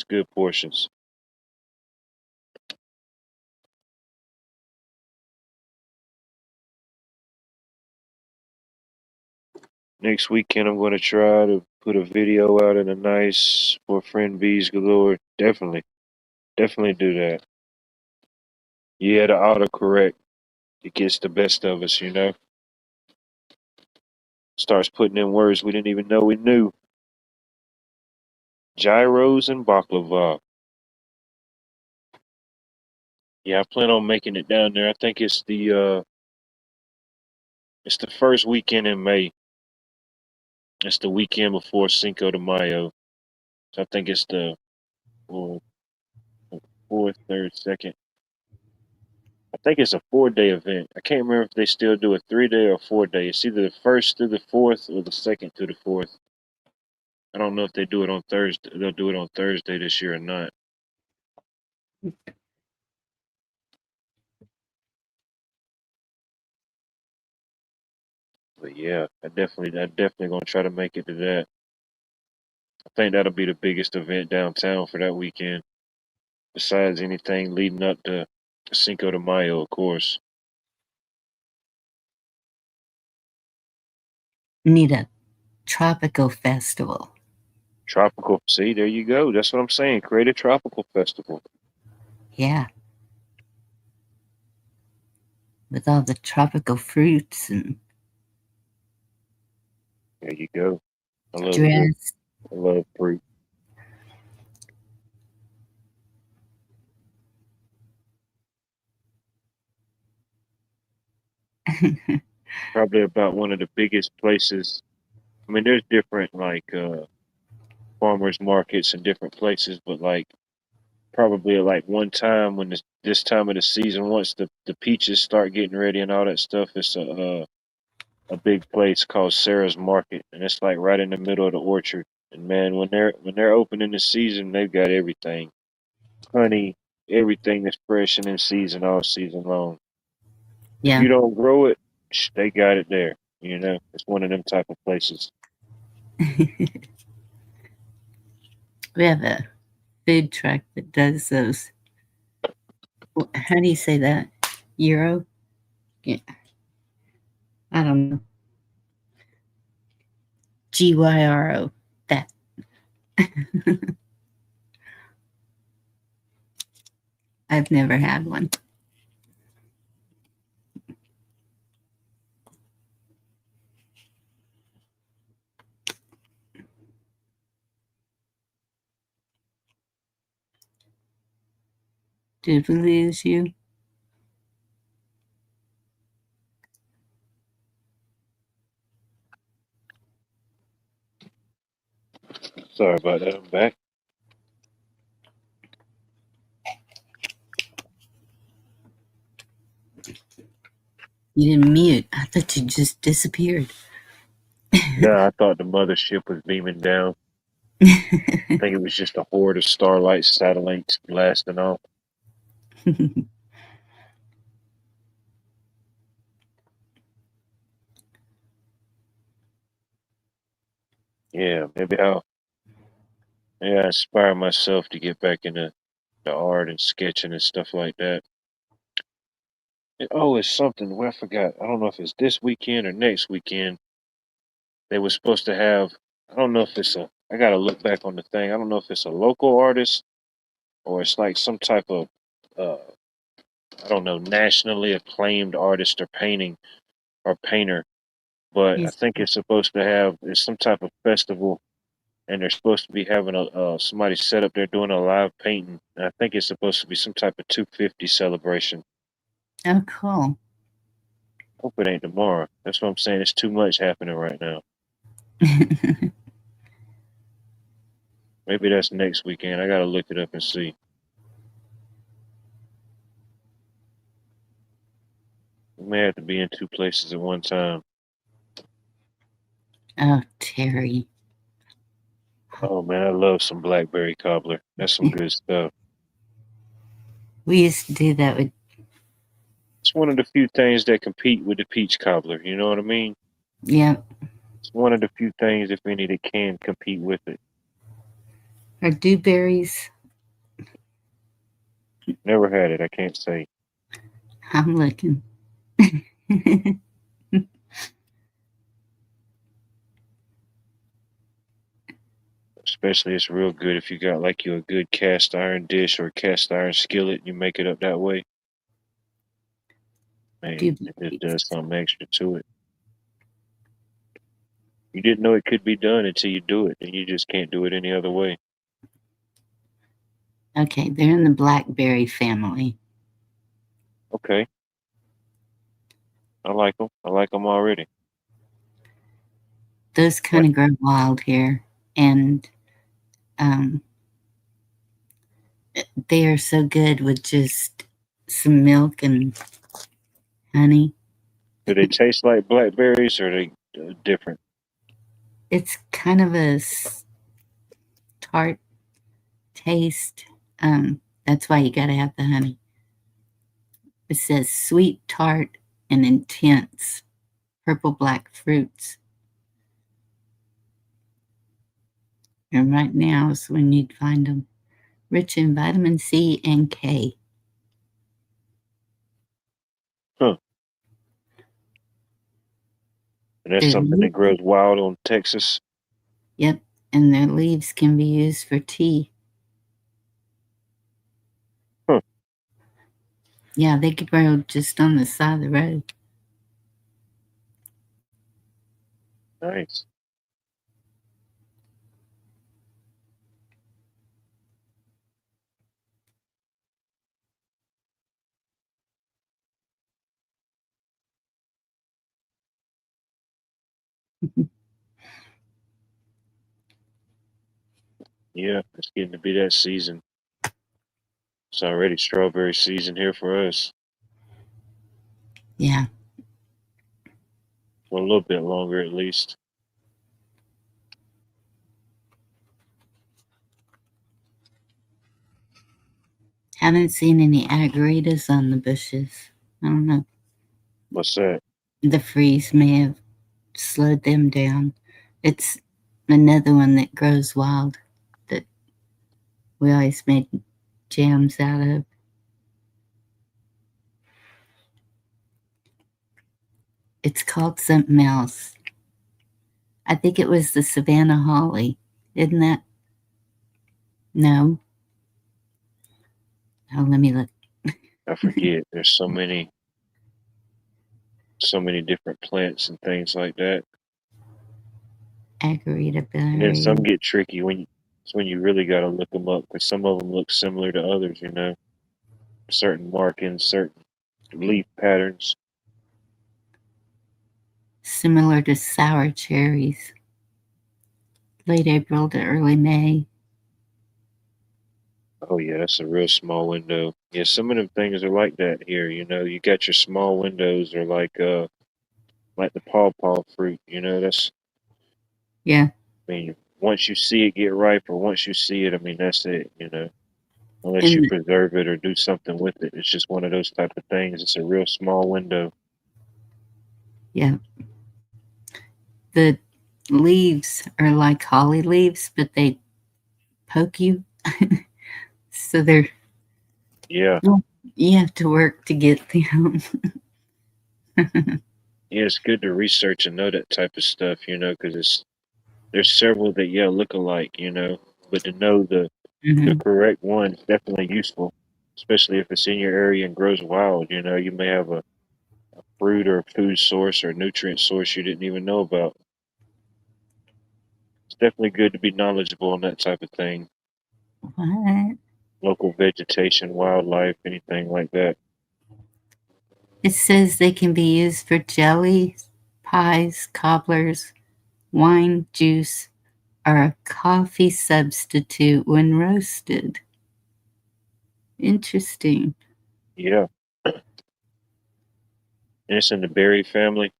good portions. Next weekend, I'm going to try to put a video out in a nice for friend V's galore. Definitely, definitely do that. Yeah, the autocorrect, it gets the best of us, Starts putting in words we didn't even know we knew. Gyros and baklava. Yeah, I plan on making it down there. I think it's the first weekend in May. It's the weekend before Cinco de Mayo. So I think it's the fourth, fourth, third, second. I think it's a 4-day event. I can't remember if they still do a 3-day or 4-day. It's either the first through the fourth or the second through the fourth. I don't know if they do it on Thursday. They'll do it on Thursday this year or not. But yeah, I definitely gonna try to make it to that. I think that'll be the biggest event downtown for that weekend. Besides anything leading up to Cinco de Mayo, of course. Need a tropical festival. Tropical. See, there you go. That's what I'm saying. Create a tropical festival. Yeah. With all the tropical fruits and There you go. I love dress. I love fruit. Probably about one of the biggest places. I mean, there's different like farmers markets in different places, but like probably at like one time when this time of the season, once the peaches start getting ready and all that stuff, it's a big place called Sarah's Market, and it's like right in the middle of the orchard. And man, when they're opening the season, they've got everything, honey, everything that's fresh and in season all season long. If Yeah. you don't grow it, they got it there. It's one of them type of places. We have a food truck that does those. How do you say that? Euro? Yeah. I don't know. GYRO. That. I've never had one. Did we lose you? Sorry about that. I'm back. You didn't mute. I thought you just disappeared. No, I thought the mothership was beaming down. I think it was just a horde of Starlight satellites blasting off. Yeah, maybe I inspire myself to get back into the art and sketching and stuff like that. Oh, it's something. Well, I forgot. I don't know if it's this weekend or next weekend. They were supposed to have. I don't know if it's a. I gotta look back on the thing. I don't know if it's a local artist or it's like some type of. Uh, I don't know, nationally acclaimed artist or painter. But I Yes. think it's supposed to have. It's some type of festival, and they're supposed to be having a somebody set up there doing a live painting. And I think it's supposed to be some type of 250 celebration. Oh, cool. Hope it ain't tomorrow. That's what I'm saying. It's too much happening right now. Maybe that's next weekend. I gotta look it up and see. We may have to be in two places at one time. Oh, Terry. Oh man, I love some blackberry cobbler. That's some good stuff. We used to do that with. It's one of the few things that compete with the peach cobbler. You know what I mean? Yeah. It's one of the few things, if any, that can compete with it. Are dewberries? Never had it. I can't say. I'm looking. Especially, it's real good if you got like you a good cast iron dish or cast iron skillet. And you make it up that way. Man, it just does Dewberries. something extra to it. You didn't know it could be done until you do it, and you just can't do it any other way. Okay, they're in the blackberry family. Okay, I like them. I like them already. Those kind What? of grow wild here, and um, they are so good with just some milk and honey. Do they taste like blackberries, or are they different? It's kind of a tart taste. That's why you got to have the honey. It says sweet, tart, and intense purple black fruits. And right now is when you'd find them. Rich in vitamin C and K. Huh? And that's Their something that leaves, grows wild on Texas. yep, and their leaves can be used for tea. Huh? Yeah, they could grow just on the side of the road. Nice. Yeah, it's getting to be that season. It's already strawberry season here for us. Yeah. For a little bit longer, at least. Haven't seen any agaritas on the bushes. I don't know. What's that? The freeze may have slowed them down. It's another one that grows wild that we always made jams out of. It's called something else. I think it was the Savannah Holly. Isn't that? No. Oh, let me look. I forget. There's so many different plants and things like that. Agarita And then some berry. get tricky it's when you really got to look them up because some of them look similar to others. Certain markings, certain leaf patterns. Similar to sour cherries. Late April to early May. Oh yeah, that's a real small window. Yeah, some of them things are like that here. You got your small windows or like the pawpaw fruit. That's Yeah. I mean, once you see it get ripe or once you see it, I mean that's it. Unless you And preserve it or do something with it. It's just one of those type of things. It's a real small window. yeah, the leaves are like holly leaves, but they poke you. So they're, Yeah. well, you have to work to get them. Yeah, it's good to research and know that type of stuff, because there's several that look alike, but to know the Hmm. correct one is definitely useful, especially if it's in your area and grows wild. You may have a fruit or food source or nutrient source you didn't even know about. It's definitely good to be knowledgeable on that type of thing. What? Local vegetation, wildlife, anything like that. It says they can be used for jellies, pies, cobblers, wine, juice, or a coffee substitute when roasted. Interesting. Yeah. And it's in the berry family.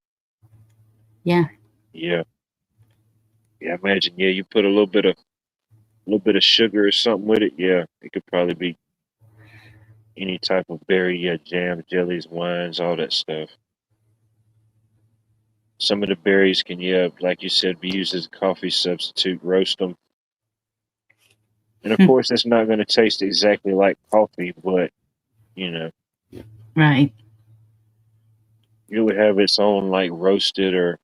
Yeah. Yeah. Yeah, imagine, you put a little bit of sugar or something with it. Yeah, it could probably be any type of berry, jam, jellies, wines, all that stuff. Some of the berries can, yeah, like you said, be used as a coffee substitute. Roast them, and of course, it's not going to taste exactly like coffee, but you know, Right. it would have its own like roasted or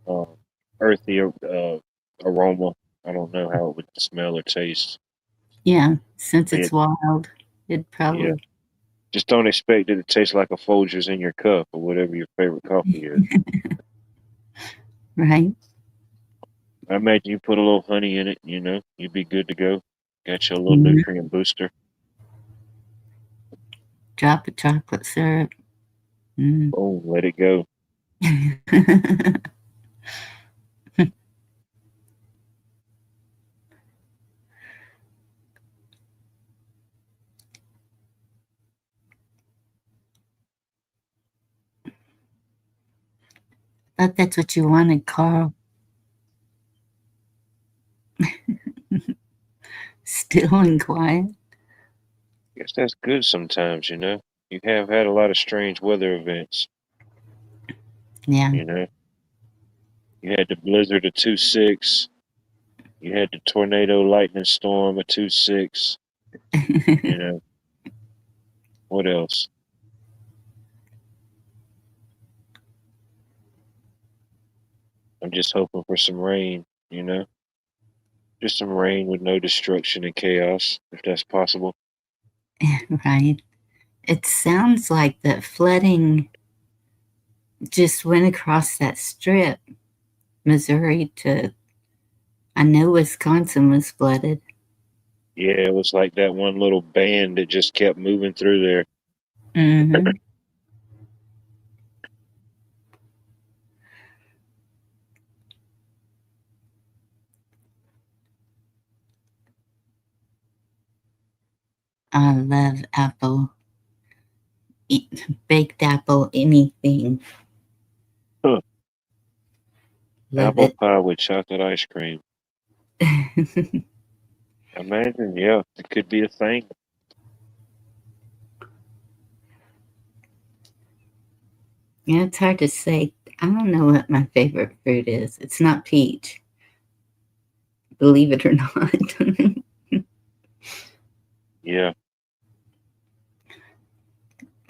uh, earthy aroma. I don't know how it would smell or taste. Yeah. Since But it's wild, it'd yeah, probably. just don't expect it to taste like a Folgers in your cup or whatever your favorite coffee is. Right. I imagine you put a little honey in it, you'd be good to go. Got you a little Mhm. nutrient booster. Drop of chocolate syrup. Mm. Boom, let it go. Thought that's what you wanted, Carl. Still and quiet. Guess that's good sometimes. You have had a lot of strange weather events, Yeah. you know. You had the blizzard of 2.6. You had the tornado lightning storm of 2.6. You know, what else? I'm just hoping for some rain. Just some rain with no destruction and chaos, if that's possible. Right. It sounds like that flooding just went across that strip, Missouri to, I know Wisconsin was flooded. Yeah, it was like that one little band that just kept moving through there. Hmm. I love apple, baked apple, anything. Huh. Love Apple it. pie with chocolate ice cream. Imagine, yeah, it could be a thing. Yeah, it's hard to say. I don't know what my favorite fruit is. It's not peach, believe it or not. Yeah.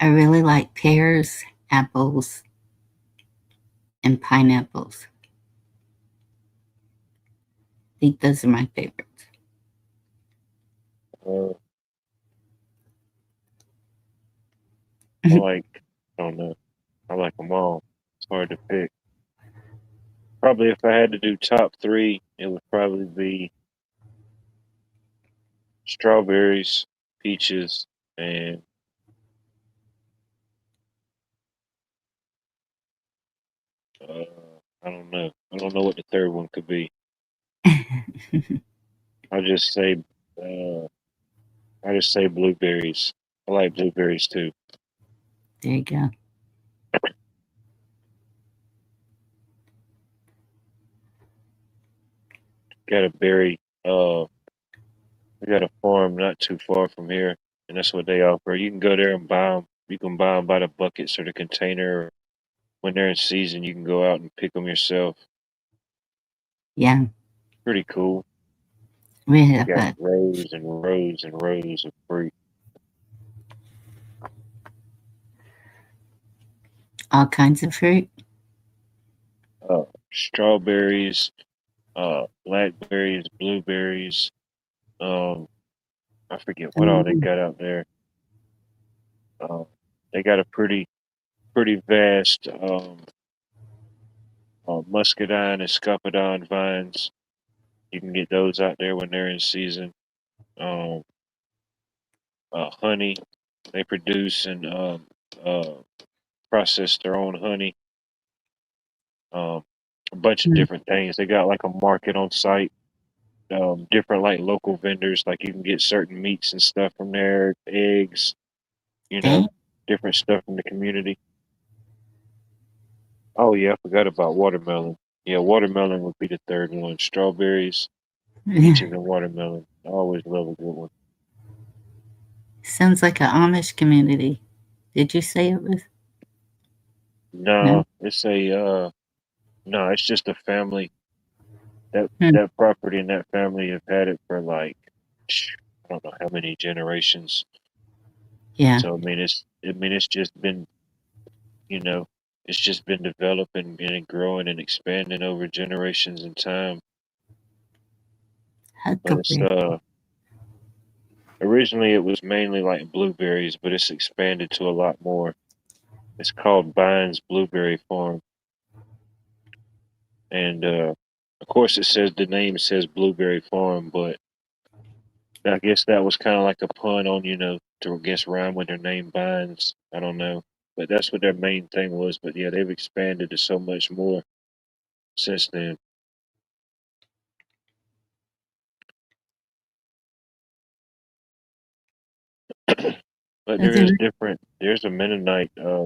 I really like pears, apples, and pineapples. I think those are my favorites. Uh, I like, I don't know. I like them all. It's hard to pick. Probably if I had to do top three, it would probably be strawberries, peaches, and uh, I don't know. I don't know what the third one could be. I'll just say, uh, I just say blueberries. I like blueberries too. There you go. Got a berry. We got a farm not too far from here, and that's what they offer. You can go there and buy them. You can buy them by the buckets or the container. Or when they're in season, you can go out and pick them yourself. Yeah, Pretty cool. we They have got rows and rows and rows of fruit. all kinds of fruit. Strawberries, blackberries, blueberries. Um, I forget what all they Mm, got out there. Uh, they got a pretty vast muscadine and scopadine vines. You can get those out there when they're in season. Um, honey, they produce and uh, process their own honey. Um, a bunch of mm, different things. They got like a market on site. Different like local vendors, like you can get certain meats and stuff from there, eggs, you know, dang. different stuff from the community. Oh yeah, I forgot about watermelon. Yeah, watermelon would be the third one. Strawberries, peaches, and watermelon. I always love a good one. Sounds like an Amish community. Did you say it was? No. No, it's a no, it's just a family. That Hmm. that property and that family have had it for like I don't know how many generations. Yeah. So I mean it's just been, you know, it's just been developing and growing and expanding over generations and time. But it's Huckleberry. originally it was mainly like blueberries, but it's expanded to a lot more. It's called Bynes Blueberry Farm, and of course it says the name says Blueberry Farm, but I guess that was kind of like a pun on, to I guess rhyme with their name Bynes. I don't know, but that's what their main thing was. But yeah, they've expanded to so much more since then. But Are there, there's a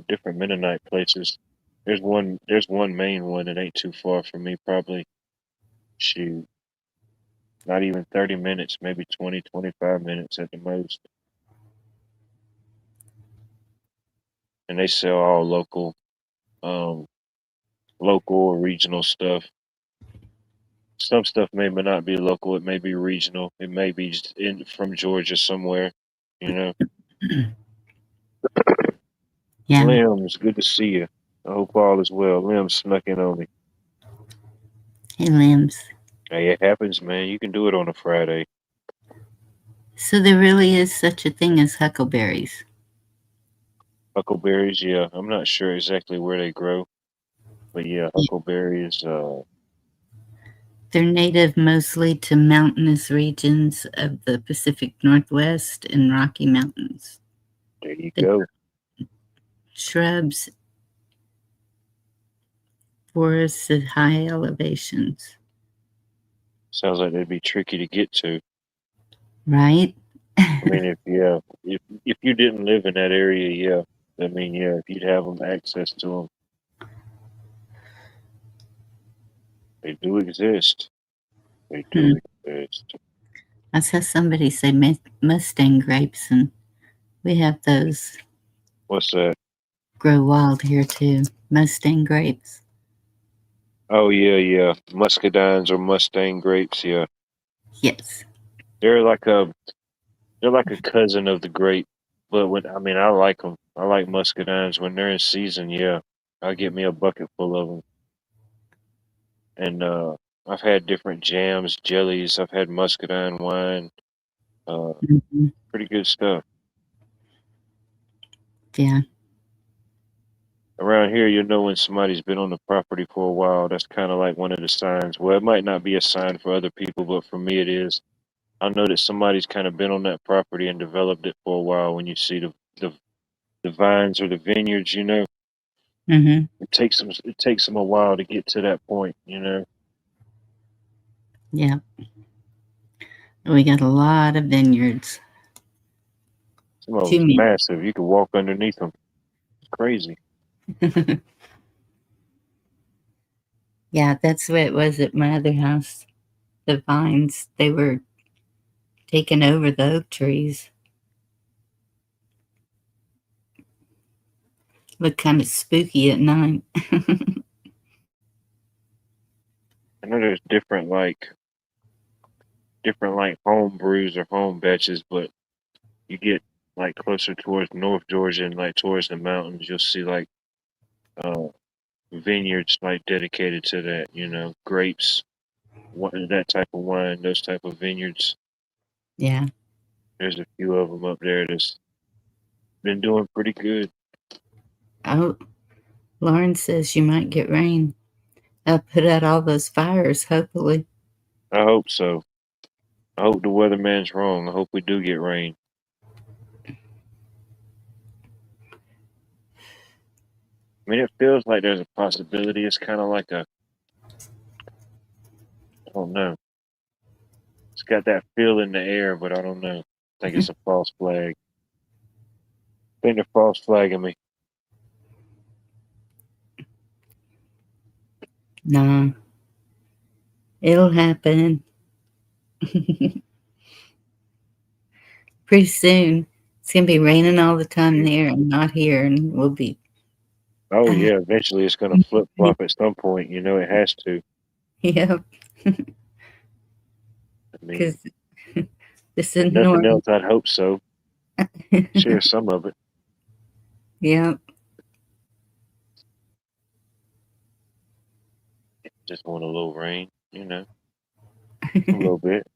different Mennonite places. There's one main one that ain't too far from me, probably, shoot, not even 30 minutes, maybe 20, 25 minutes at the most. And they sell all um, local or regional stuff. Some stuff may not be local, it may be regional, it may be just from Georgia somewhere, you know. yeah. Limbs, good to see you. I hope all is well. Limbs snuck in on me. Hey, Limbs. Hey, it happens, man. You can do it on a Friday. So there really is such a thing as huckleberries. Huckleberries, yeah. I'm not sure exactly where they grow, but yeah, Yeah. huckleberries. They're native mostly to mountainous regions of the Pacific Northwest and Rocky Mountains. There you They're go. shrubs, forests at high elevations, Sounds like they'd be tricky to get to. right? I mean, if you didn't live in that area, yeah. I mean, yeah, if you'd have them access to them, they do exist. They do Hmm. exist. I saw somebody say Mustang grapes, and we have those What's that? grow wild here too. Mustang grapes. Oh yeah, yeah. Muscadines or Mustang grapes, yeah. Yes. They're like a they're like a cousin of the grape. But I like them. I like muscadines when they're in season. Yeah, I'll get me a bucket full of them. And I've had different jams, jellies. I've had muscadine wine. Uh, Hmm. Pretty good stuff. Yeah. Around here, you know when somebody's been on the property for a while. That's kind of like one of the signs. Well, it might not be a sign for other people, but for me, it is. I know that somebody's kind of been on that property and developed it for a while. When you see the vines or the vineyards, Hmm. it takes them a while to get to that point. Yeah. We got a lot of vineyards. Some of Too them's many. massive. You could walk underneath them. It's crazy. Yeah, that's what it was at my other house. The vines, they were taking over the oak trees. Looked kind of spooky at night. I know there's different like home brews or home batches, but you get like closer towards North Georgia and like towards the mountains, you'll see like uh vineyards like dedicated to that. Grapes, that type of wine, those type of vineyards. Yeah. There's a few of them up there that's been doing pretty good. Oh, Lauren says you might get rain. I'll put out all those fires, hopefully. I hope so. I hope the weatherman's wrong. I hope we do get rain. I mean, it feels like there's a possibility. It's kind of like I don't know. It's got that feel in the air, but I don't know. I think it's a false flag. I think they're false flagging me. Nah, it'll happen. Pretty soon. It's going to be raining all the time there and not here, and we'll be Oh Uh, yeah, eventually it's gonna flip flop at some point. You know, it has to. yeah, I mean, because this if is nothing normal. else, I'd hope so. Share some of it. Yeah. Just want a little rain, you know, a little bit.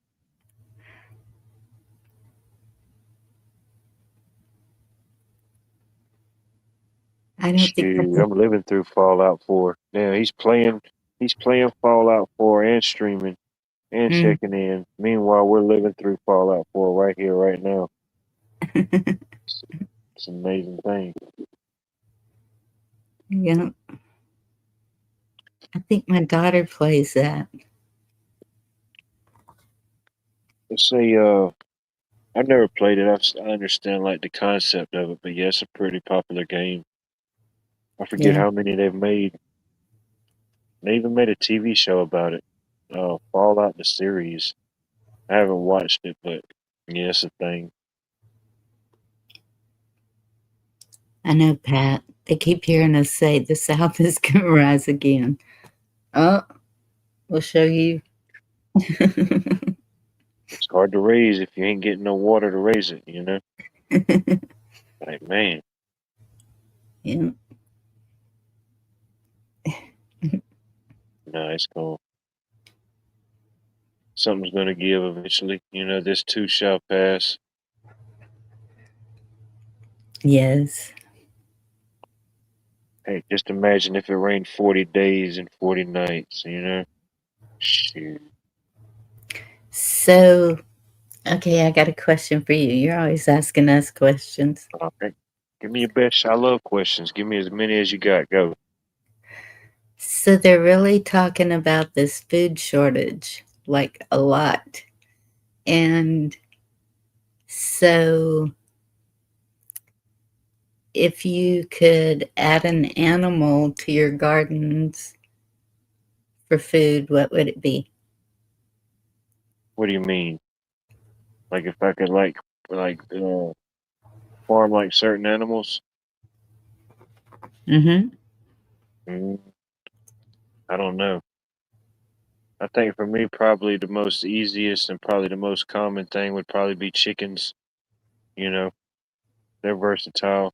I don't think that's Shoot, a, I'm living through Fallout 4. Now he's playing Fallout 4 and streaming and mm. checking in. Meanwhile, we're living through Fallout 4 right here, right now. It's, it's an amazing thing. Yeah. I think my daughter plays that. It's I've never played it. I understand like the concept of it, but yeah, it's a pretty popular game. I forget Yeah. how many they've made. They even made a TV show about it. Fallout the series. I haven't watched it, but yeah, it's a thing. I know, Pat. They keep hearing us say the South is going to rise again. Oh, we'll show you. It's hard to raise if you ain't getting no water to raise it, you know? Like, man, Yeah. no, it's going something's gonna give eventually. You know, this too shall pass. Yes. Hey, just imagine if it rained 40 days and 40 nights, you know? Shoot. So, okay, I got a question for you. You're always asking us questions. All right. Give me your best. I love questions. Give me as many as you got. Go. So, they're really talking about this food shortage, like a lot. And so, if you could add an animal to your gardens for food, what would it be? What do you mean? Like if I could farm like certain animals? Mm-hmm. Mm, I don't know. I think for me, probably the most easiest and probably the most common thing would probably be chickens. You know, they're versatile.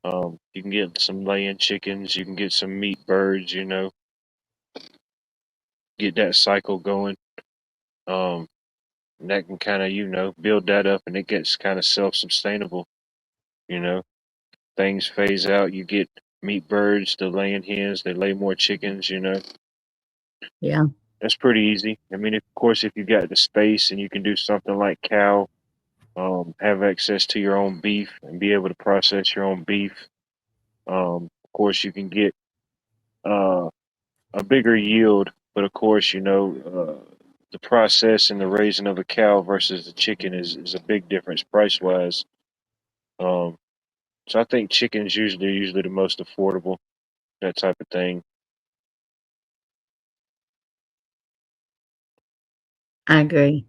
You can get some laying chickens. You can get some meat birds. You know, get that cycle going. Um, and that can kind of build that up, and it gets kind of self-sustainable. You know, things phase out. You get meat birds, the laying hens. They lay more chickens. You know, Yeah. that's pretty easy. I mean, of course, if you got the space and you can do something like cow, have access to your own beef and be able to process your own beef. Of course, you can get uh, a bigger yield, but of course, the process and the raising of a cow versus the chicken is a big difference price wise. Um, so I think chicken's usually the most affordable, that type of thing. I agree.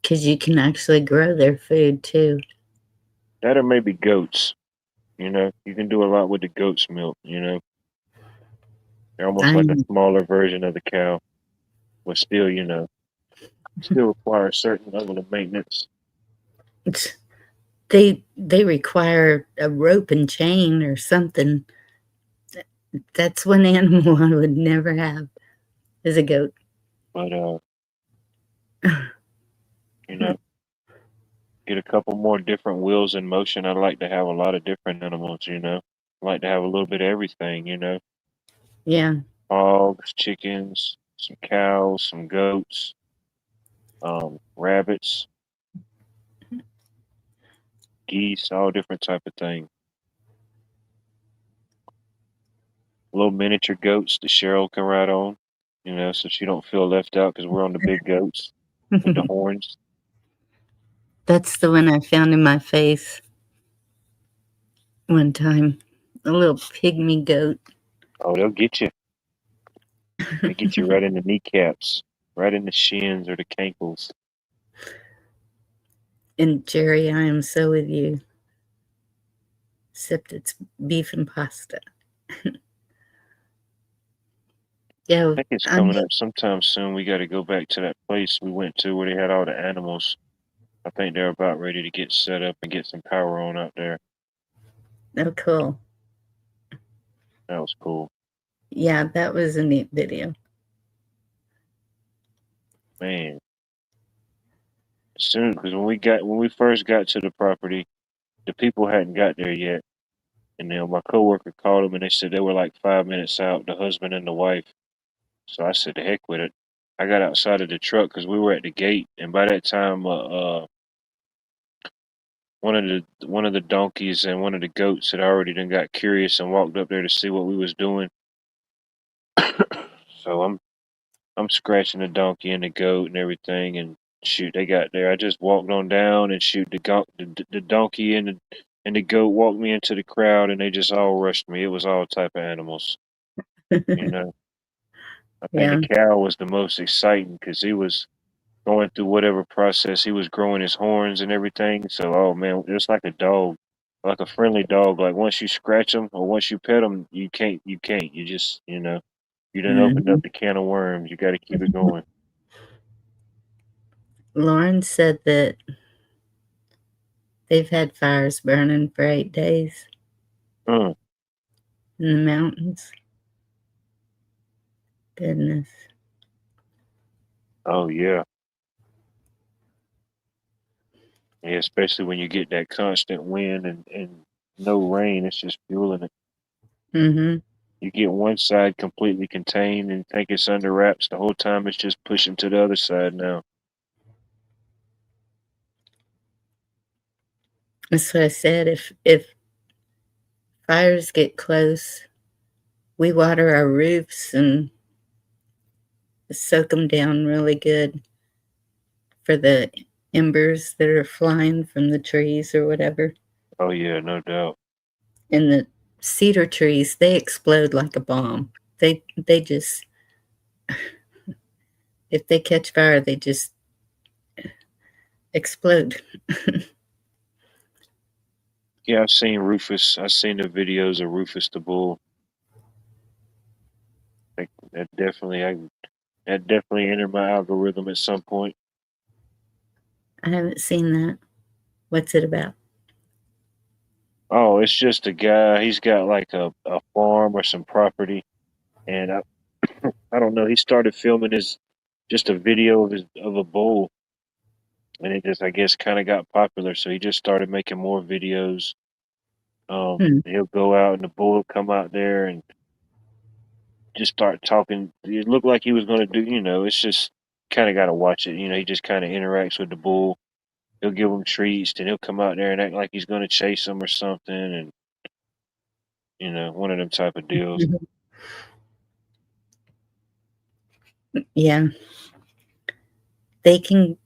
Because you can actually grow their food too. That or maybe goats. You know, you can do a lot with the goat's milk. You know, they're almost like a I'm smaller version of the cow, but still, still require a certain level of maintenance. they require a rope and chain or something. That's one animal I would never have is a goat. But you know, get a couple more different wheels in motion. I'd like to have a lot of different animals. You know, I like to have a little bit of everything. You know, Yeah. hogs, chickens, some cows, some goats, rabbits, geese, all different type of thing. Little miniature goats that Cheryl can ride on. You know, so she don't feel left out because we're on the big goats with the horns. That's the one I found in my face one time. A little pygmy goat. Oh, they'll get you. They get you right in the kneecaps, right in the shins or the cankles. And Jerry, I am so with you. Except it's beef and pasta. Yeah, I think it's I'm coming up sometime soon. We got to go back to that place we went to where they had all the animals. I think they're about ready to get set up and get some power on out there. oh cool. That was cool. Yeah, that was a neat video. Man, soon because when we first got to the property, the people hadn't got there yet, and then my coworker called them and they said they were like 5 minutes out, the husband and the wife. So I said, the heck with it. I got outside of the truck because we were at the gate, and by that time, one of the donkeys and one of the goats had already done got curious and walked up there to see what we was doing. So I'm scratching the donkey and the goat and everything, and shoot, they got there. I just walked on down and shoot the donkey and the goat walked me into the crowd, and they just all rushed me. It was all type of animals, you know. I think Yeah. the cow was the most exciting because he was going through whatever process. He was growing his horns and everything. So, oh man, it's like a dog, like a friendly dog. Like once you scratch him or once you pet him, you can't. You just, you done opened Mhm. up the can of worms. You got to keep it going. Lauren said that they've had fires burning for 8 days Mm. in the mountains. Goodness. Oh yeah. Yeah, especially when you get that constant wind and no rain, it's just fueling it. Mm-hmm. You get one side completely contained and think it's under wraps the whole time. It's just pushing to the other side now. That's what I said. If fires get close, we water our roofs and soak them down really good for the embers that are flying from the trees or whatever. Oh yeah, no doubt. And the cedar trees, they explode like a bomb. They just, if they catch fire, they just explode. Yeah, I've seen Rufus. I've seen the videos of Rufus the bull. Like, that definitely entered my algorithm at some point. I haven't seen that. What's it about? Oh, it's just a guy. He's got like a farm or some property, and I don't know. He started filming his just a video of a bull, and it just I guess kind of got popular. So he just started making more videos. Hmm. He'll go out and the bull will come out there and just start talking. It looked like he was going to do. It's just kind of got to watch it. He just kind of interacts with the bull. He'll give him treats, then he'll come out there and act like he's going to chase him or something, and one of them type of deals. Yeah, they can.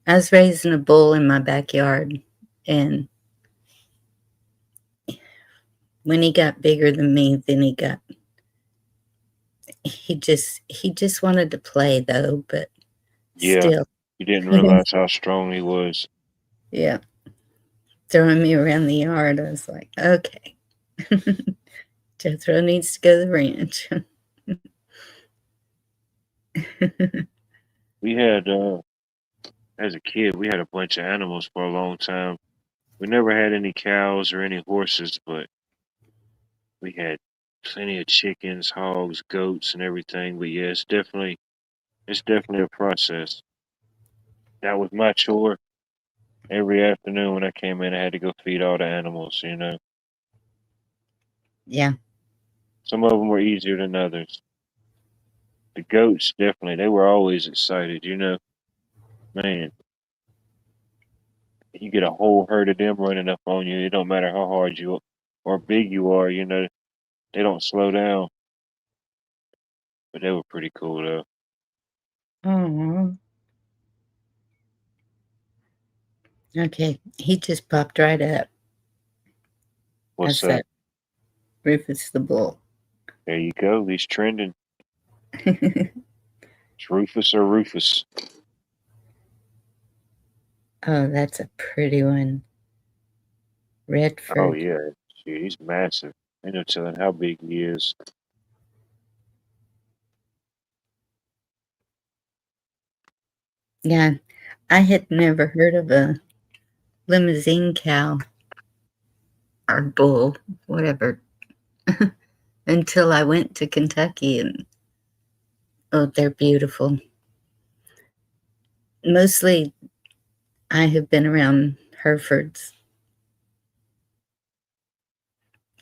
I was raising a bull in my backyard, and when he got bigger than me, then he just wanted to play though, but Yeah, still, he didn't realize how strong he was. yeah, throwing me around the yard. I was like, okay, Jethro needs to go to the ranch. We had, as a kid, we had a bunch of animals for a long time. We never had any cows or any horses, but we had plenty of chickens, hogs, goats, and everything. But yeah, it's definitely a process. That was my chore. Every afternoon when I came in, I had to go feed all the animals. Yeah, Some of them were easier than others. The goats, definitely, they were always excited. Man, you get a whole herd of them running up on you. It don't matter how hard you or big you are, they don't slow down. But they were pretty cool though. oh, okay. He just popped right up. What's That's that? that Rufus the bull. There you go. He's trending. It's Rufus or Rufus. Oh, that's a pretty one. Oh Redford. yeah, shoot, he's massive. Ain't no telling how big he is. Yeah, I had never heard of a limousine cow or bull, whatever, until I went to Kentucky, and oh, they're beautiful. Mostly, I have been around Herefords.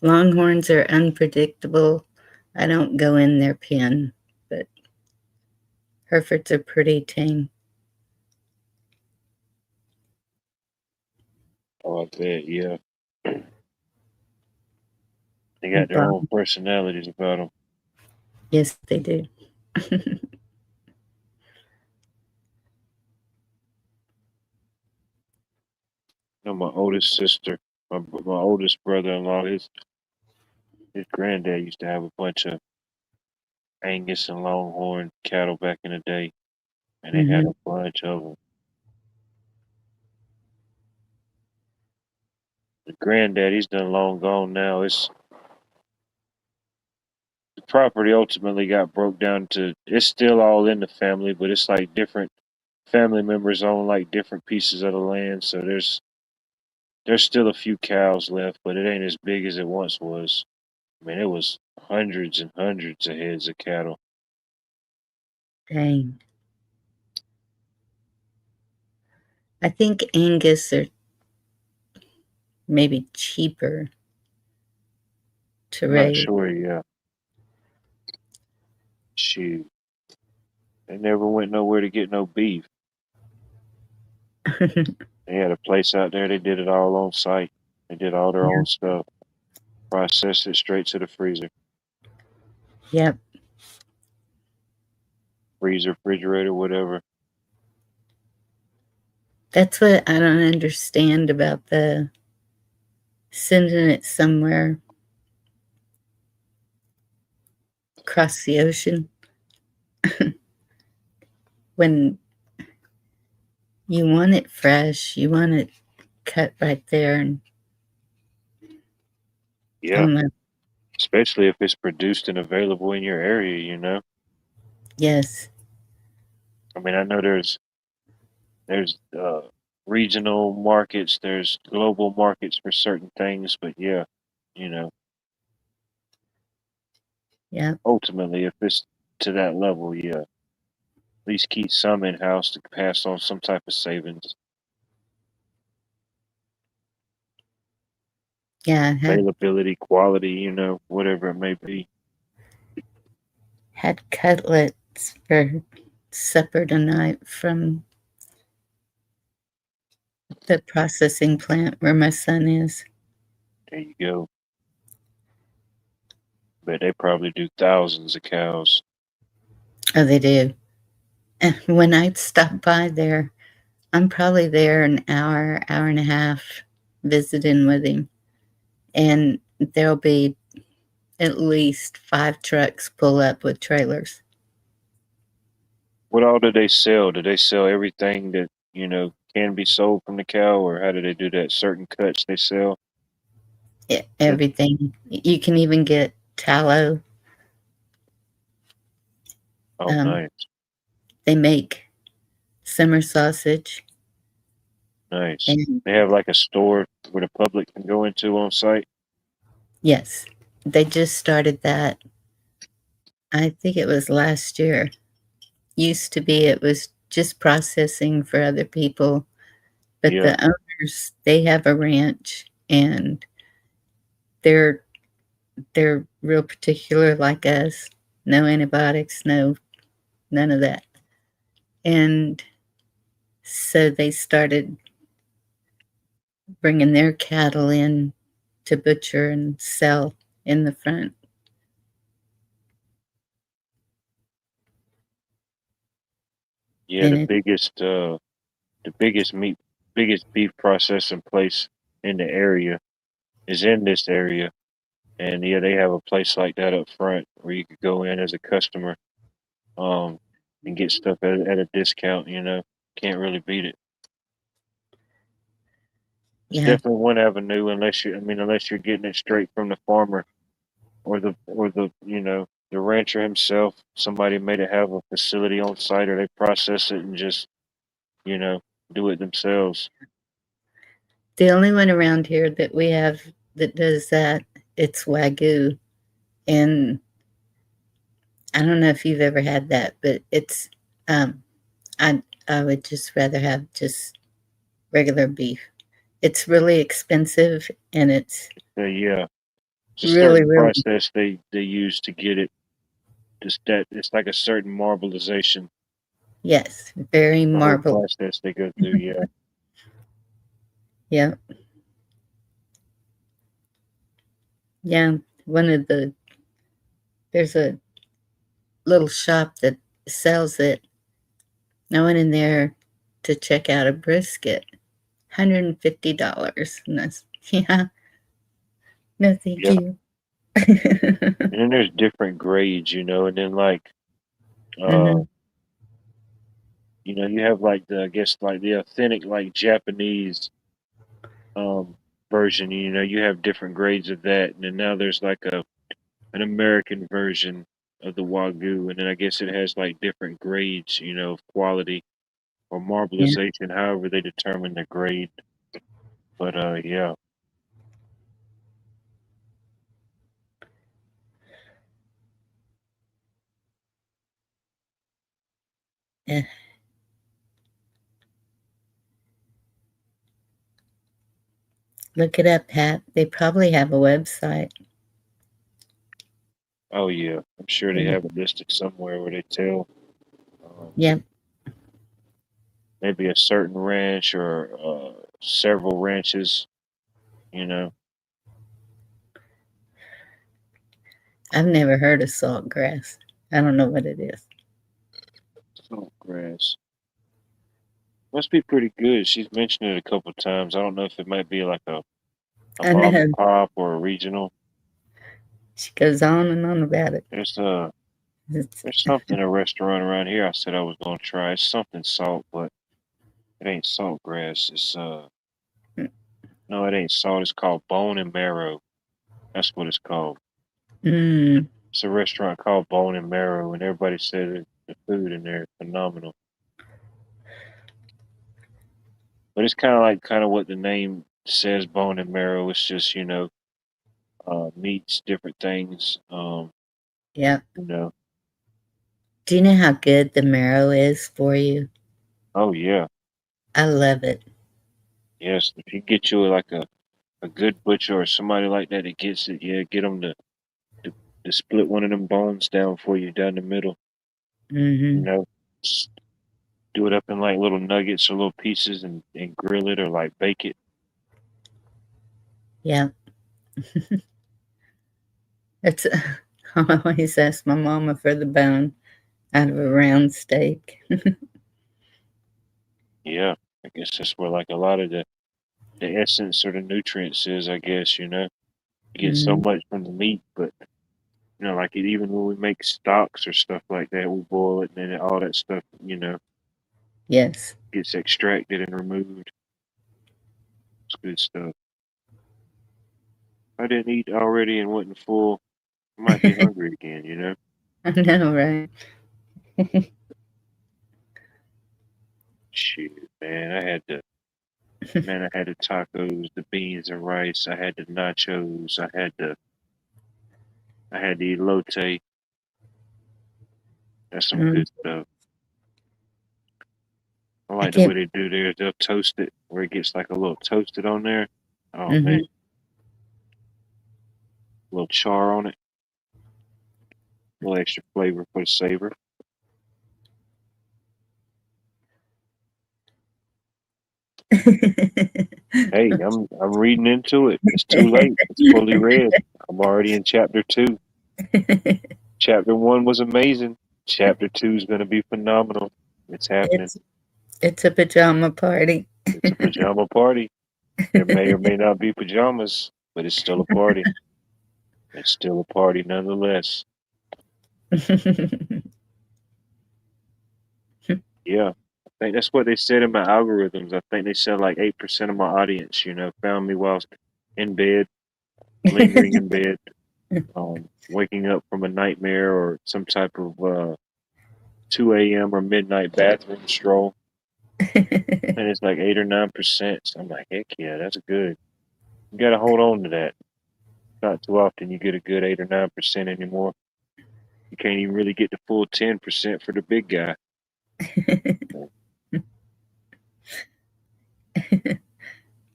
Longhorns are unpredictable. I don't go in their pen, but Herefords are pretty tame. Oh, I bet, yeah. They got their own personalities about them. Yes, they do. You know, my oldest sister, my oldest brother-in-law, his granddad used to have a bunch of Angus and Longhorn cattle back in the day, and they had Hmm. a bunch of them. The granddad, he's done long gone now. It's the property ultimately got broke down to. It's still all in the family, but it's like different family members own like different pieces of the land. So there's still a few cows left, but it ain't as big as it once was. I mean, it was hundreds and hundreds of heads of cattle. Dang. I think Angus are maybe cheaper to I'm not raise. sure. Yeah, shoot, they never went nowhere to get no beef. They had a place out there. They did it all on site. They did all their Yeah. own stuff. Processed it straight to the Yep. freezer, refrigerator, whatever. That's what I don't understand about the sending it somewhere across the ocean when you want it fresh, you want it cut right there, and I Yeah, don't know. especially if it's produced and available in your area. You know, Yes. I mean, I know there's regional markets, there's global markets for certain things, but yeah, you know, Yeah. ultimately, if it's to that level, yeah, at least keep some in house to pass on some type of savings, Yeah. I availability, quality, you know, whatever it may be. had cutlets for supper tonight from the processing plant where my son is. There you go. But they probably do thousands of cows. Oh, they do. And when I stop by there, I'm probably there an hour, hour and a half visiting with him. And there'll be at least 5 trucks pull up with trailers. What all do they sell? Do they sell everything that, you know, can be sold from the cow, or how do they do that? Certain cuts they sell? That- Everything. You can even get tallow. Oh, Um, nice, they make summer sausage. nice. And They have like a store where the public can go into on site. yes, they just started that. I think it was last year. Used to be it was just processing for other people, but Yeah. the owners, they have a ranch, and they're they're real particular like us. No antibiotics, no none of that. And so they started bringing their cattle in to butcher and sell in the front. Yeah, And it the biggest beef processing place in the area is in this area. And yeah, they have a place like that up front where you could go in as a customer, um, and get stuff at a discount, you know. Can't really beat it. It's yeah, definitely one avenue unless you're getting it straight from the farmer. or the the rancher himself. Somebody made it have a facility on site, or they process it and just you know do it themselves. The only one around here that we have that does that, it's Wagyu. And I don't know if you've ever had that, but it's um I would just rather have just regular beef. It's really expensive and it's Yeah, it's a really, certain really, process they use to get it. Just that it's like a certain marbleization. yes, very The whole marble. process they go through. Yeah. Yeah. Yeah. One of the there's a little shop that sells it. I went in there to check out a brisket. $150. And that's, yeah, no, thank Yeah. you. And then there's different grades, and then like uh Hmm. you have like the I guess like the authentic like Japanese um version, you have different grades of that. And then now there's like an American version of the Wagyu, and then I guess it has like different grades, of quality or Yeah. marbleization, however they determine the grade. But yeah. Eh, look it up, Pat. They probably have a website. Oh yeah. I'm sure they Mhm. have it listed somewhere where they tell um, Yep. maybe a certain ranch or several ranches, you know. I've never heard of saltgrass. I don't know what it is. Saltgrass. Must be pretty good. She's mentioned it a couple times. I don't know if it might be like a I mom and know. pop or a regional. She goes on and on about it. There's uh It's, there's something a restaurant around here I said I was gonna try. It's something salt, but it ain't saltgrass. It's no, it ain't salt. It's called Bone and Marrow. That's what it's called. mm, It's a restaurant called Bone and Marrow, and everybody said the food in there is phenomenal. But it's kind of what the name says, Bone and Marrow. It's just meats, different things. yeah. You know. Do you know how good the marrow is for you? Oh yeah, I love it. yes. If you get you like a good butcher or somebody like that that gets it, yeah, get them to, to split one of them bones down for you down the middle. You Hmm. know, S- do it up in like little nuggets or little pieces and grill it or like bake it. Yeah. It's, I always ask my mama for the bone out of a round steak. Yeah, I guess that's where like a lot of the essence or the nutrients is. I guess you get so Hmm. much from the meat, but like it even when we make stocks or stuff like that, we boil it and then all that stuff, Yes. gets extracted and removed. It's good stuff. If I didn't eat already and wasn't full, I might be I hungry again. know, right? Shoot, man, I had the tacos, the beans and rice. I had the nachos. I had the elote. That's some Mm, good stuff. I I like the way can't. they do theirs. They'll toast it where it gets like a little toasted on there. Oh man, Hmm. a little char on it, a little extra flavor for the savor. Hey, I'm reading into it. It's too late. It's fully read. I'm already in chapter 2. Chapter 1 was amazing. Chapter 2 is going to be phenomenal. It's happening. it's it's a pajama party. It's a pajama party. There may or may not be pajamas, but it's still a party. It's still a party nonetheless. Yeah. I think that's what they said in my algorithms. I think they said like 8% of my audience, found me whilst in bed, lingering in bed. Waking up from a nightmare or some type of 2 a.m. or midnight bathroom stroll, and it's like 8 or 9%. So I'm like, heck yeah, that's good. You got to hold on to that. Not too often you get a good 8 or 9% anymore. You can't even really get the full 10% for the big guy.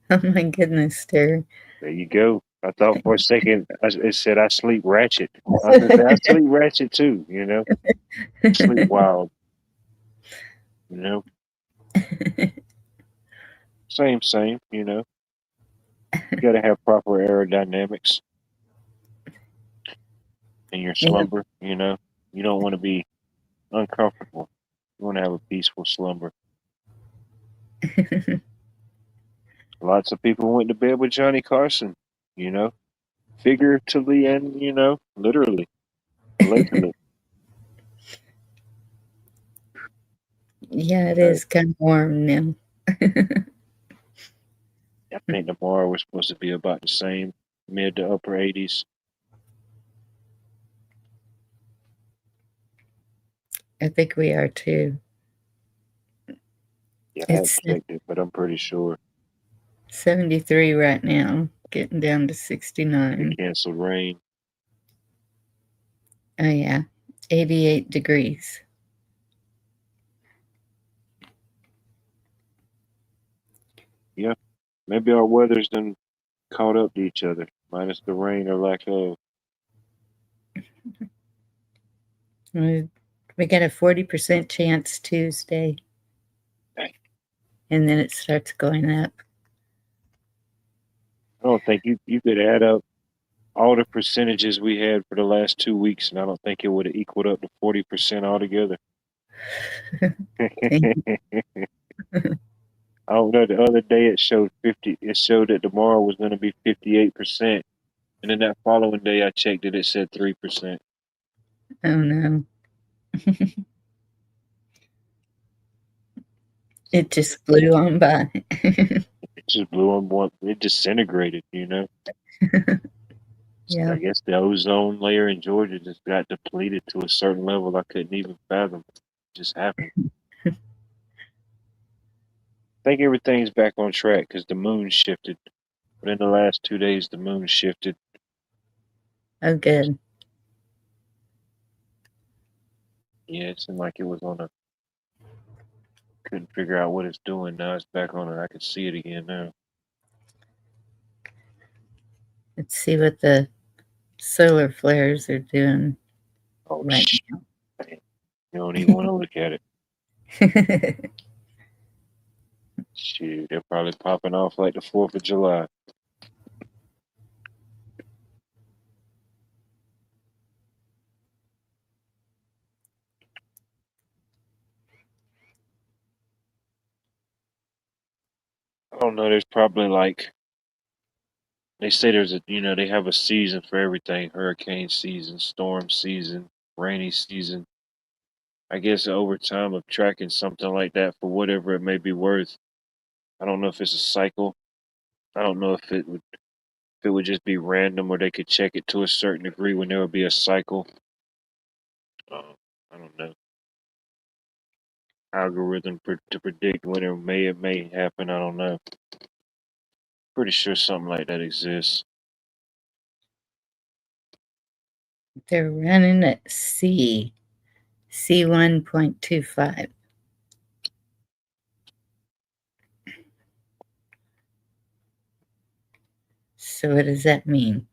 Oh my goodness, Terry. There you go. I thought for a second it said I sleep ratchet. I was gonna say I sleep ratchet too. Sleep wild. You know, same, same. You got to have proper aerodynamics in your Yeah. slumber. You don't want to be uncomfortable. You want to have a peaceful slumber. Lots of people went to bed with Johnny Carson. You know, figuratively and literally, allegedly. Yeah, it is kind of warm now. I think tomorrow we're supposed to be about the same, mid to upper 80s. I think we are too. Yeah, I haven't It's checked it, but I'm pretty sure 73 right now, getting down to they 69. canceled rain. Oh, yeah, 88 degrees. Yeah, maybe our weather's done caught up to each other, minus the rain or lack of. We got a 40% chance Tuesday, I and then it starts going up. don't think you could add up all the percentages we had for the last 2 weeks, and I don't think it would have equaled up to 40% altogether. I don't know. The other day it showed 50. It showed that tomorrow was going to be 58%, and then that following day I checked it. It said 3%. Oh no. It just flew on by. It just blew on one. It disintegrated. Yeah. I guess the ozone layer in Georgia just got depleted to a certain level I couldn't even fathom. It just happened. I think everything's back on track because the moon shifted. But in the last 2 days, the moon shifted. Oh, good. Yeah, it seemed like it was on a. Couldn't figure out what it's doing. Now it's back on it. I can see it again now. Let's see what the solar flares are doing Oh, right man. You don't even want to look at it. now. Shoot, they're probably popping off like the 4th of July. I don't know. There's probably like they say they have a season for everything: hurricane season, storm season, rainy season. I guess over time of tracking something like that for whatever it may be worth. I don't know if it's a cycle. I don't know if it would just be random or they could check it to a certain degree when there would be a cycle. I don't know. Algorithm to predict when it may happen. I don't know. Pretty sure something like that exists. They're running at C1.25. So what does that mean?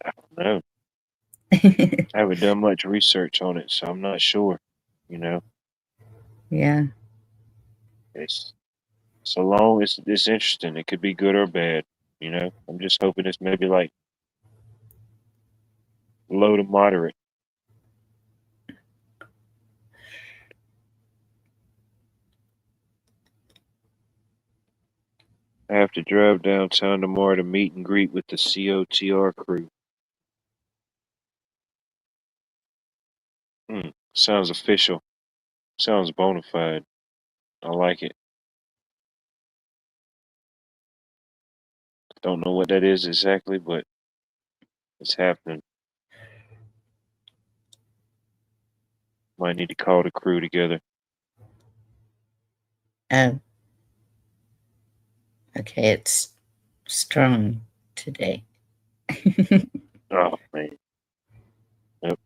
I don't know. I haven't done much research on it, so I'm not sure. You know, Yeah. it's so long. It's interesting. It could be good or bad. I'm just hoping it's maybe like low to moderate. I have to drive downtown tomorrow to meet and greet with the COTR crew. Sounds official. Sounds bona fide. I like it. Don't know what that is exactly, but it's happening. Might need to call the crew together. Oh, okay. It's strong today. Oh man. Yep.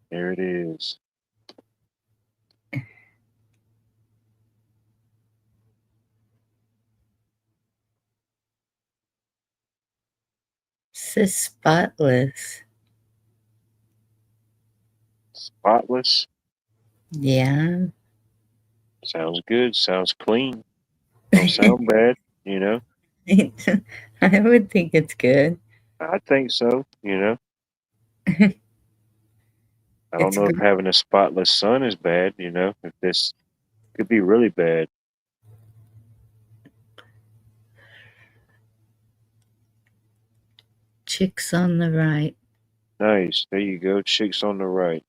There it is. Says spotless. Spotless. Yeah. Sounds good. Sounds clean. Don't sound bad, you know. I would think it's good. I think so, you know. I don't It's know if having a spotless son is bad, you know, if this could be really bad. chicks on the right. Nice. There you go. Chicks on the right.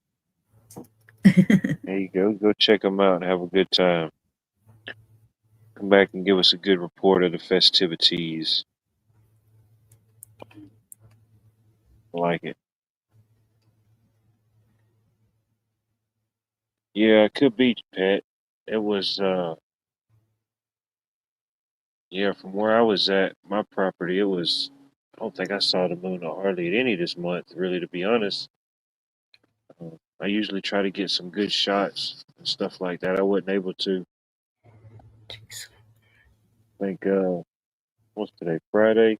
There you go. Go check them out and have a good time. Come back and give us a good report of the festivities. I like it. Yeah, it could be, Pet. It was, yeah, from where I was at, my property, it was, I don't think I saw the moon or hardly at any this month, really, to be honest. I usually try to get some good shots and stuff like that. I wasn't able to. I think, what's today? Friday?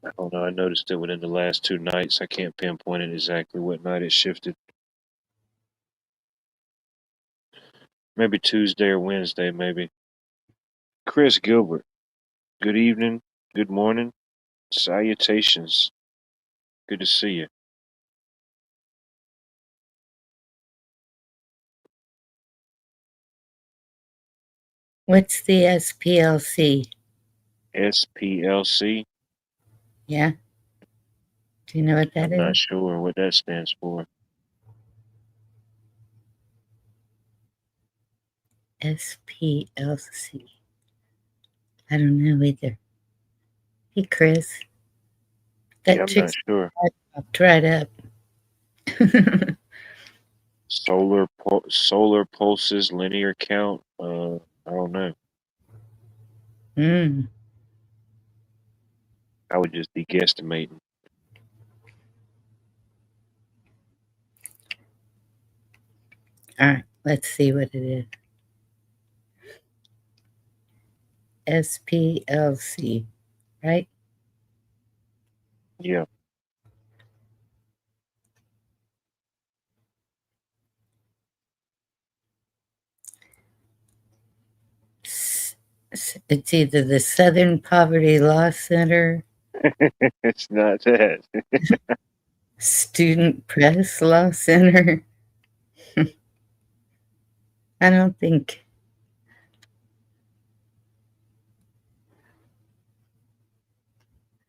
I don't know. I noticed it within the last 2 nights. I can't pinpoint it exactly what night it shifted. Maybe Tuesday or Wednesday, maybe. Chris Gilbert. Good evening. Good morning. Salutations. Good to see you. What's the SPLC? SPLC. Yeah. Do you know what that I'm is? not sure what that stands for. SPLC. I don't know either. Hey, Chris. That Yeah, I'm not chick's sure. popped right up. Solar pulses, linear count. I don't know. Mm. I would just be guesstimating. All right. Let's see what it is. SPLC, right? Yeah. It's either the Southern Poverty Law Center, It's not that. Student Press Law Center. I don't think.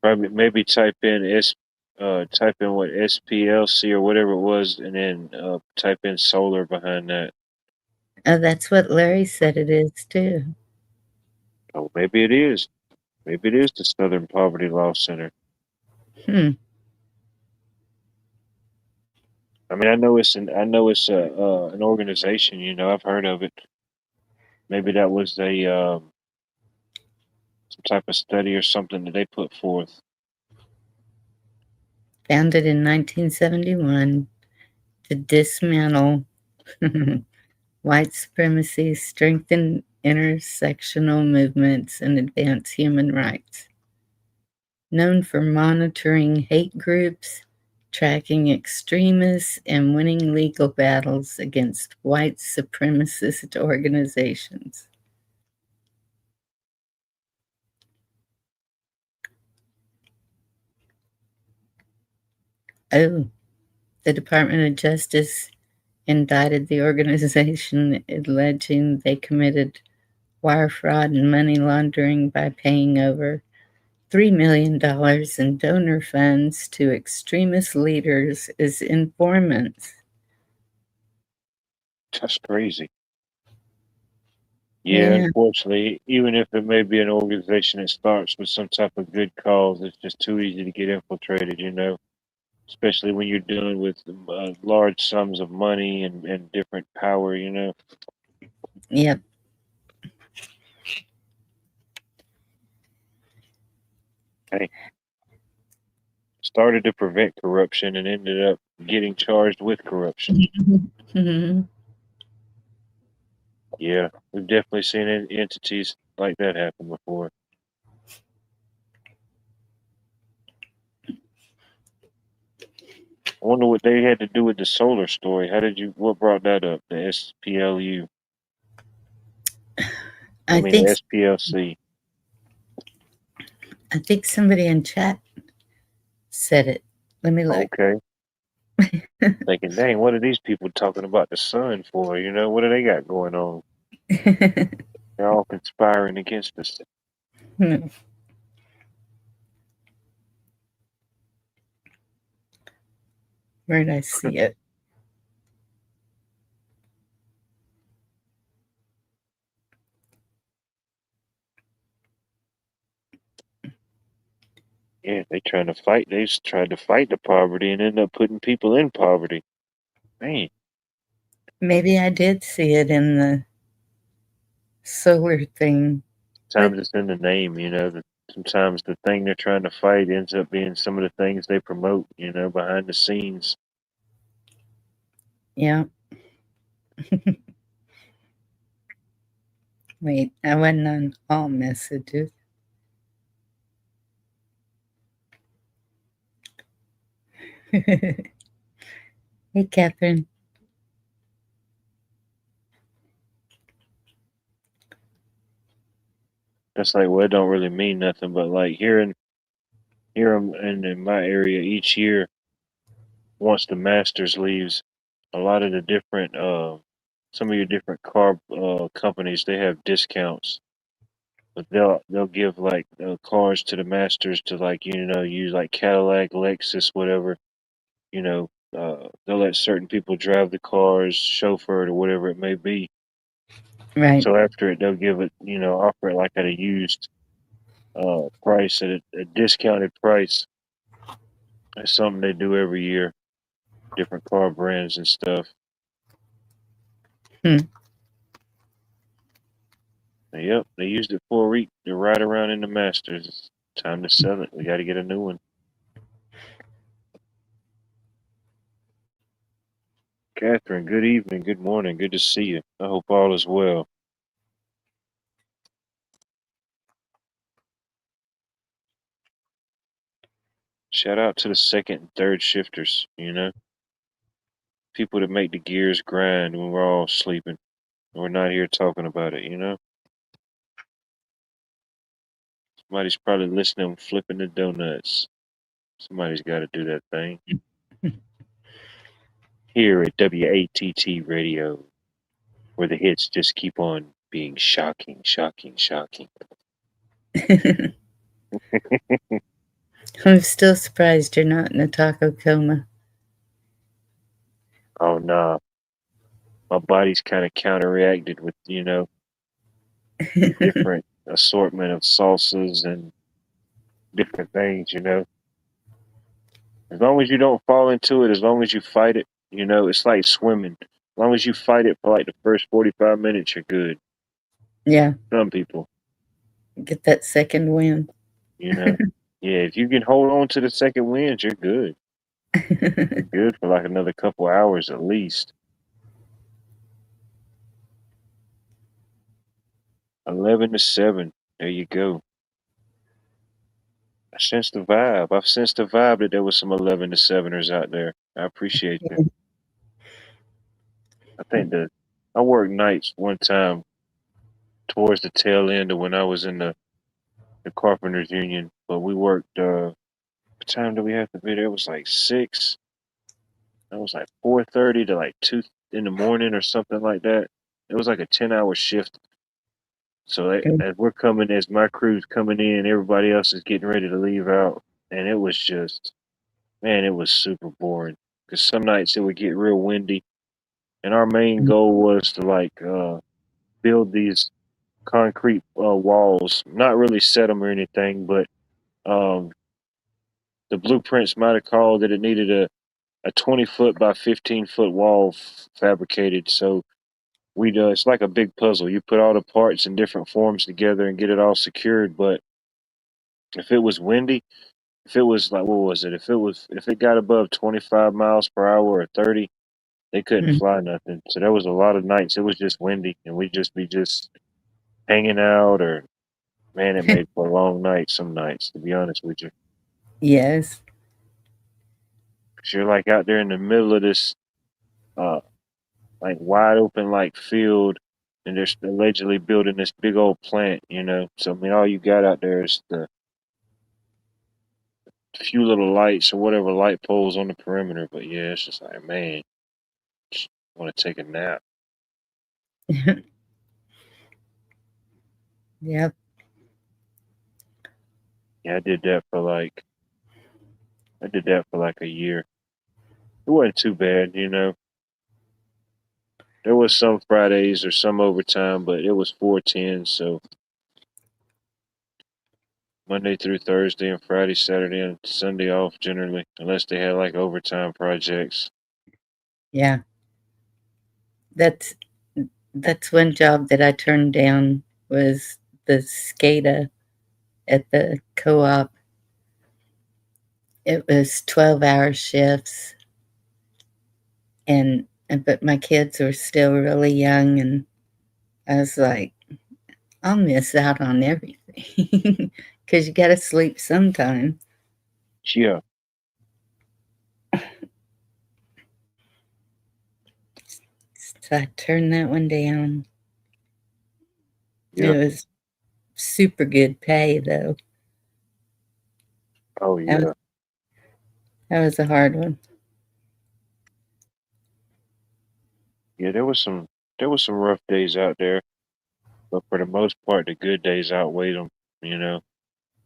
Probably maybe type in what SPLC or whatever it was, and then type in solar behind that. Oh, that's what Larry said it is too. Oh, maybe it is. Maybe it is the Southern Poverty Law Center. Hmm. I mean, I know it's an organization. You know, I've heard of it. Maybe that was a some type of study or something that they put forth. Founded in 1971 to dismantle white supremacy, strengthen intersectional movements, and advance human rights. Known for monitoring hate groups, tracking extremists, and winning legal battles against white supremacist organizations. Oh, the Department of Justice indicted the organization, alleging they committed wire fraud and money laundering by paying over $3 million in donor funds to extremist leaders as informants. That's crazy. Yeah, unfortunately, even if it may be an organization that starts with some type of good cause, it's just too easy to get infiltrated, you know. especially when you're dealing with large sums of money and different power. Yep. Hey, started to prevent corruption and ended up getting charged with corruption. Mhm. Yeah, we've definitely seen entities like that happen before. I wonder what they had to do with the solar story. What brought that up? The SPLU. I The think SPLC. I think somebody in chat said it. Let me look. Okay. Thinking, dang, what are these people talking about the sun for? What do they got going on? They're all conspiring against us. Where did I see it? Yeah, they trying to fight. They just tried to fight the poverty and end up putting people in poverty. Man, Maybe I did see it in the solar thing. sometimes it's in the name. Sometimes the thing they're trying to fight ends up being some of the things they promote. Behind the scenes. Yeah. Wait, I wasn't on all messages. Hey, Catherine. That's like, well, it don't really mean nothing, but like in my area each year, once the Masters leaves, a lot of the different some of your different car companies, they have discounts, but they'll give like cars to the Masters to, like, use like Cadillac, Lexus, whatever. They'll let certain people drive the cars, chauffeured or whatever it may be. Right. So after it, they'll give it, offer it like at a used price, at a discounted price. It's something they do every year, different car brands and stuff. Hmm. Yep, they used it for a week to ride around in the Masters. It's time to sell it. We got to get a new one. Catherine, good evening, good morning, good to see you. I hope all is well. Shout out to the second and third shifters, people that make the gears grind when we're all sleeping. We're not here talking about it. Somebody's probably listening, flipping the donuts. Somebody's got to do that thing. Here at WATT Radio, where the hits just keep on being shocking, shocking, shocking. I'm still surprised you're not in a taco coma. Oh, nah. My body's kind of counterreacted with, different assortment of salsas and different things. As long as you don't fall into it, as long as you fight it, it's like swimming. As long as you fight it for like the first 45 minutes, you're good. Yeah, Some people, get that second win. you know. Yeah, if you can hold on to the second wind, you're good. You're good for like another couple hours at least. 11-7. There you go. I sense the vibe. I've sensed the vibe that there was some 11-7ers out there. I appreciate you. I think that I worked nights one time towards the tail end of when I was in the Carpenters Union, but we worked. What time did we have to be there? It was like 6. It was like 4:30 to like 2 in the morning or something like that. It was like a 10-hour shift. So as my crew's coming in, everybody else is getting ready to leave out, and it was just, man, it was super boring. Because some nights it would get real windy, and our main goal was to like build these concrete walls, not really set them or anything, but um, the blueprints might have called that it needed a 20-foot by 15-foot wall fabricated. So it's like a big puzzle. You put all the parts in different forms together and get it all secured. But if it was windy, if it was like, what was it? If it got above 25 miles per hour or 30, they couldn't Mm. fly nothing. So there was a lot of nights it was just windy, and we'd just be just hanging out, or man, it made for a long night some nights, to be honest with you. Yes. 'Cause you're like out there in the middle of this uh like wide open like field, and they're allegedly building this big old plant, you know. So I mean, all you got out there is the few little lights or whatever light poles on the perimeter. But yeah, it's just like, man, just want to take a nap. Yep. Yeah, I did that for like a year. It wasn't too bad, you know. There was some Fridays or some overtime, but it was 410, so Monday through Thursday and Friday, Saturday, and Sunday off generally, unless they had like overtime projects. Yeah. That's that's one job that I turned down was the SCADA at the co-op. It was 12-hour shifts, and but my kids were still really young, and I was like, I'll miss out on everything because you got to sleep sometime. Yeah, So I turned that one down. yeah. It was super good pay though. Oh That was yeah. that was a hard one. Yeah, there was some rough days out there, but for the most part, the good days outweighed them. You know,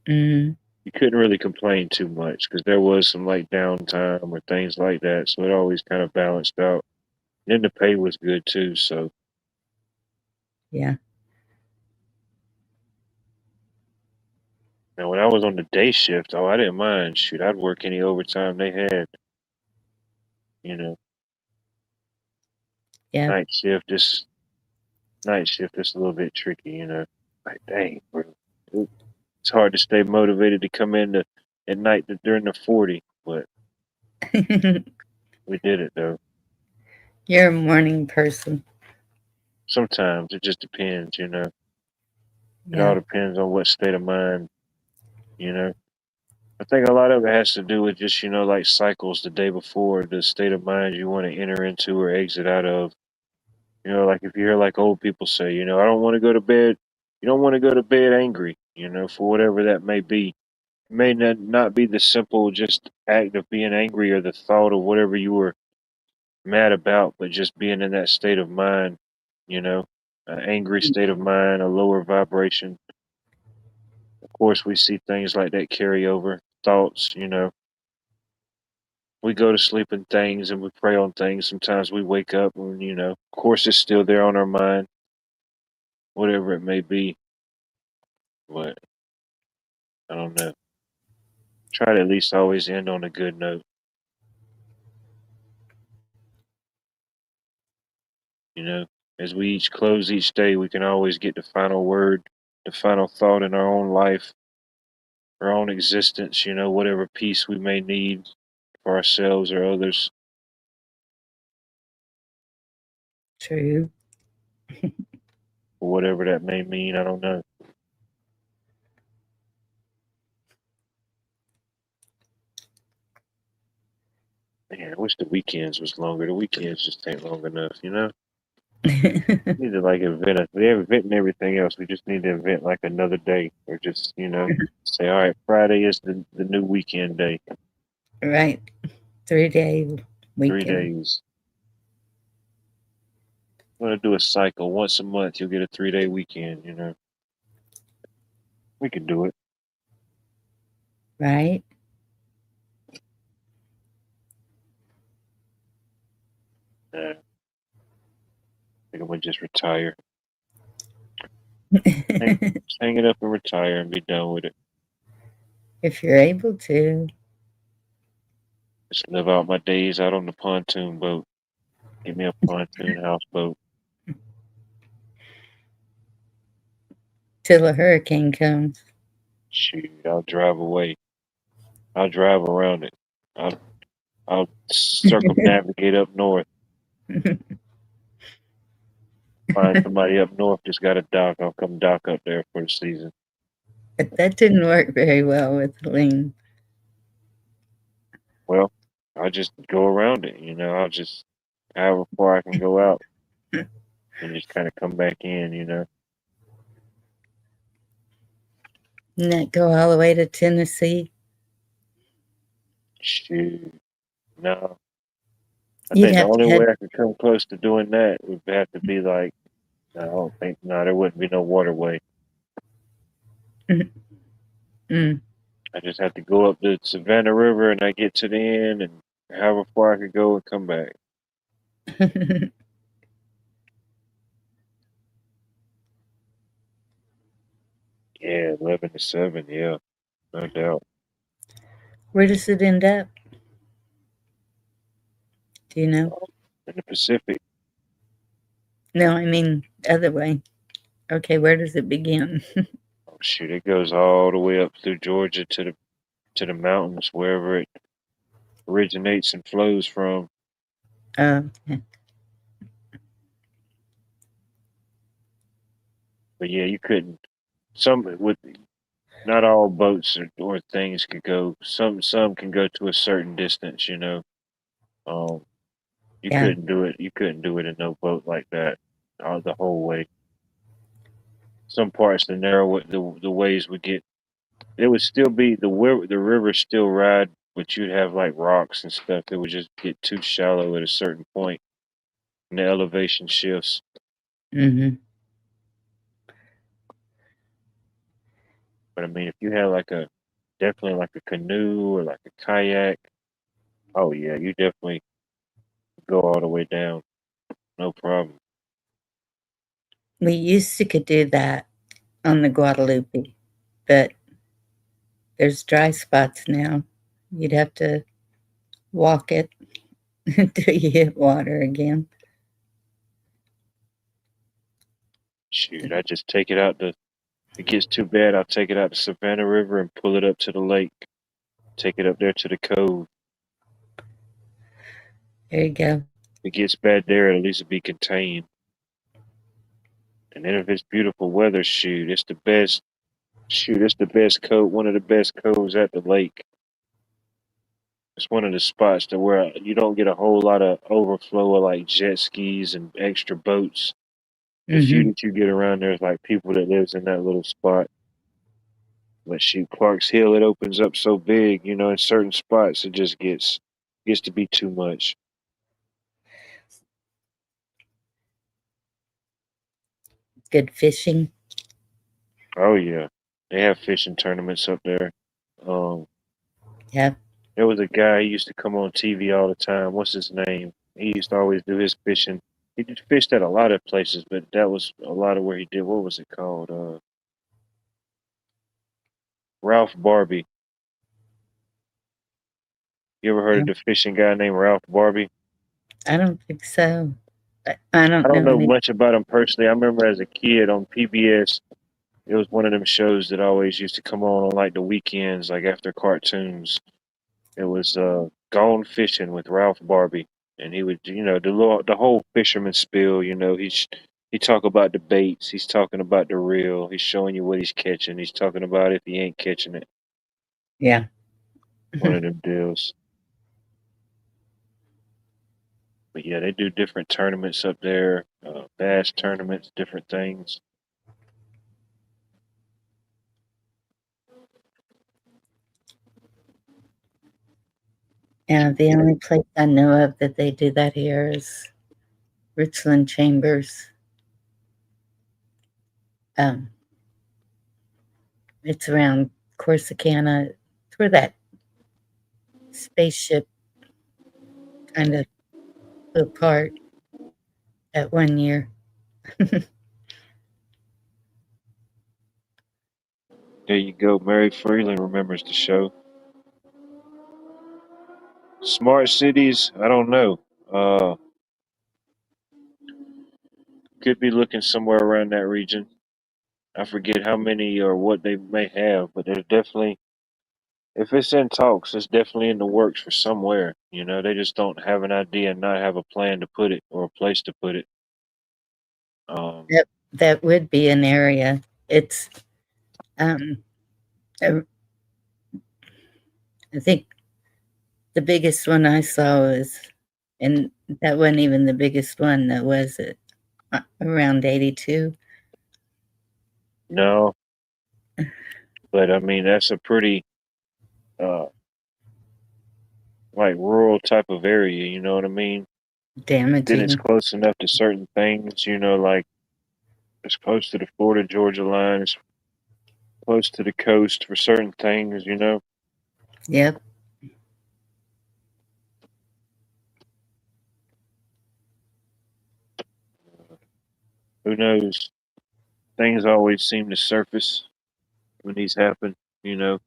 Mm, you couldn't really complain too much because there was some like downtime or things like that, so it always kind of balanced out. And then the pay was good too. So yeah. now when I was on the day shift, oh, I didn't mind. Shoot, I'd work any overtime they had. You know, Yeah. night shift is night shift is a little bit tricky. You know, like dang, bro, it's hard to stay motivated to come in at night during the 40, but we did it though. You're a morning person. Sometimes it just depends, you know. It Yeah. all depends on what state of mind, you know. I think a lot of it has to do with just, you know, like cycles the day before, the state of mind you want to enter into or exit out of. You know, like if you hear like old people say, you know, I don't want to go to bed. You don't want to go to bed angry, you know, for whatever that may be. It may not be the simple just act of being angry or the thought of whatever you were mad about, but just being in that state of mind, you know, an angry state of mind, a lower vibration. Of course, we see things like that carry over thoughts, you know. We go to sleep in things and we pray on things. Sometimes we wake up and, you know, of course, it's still there on our mind, whatever it may be. But I don't know. Try to at least always end on a good note, you know. As we each close each day, we can always get the final word, the final thought in our own life, our own existence, you know, whatever peace we may need for ourselves or others, True. or whatever that may mean. I don't know. Man, I wish the weekends was longer. The weekends just ain't long enough, you know? We need to like invent it. We're inventing everything else. We just need to invent like another day or just, you know, say, all right, Friday is the new weekend day. Right. 3-day 3 weekend. days. I'm gonna do a cycle. Once a month you'll get a 3 day weekend, you know. We can do it. Right. I think I'm gonna just retire. Hang, hang it up and retire and be done with it. If you're able to. Just live out my days out on the pontoon boat. Get me a pontoon houseboat. Till a hurricane comes. Shoot, I'll drive away. I'll drive around it. I'll circumnavigate up north. Find somebody up north just got a dock. I'll come dock up there for the season. But that didn't work very well with Helene. Well, I'll just go around it. I'll just however far I can go out and just kind of come back in. Didn't that go all the way to Tennessee? Shoot, no. I You'd think the have to only way head. I could come close to doing that would have to be like, I don't think, no, there wouldn't be no waterway. Mm. I just have to go up the Savannah River and I get to the end and however far I could go and come back. Yeah, 11-7, yeah, no doubt. Where does it end up? Do you know? In the Pacific. No, I mean other way. Okay, where does it begin? Oh shoot, it goes all the way up through Georgia to the mountains, wherever it originates and flows from. Okay. But yeah, you couldn't. Some with not all boats or things could go. Some can go to a certain distance. Um, you Yeah. couldn't do it. You couldn't do it in no boat like that, the whole way. Some parts, the ways would get. It would still be the river still ride, but you'd have like rocks and stuff. It would just get too shallow at a certain point, and the elevation shifts. Mm-hmm. But I mean, if you had definitely like a canoe or like a kayak, oh yeah, you definitely go all the way down, no problem. We used to could do that on the Guadalupe, but there's dry spots now. You'd have to walk it until you hit water again. Shoot, I just take it out the. If it gets too bad, I'll take it out the Savannah River and pull it up to the lake. Take it up there to the cove. There you go. If it gets bad there, at least it'll be contained. And then if it's beautiful weather, shoot, it's the best. Shoot, it's the best cove. One of the best coves at the lake. It's one of the spots that where you don't get a whole lot of overflow of like jet skis and extra boats. The few Mm-hmm. that you get around there is like people that lives in that little spot. But shoot, Clark's Hill, it opens up so big, in certain spots it just gets to be too much. Good fishing. Oh yeah, they have fishing tournaments up there. Um, Yeah. there was a guy he used to come on TV all the time. What's his name? He used to always do his fishing. He did fished at a lot of places, but that was a lot of where he did. What was it called? Ralph Barbie. You ever heard of the fishing guy named Ralph Barbie? I don't think so. I I don't don't know know any. much about him personally. I remember as a kid on PBS, it was one of them shows that always used to come on like the weekends, like after cartoons. It was Gone Fishing with Ralph Barbie, and he would, the whole fisherman spiel. He talk about the baits. He's talking about the reel. He's showing you what he's catching. He's talking about if he ain't catching it. Yeah. One of them deals. But yeah, they do different tournaments up there, bass tournaments, different things. Yeah, the only place I know of that they do that here is Richland Chambers. Um, it's around Corsicana. It's where that spaceship kind of flew apart that one year. There you go. Mary Freeland remembers the show. Smart cities, I don't know. Could be looking somewhere around that region. I forget how many or what they may have, but there's definitely, if it's in talks, it's definitely in the works for somewhere. You know, they just don't have an idea and not have a plan to put it or a place to put it. That would be an area. It's um I I think the biggest one I saw was, and that wasn't even the biggest one, that was it around 82. No, but I mean that's a pretty uh like rural type of area. You know what I mean? Then it's Damaging. close enough to certain things. You know, like it's close to the Florida Georgia line. It's close to the coast for certain things. You know. Yep. Who knows? Things always seem to surface when these happen. You know,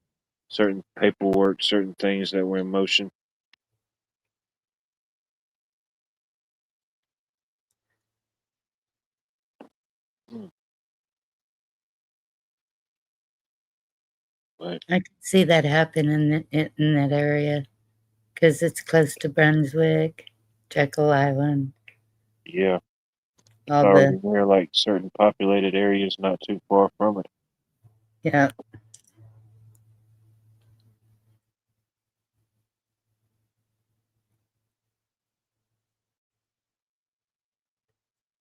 certain paperwork, certain things that were in motion. Hmm. But I could see that happen in that area because it's close to Brunswick, Jekyll Island, yeah, it's all already the, near like certain populated areas, not too far from it. yeah,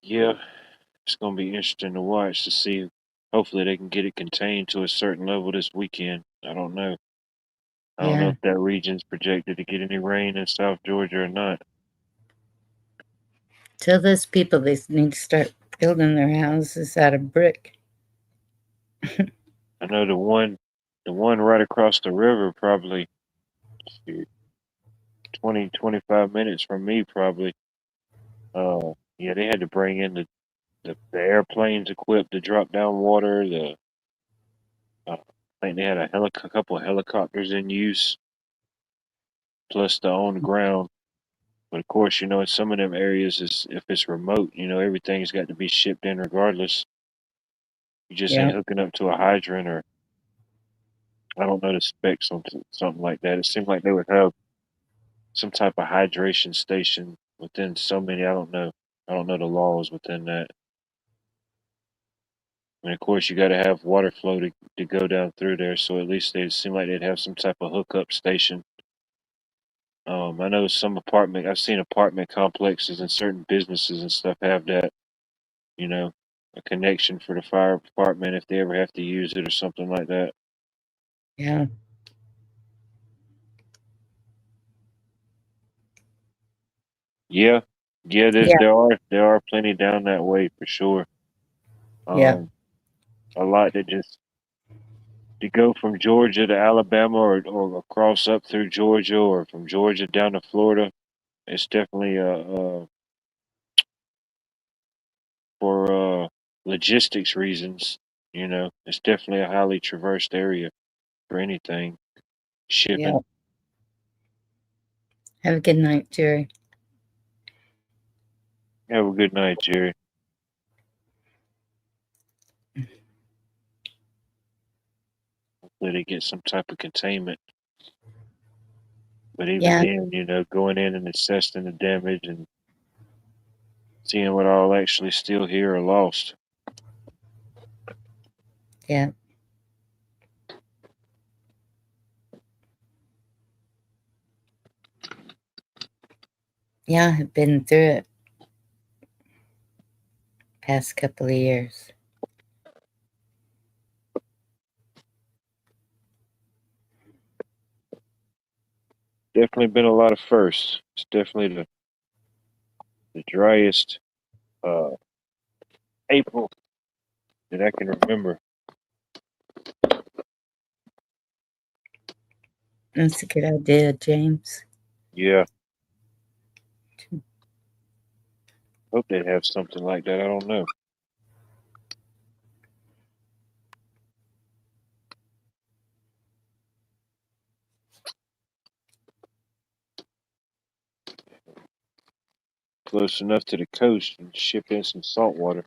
Yeah, it's gonna be interesting to watch to see. Hopefully, they can get it contained to a certain level this weekend. I don't know. I don't know yeah. if that region's projected to get any rain in South Georgia or not. Tell those people they need to start building their houses out of brick. I know the one right across the river, probably shoot, 20, 25 minutes from me, probably. Yeah, they had to bring in the airplanes equipped to drop down water. I think they had a couple of helicopters in use, plus the on the ground. But of course, you know, in some of them areas, if it's remote, you know, everything's got to be shipped in regardless. You just Yeah, ain't hooking up to a hydrant or I don't know the specs on something like that. It seemed like they would have some type of hydration station within so many. I don't know. I don't know the laws within that. And of course, you got to have water flow to go down through there. So at least they seem like they'd have some type of hookup station. I know some apartment. I've seen apartment complexes and certain businesses and stuff have that. You know, a connection for the fire department if they ever have to use it or something like that. yeah, Yeah, yeah. yeah, There are plenty down that way for sure. yeah, Um, a lot that just to go from Georgia to Alabama or across up through Georgia or from Georgia down to Florida. It's definitely for logistics reasons. You know, it's definitely a highly traversed area for anything yeah. shipping. Have a good night, Jerry. Have a good night, Jerry. Hopefully they get some type of containment. But even Yeah, then, you know, going in and assessing the damage and seeing what all actually still here or lost. yeah, yeah. I've been through it past couple of years. Definitely been a lot of firsts. It's definitely the driest uh, April that I can remember. That's a good idea, James. Yeah, hope they'd have something like that. I don't know. close enough to the coast and ship in some salt water.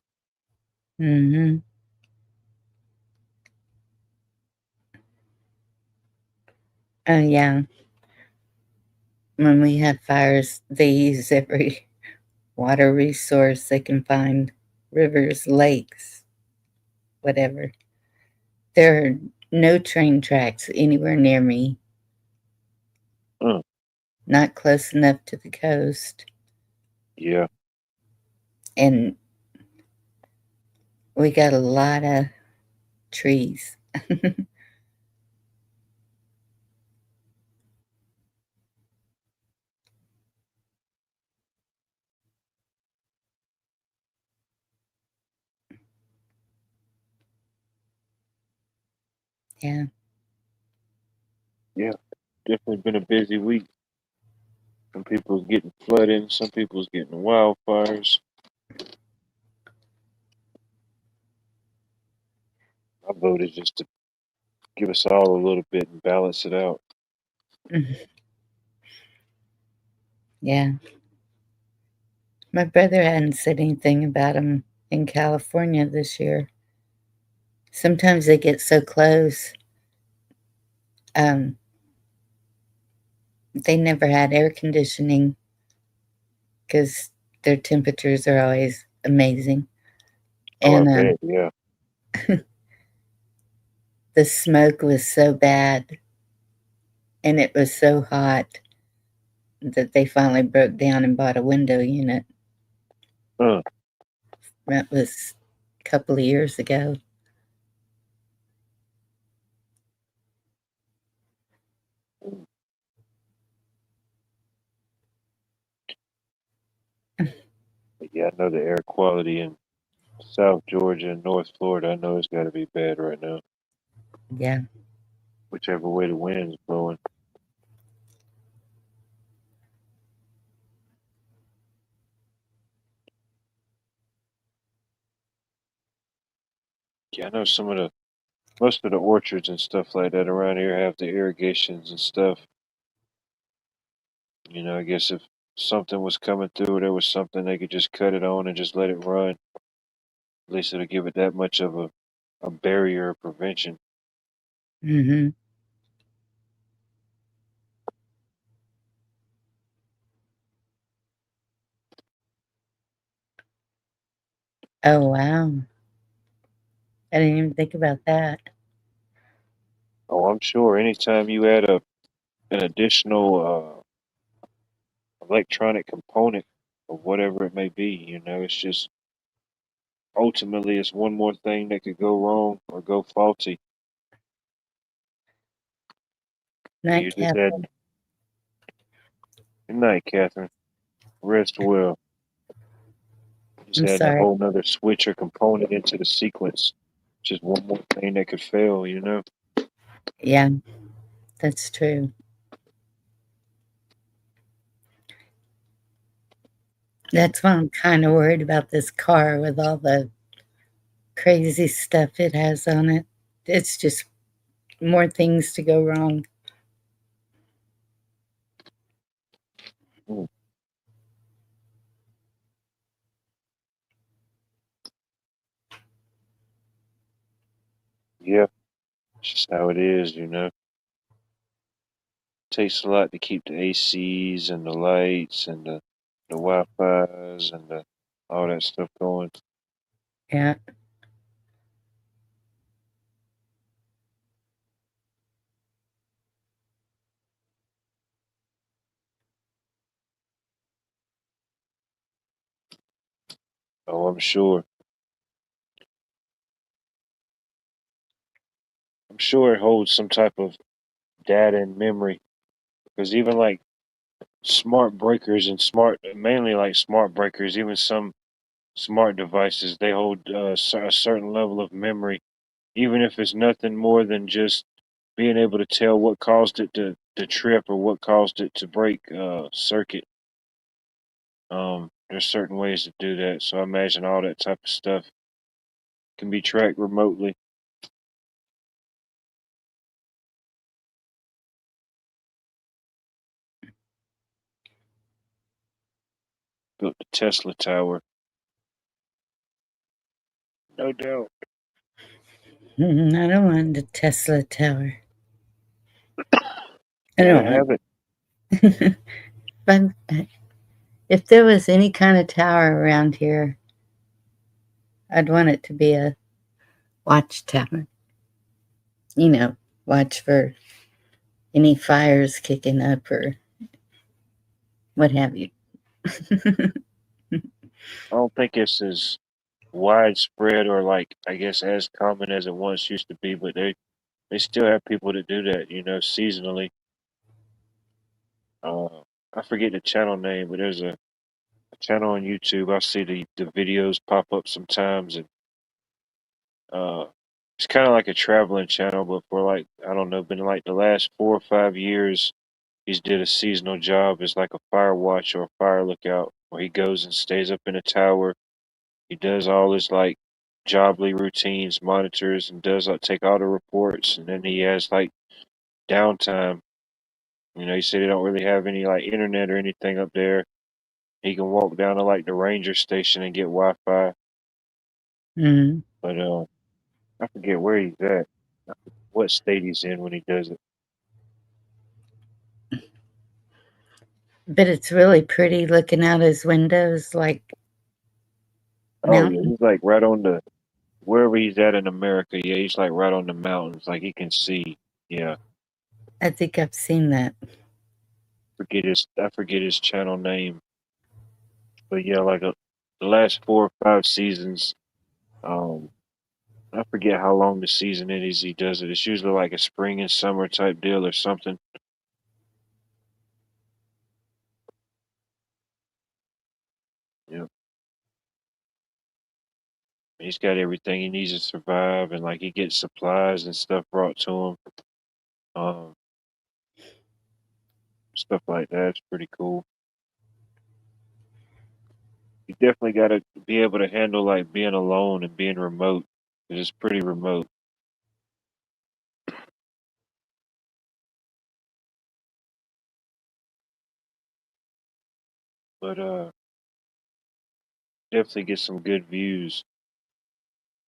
Mm-hmm. Oh, yeah. When we have fires, they use every water resource they can find, rivers, lakes, whatever. There are no train tracks anywhere near me, Uh, not close enough to the coast. yeah. And we got a lot of trees. Yeah. Yeah. Definitely been a busy week. Some people's getting flooding, some people's getting wildfires. My vote is just to give us all a little bit and balance it out. Yeah. My brother hadn't said anything about them in California this year. Sometimes they get so close. Um, they never had air conditioning because their temperatures are always amazing. Oh, I And bet, yeah. the smoke was so bad and it was so hot that they finally broke down and bought a window unit. Huh. That was a couple of years ago. But yeah, I know the air quality in South Georgia and North Florida, I know it's got to be bad right now, Yeah. whichever way the wind's blowing. Yeah, I know most of the orchards and stuff like that around here have the irrigations and stuff. I guess if something was coming through, there was something they could just cut it on and just let it run. At least it'll give it that much of a barrier of prevention. Mm-hmm. Oh, wow. I didn't even think about that. Oh, I'm sure anytime you add an additional electronic component of whatever it may be, it's just ultimately it's one more thing that could go wrong or go faulty. So you just Nightcap. add good night, Catherine. Rest well. Just I'm add a sorry. whole nother switch or component into the sequence. Just one more thing that could fail. Yeah, that's true. That's why I'm kind of worried about this car with all the crazy stuff it has on it. It's just more things to go wrong. Mm, yeah, it's just how it is. Takes a lot to keep the ACs and the lights and the Wi-Fi's and all that stuff going. Yeah. Oh, I'm sure. I'm sure it holds some type of data and memory because even like smart breakers and mainly like smart breakers, even some smart devices, they hold a certain level of memory, even if it's nothing more than just being able to tell what caused it to trip or what caused it to break circuit. There's certain ways to do that, so I imagine all that type of stuff can be tracked remotely. built the Tesla Tower. No doubt. I don't want the Tesla Tower. I You don't have want it. but if there was any kind of tower around here, I'd want it to be a watchtower. You know, watch for any fires kicking up or what have you. I don't think it's as widespread or like I guess as common as it once used to be, but they still have people that do that, seasonally. Uh, I forget the channel name, but there's a channel on YouTube. I see the videos pop up sometimes, and uh, it's kind of like a traveling channel, but for like I don't know, been like the last 4 or 5 years, he's did a seasonal job as like a fire watch or a fire lookout, where he goes and stays up in a tower. He does all his like jobly routines, monitors, and does like take all the reports, and then he has like downtime. He said they don't really have any like internet or anything up there. He can walk down to like the ranger station and get Wi-Fi, Mm. but I forget where he's at, what state he's in when he does it. But it's really pretty looking out his windows like Oh yeah, mountain. he's like right on the wherever he's at in America. Yeah, he's like right on the mountains, like he can see. Yeah, I think I've seen that. I forget his channel name, but yeah, like the last 4 or 5 seasons. Um, I forget how long the season it is he does it. It's usually like a spring and summer type deal or something. Yeah, he's got everything he needs to survive, and like he gets supplies and stuff brought to him. Um, Stuff like that. It's pretty cool. You definitely got to be able to handle like being alone and being remote. 'Cause it's pretty remote, but definitely get some good views,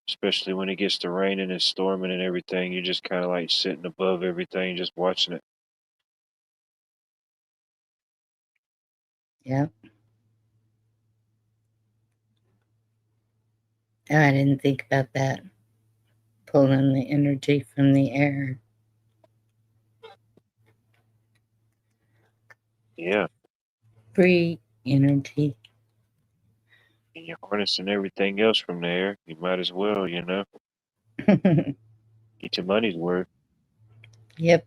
especially when it gets to raining and storming and everything. You're just kind of like sitting above everything, just watching it. Yeah. Oh, I didn't think about that. Pulling the energy from the air. Yeah, Free energy. and you're harnessing everything else from there. You might as well, get your money's worth. Yep.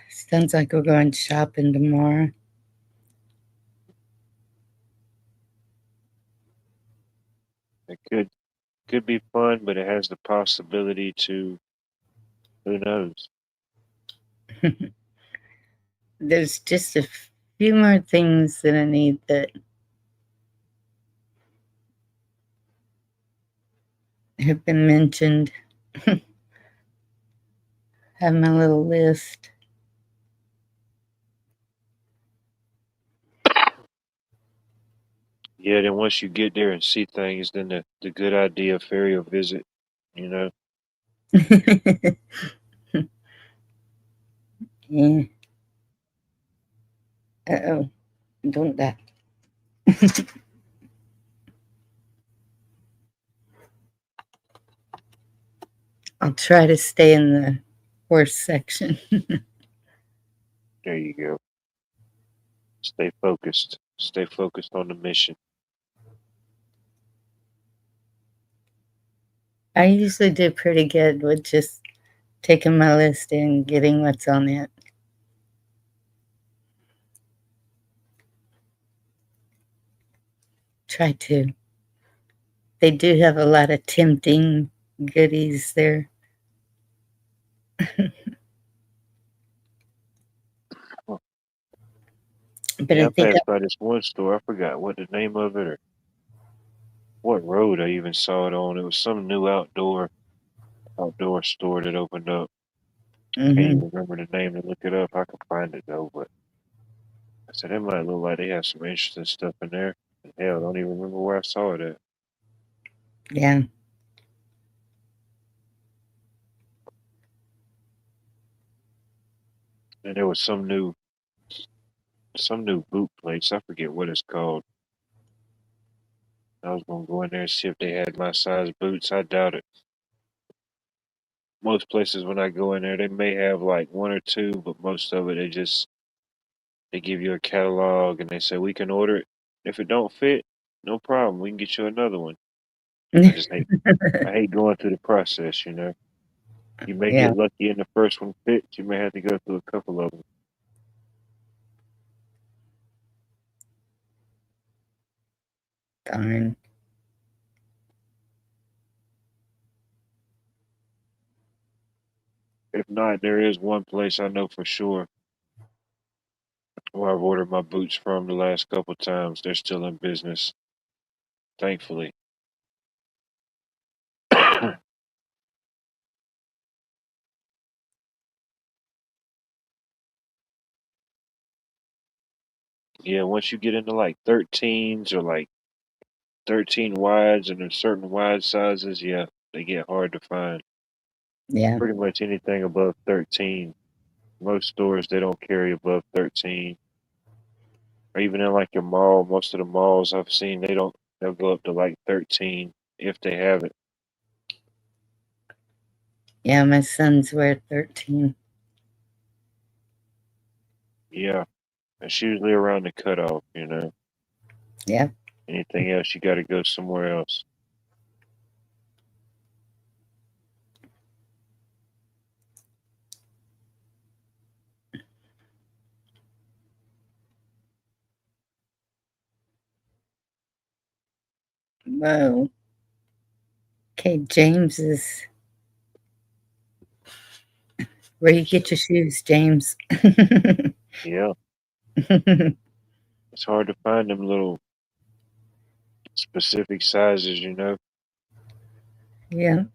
Sounds like we're going shopping tomorrow. It could be fun, but it has the possibility to, who knows? There's just a few more things that I need that have been mentioned. Have my little list. Yeah, then once you get there and see things, then the good idea fairy will visit, you know. Yeah. Uh-oh. Don't die. I'll try to stay in the horse section. There you go. Stay focused. Stay focused on the mission. I usually do pretty good with just taking my list and getting what's on it. Try to. They do have a lot of tempting goodies there. But Yeah, I I think passed by this one store. I forgot what the name of it or what road I even saw it on. It was some new outdoor store that opened up. Can't mhm, even remember the name to look it up. I can find it though, but I said it might look like they have some interesting stuff in there. And hell, I don't even remember where I saw it at. yeah, And there was some new boot place. I forget what it's called. I was gonna go in there and see if they had my size boots. I doubt it. Most places when I go in there, they may have like one or two, but most of it they give you a catalog and they say we can order it. If it don't fit, no problem. We can get you another one. I hate going through the process. You may yeah, get lucky and the first one fits. You may have to go through a couple of them. darn. If not, there is one place I know for sure where I've ordered my boots from the last couple times. They're still in business, thankfully. Yeah, once you get into like 13s or like 13 wides and there's certain wide sizes, yeah, they get hard to find. Yeah, Pretty much anything above 13. Most stores, they don't carry above 13. Or even in like your mall, most of the malls I've seen, they'll go up to like 13 if they have it. yeah, my sons wear 13. Yeah, it's usually around the cutoff. Yeah, Anything else, you got to go somewhere else. whoa. Okay, James is where you get your shoes, James. Yeah, it's hard to find them little specific sizes. Yeah,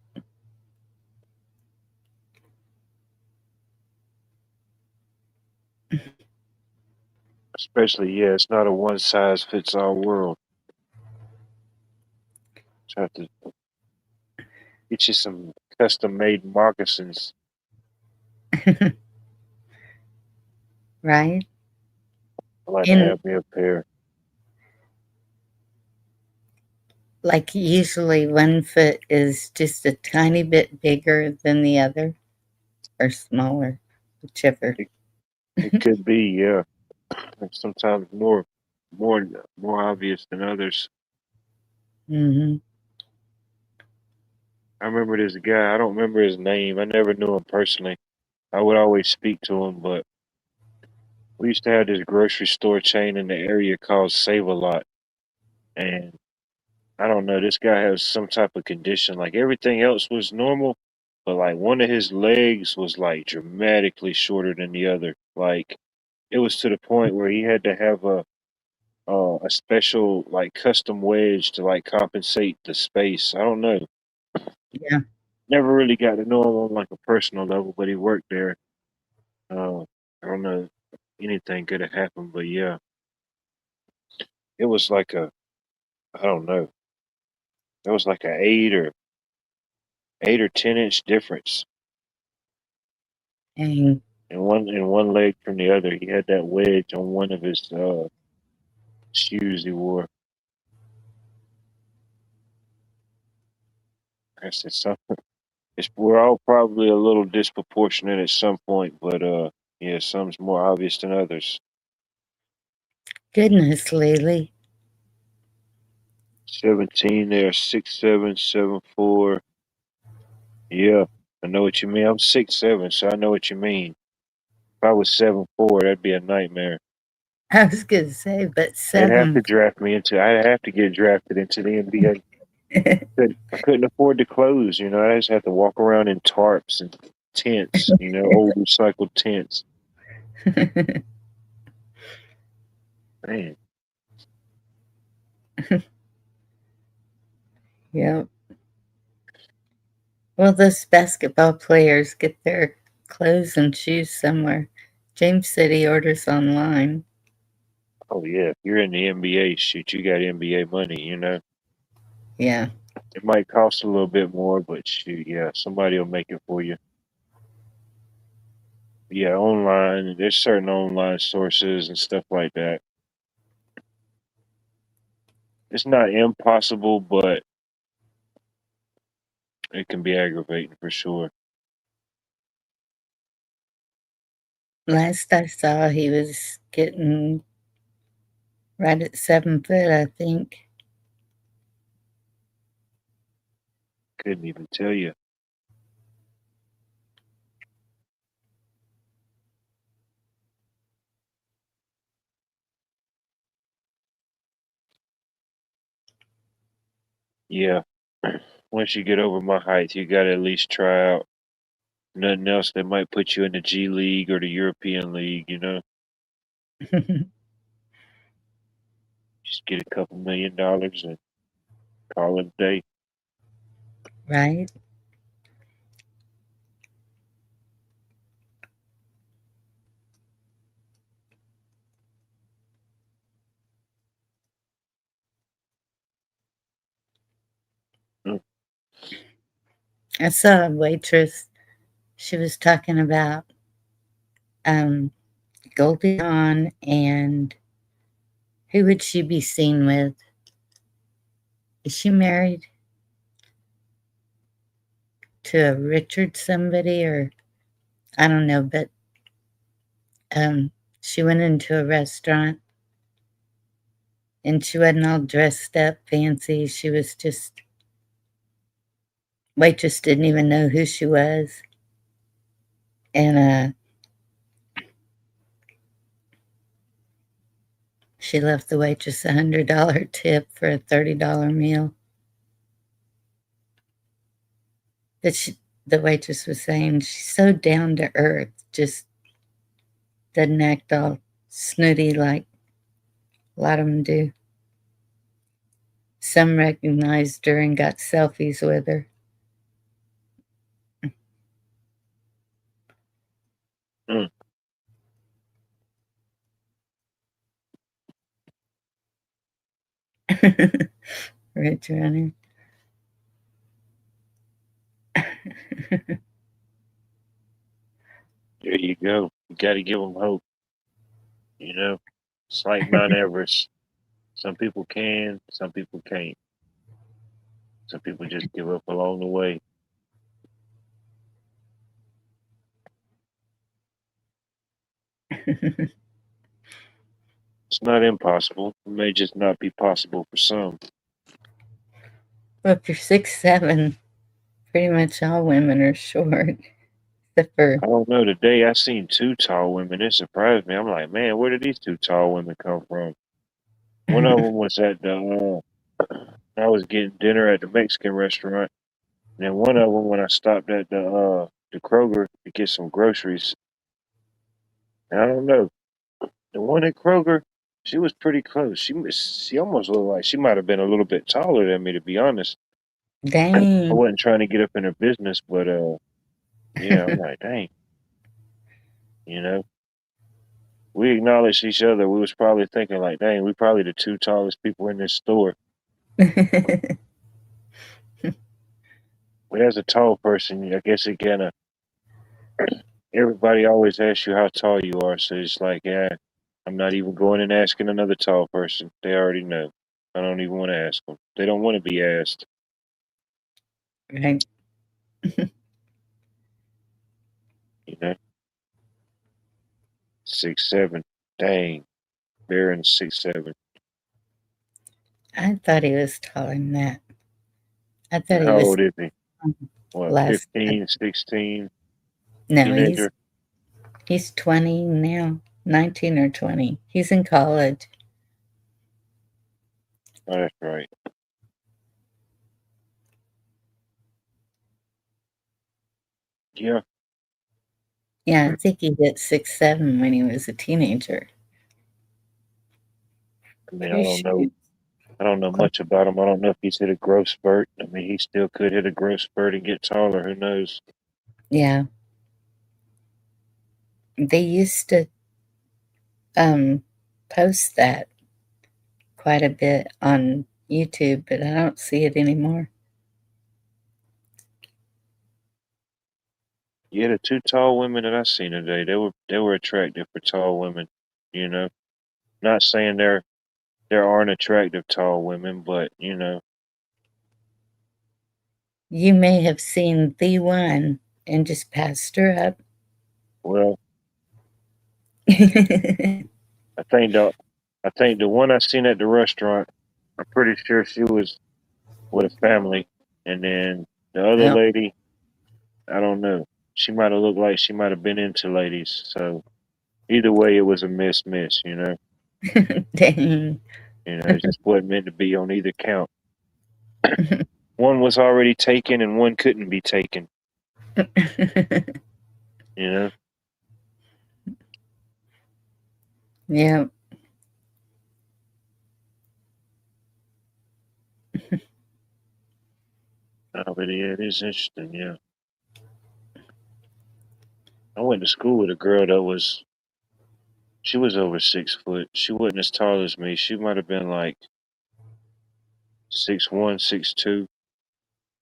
Especially, yeah, it's not a one size fits all world. You have to get you some custom made moccasins. right. I like to And have me a pair. like usually one foot is just a tiny bit bigger than the other or smaller, whichever. It, it could be, yeah. Sometimes more, more obvious than others. Hmm. I remember this guy. I don't remember his name. I never knew him personally. I would always speak to him, but we used to have this grocery store chain in the area called Save a Lot, and I don't know. This guy has some type of condition. Like everything else was normal, but like one of his legs was like dramatically shorter than the other. Like it was to the point where he had to have a special like custom wedge to like compensate the space. I don't know. Yeah. Never really got to know him on like a personal level, but he worked there. Uh, I don't know. Anything could have happened, but yeah, it was like I don't know. It was like a 8 or 10 inch difference And in one leg from the other. He had that wedge on one of his shoes he wore. I said something. We're all probably a little disproportionate at some point, but yeah, some's more obvious than others. goodness, Lily. 17 there, 6'7", 7'4". Yeah, I know what you mean. I'm 6'7", so I know what you mean. If I was 7'4", that'd be a nightmare. I was going to say, but They'd have to 7. draft me into. I'd have to get drafted into the NBA. I couldn't afford the clothes. I just had to walk around in tarps and tents. Old recycled tents. Man, Yep. Well, those basketball players get their clothes and shoes somewhere. James said he orders online. oh yeah, if you're in the NBA, shoot, you got NBA money, you know. Yeah. It might cost a little bit more, but shoot, yeah, somebody will make it for you. Yeah, online, there's certain online sources and stuff like that. It's not impossible, but it can be aggravating for sure. Last I saw, he was getting right at 7 foot, I think. Couldn't even tell you. Yeah. Once you get over my height, you got to at least try out. Nothing else that might put you in the G League or the European League, you know. Just get a couple $1 million and call it a day. Right? Mm. I saw a waitress. She was talking about Goldie Hawn and who would she be seen with? Is she married to a Richard somebody or I don't know, but she went into a restaurant and she wasn't all dressed up fancy. She was just waitress didn't even know who she was. And she left the waitress $100 tip for a $30 meal. But the waitress was saying she's so down to earth, just doesn't act all snooty like a lot of them do. Some recognized her and got selfies with her. Mm. Rich runner. There you go. You got to give them hope, you know. It's like Mount Everest. Some people can, some people can't. Some people just give up along the way. It's not impossible. It may just not be possible for some. Well, if you're 6'7", pretty much all women are short, except for I don't know. Today I seen two tall women. It surprised me. I'm like, man, where did these two tall women come from? One of them was at the. I was getting dinner at the Mexican restaurant, and then one of them when I stopped at the Kroger to get some groceries. And I don't know. The one at Kroger, she was pretty close. She almost looked like she might have been a little bit taller than me, to be honest. I dang. wasn't trying to get up in her business, but yeah, I'm like, dang, you know. We acknowledged each other. We was probably thinking like, dang, we probably the two tallest people in this store. But as a tall person, I guess it kind of everybody always asks you how tall you are. So it's like, yeah, I'm not even going and asking another tall person. They already know. I don't even want to ask them. They don't want to be asked. Right. You know, 6'7". Dang, Baron 6'7". I thought he was taller than that. I thought he How was old is he? What, less. 15, 16, No, teenager? he's 20 now, 19 or 20. He's in college. Oh, that's right. Yeah, Yeah, I think he hit 6'7" when he was a teenager. I mean, Chris shoots. I don't know much about him. I don't know if he's hit a growth spurt. I mean, he still could hit a growth spurt and get taller. Who knows? Yeah, they used to post that quite a bit on YouTube, but I don't see it anymore. Yeah, the two tall women that I seen today, they were attractive for tall women. You know, not saying there aren't attractive tall women, but you know, You may have seen the one and just passed her up. well, I think the one I seen at the restaurant, I'm pretty sure she was with a family, and then the other Oh, lady, I don't know. She might have looked like she might have been into ladies. So either way, it was a miss. dang. It just wasn't meant to be on either count. One was already taken, and one couldn't be taken. You know, Yeah. but yeah, it is interesting. Yeah, I went to school with a girl that she was over 6 foot. She wasn't as tall as me. She might have been like 6'1", 6'2",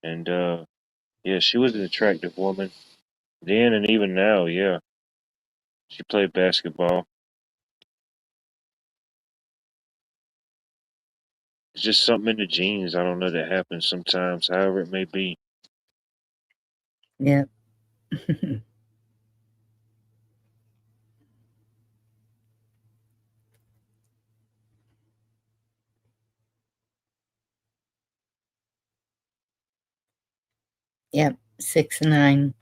and yeah, she was an attractive woman then and even now. Yeah, she played basketball. It's just something in the genes. I don't know that happens sometimes. However it may be. Yep. Yep. 6'9".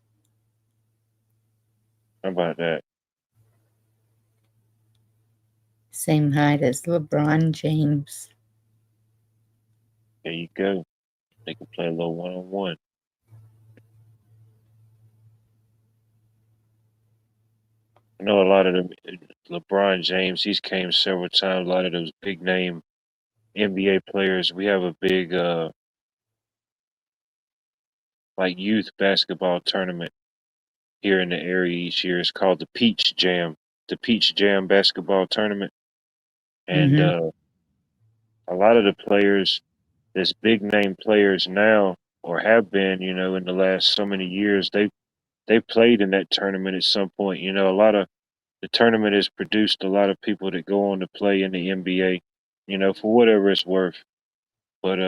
How about that? Same height as LeBron James. There you go. They can play a little one-on-one. I know a lot of them. LeBron James, he's came several times. A lot of those big name NBA players. We have a big like youth basketball tournament here in the area each year. It's called the Peach Jam. The Peach Jam basketball tournament. And Mm-hmm. a lot of the players, there's big name players now or have been, in the last so many years, they played in that tournament at some point. A lot of the tournament has produced a lot of people that go on to play in the NBA, for whatever it's worth. But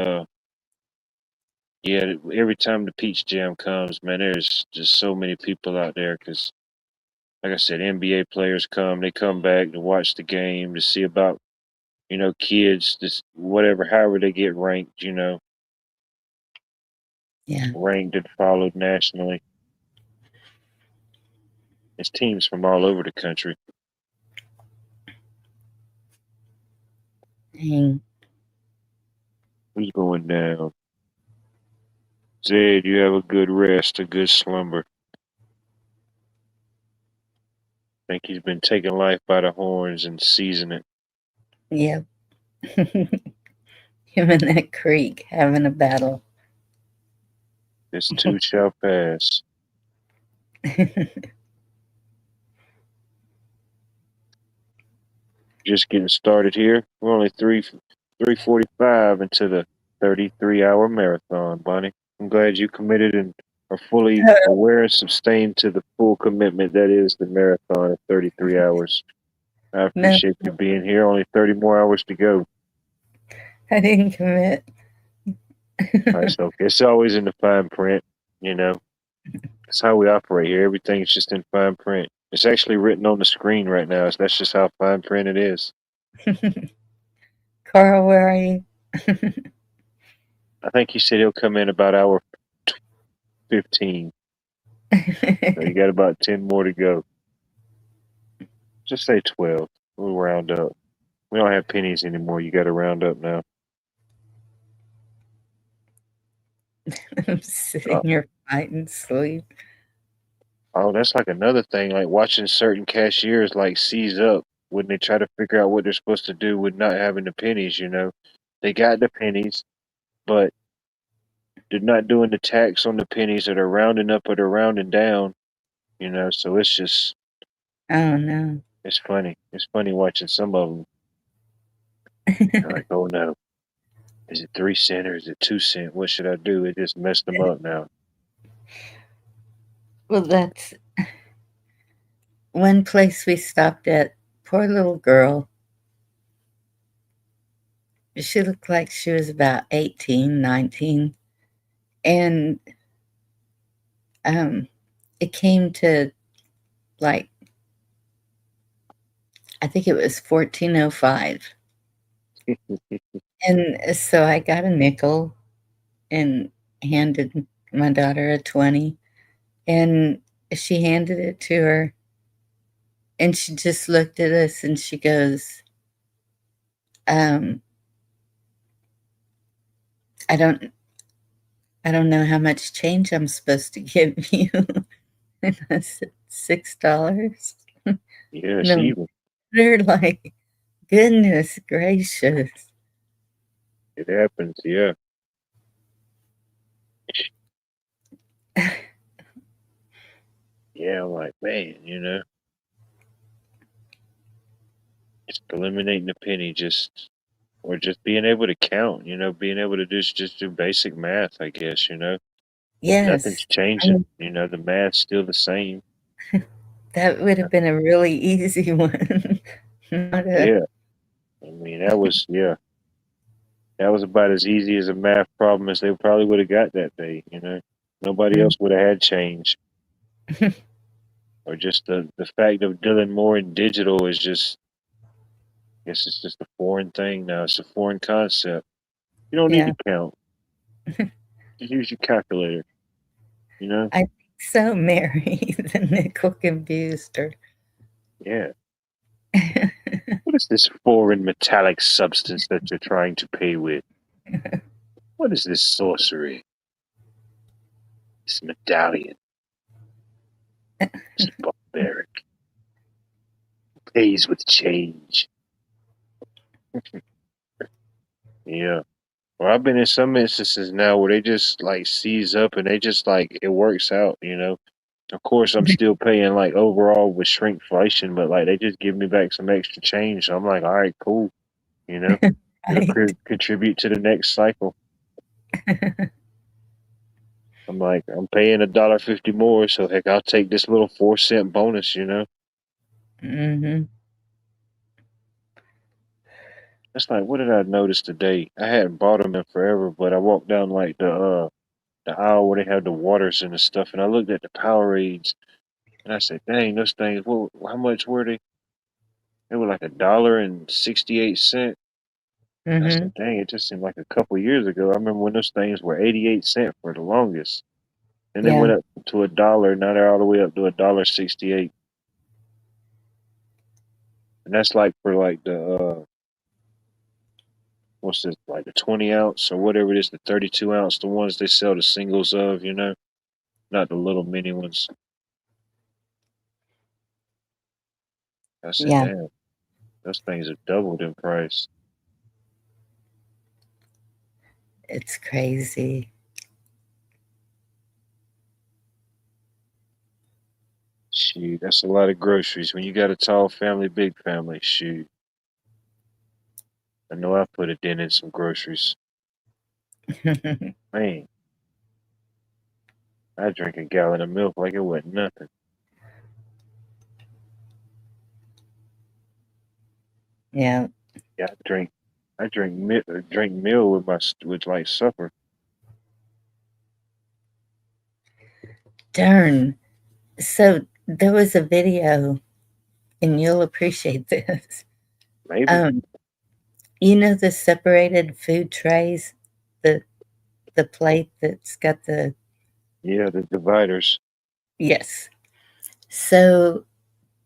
yeah, every time the Peach Jam comes, man, there's just so many people out there because, like I said, NBA players come, they come back to watch the game to see about, kids, this whatever, however they get ranked, Yeah. ranked and followed nationally. It's teams from all over the country. Dang. Who's going down? Zed, you have a good rest, a good slumber. Think he's been taking life by the horns and seizing it. Yep. Him and that creek having a battle. This too shall pass. Just getting started here. We're only 3:45 into the 33-hour marathon, Bonnie. I'm glad you committed and are fully aware and sustained to the full commitment that is the marathon of 33 hours. I No, appreciate you being here. Only 30 more hours to go. I didn't commit. All right, so it's always in the fine print, you know. That's how we operate here. Everything's just in fine print. It's actually written on the screen right now. That's just how fine print it is. Carl, where are you? I think he said he'll come in about hour 15. So you got about 10 more to go. Just say 12. We'll round up. We don't have pennies anymore. You got to round up now. I'm sitting Oh, here fighting sleep. oh, that's like another thing. Like watching certain cashiers like seize up. when they try to figure out what they're supposed to do with not having the pennies. They got the pennies, but they're not doing the tax on the pennies that are rounding up or they're rounding down. So Oh no. it's funny. It's funny watching some of them. They're like, oh no, is it 3 cent or is it 2 cent? What should I do? It just messed them up now. Well, that's one place we stopped at. Poor little girl. She looked like she was about 18, 19. And it came to, like, I think it was 1405. And so I got a nickel and handed my daughter a 20. And she handed it to her. And she just looked at us and she goes, um, I don't I don't know how much change I'm supposed to give you. And I said, $6. Yeah, she No, even they're like, goodness gracious. it happens. Yeah, yeah. I'm like, man, just eliminating the penny, or just being able to count. Being able to just do basic math. I guess. Nothing's Yes, I changing. mean, The math's still the same. that would have been a really easy one. Not a, Yeah, I mean that was about as easy as a math problem as they probably would have got that day. Nobody mm, else would have had change, or just the fact of dealing more in digital is just. I guess it's just a foreign thing now. It's a foreign concept. You don't need yeah, to count. Just use your calculator. You know? I think so, Mary. The nickel confused her. Yeah. What is this foreign metallic substance that you're trying to pay with? What is this sorcery? This medallion. It's barbaric. Pays with change. Yeah. Well, I've been in some instances now where they just like seize up and they just like it works out. Of course, I'm still paying like overall with shrinkflation, but like they just give me back some extra change. So I'm like, all right, cool. You know, it'll Right? contribute to the next cycle. I'm like, I'm paying $1.50 more, so heck, I'll take this little 4 cent bonus. Hmm. That's like, what did I notice today? I hadn't bought them in forever, but I walked down like the aisle where they have the waters and the stuff, and I looked at the Powerades, and I said, dang, those things, how much were they? They were like $1.68. I Hmm. said, dang, it just seemed like a couple years ago. I remember when those things were 88 cents for the longest. And they Yeah. went up to $1. Now they're all the way up to $1.68. And that's like for like what's this, like the 20 ounce or whatever it is, the 32 ounce, the ones they sell the singles of, not the little mini ones. I said, Yeah. damn, those things have doubled in price. It's crazy. Shoot, that's a lot of groceries. When you got a tall family, big family, shoot. I know I put a dent in some groceries. Man, I drink a gallon of milk like it wasn't nothing. Yeah. Yeah, drink meal with with like supper. Darn. So there was a video, and you'll appreciate this. Maybe. Um, the separated food trays, the the plate that's got the Yeah, the dividers. yes. So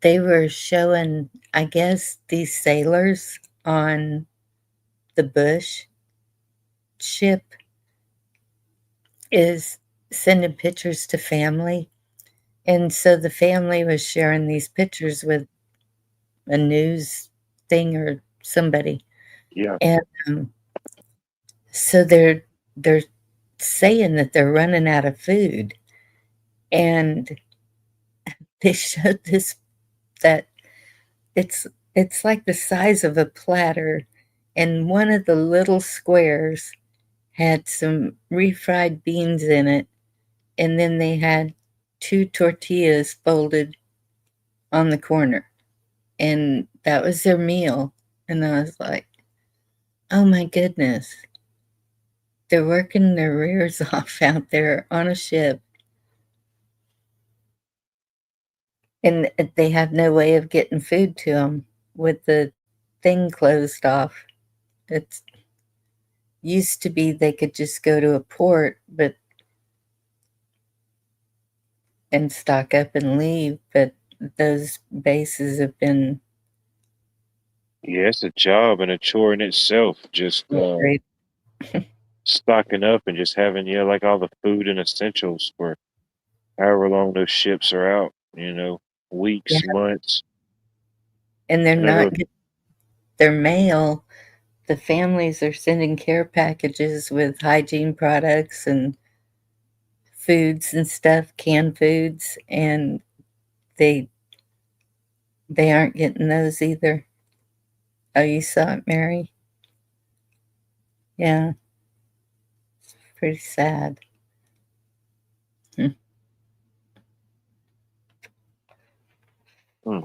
they were showing, I guess, these sailors on the Bush ship is sending pictures to family. And so the family was sharing these pictures with a news thing or somebody, Yeah. and so they're saying that they're running out of food, and they showed this that it's it's like the size of a platter, and one of the little squares had some refried beans in it, and then they had two tortillas folded on the corner, and that was their meal. And I was like, oh my goodness, they're working their rears off out there on a ship, and they have no way of getting food to them with the thing closed off. It used to be they could just go to a port, but and stock up and leave, but those bases have been Yeah, it's a job and a chore in itself. Just great. stocking up and just having, yeah, like all the food and essentials for however long those ships are out, Yeah, weeks, months. and they're I not know. getting their mail. The families are sending care packages with hygiene products and foods and stuff, canned foods, and they they aren't getting those either. Oh, you saw it, Mary? Yeah, pretty sad. Hmm.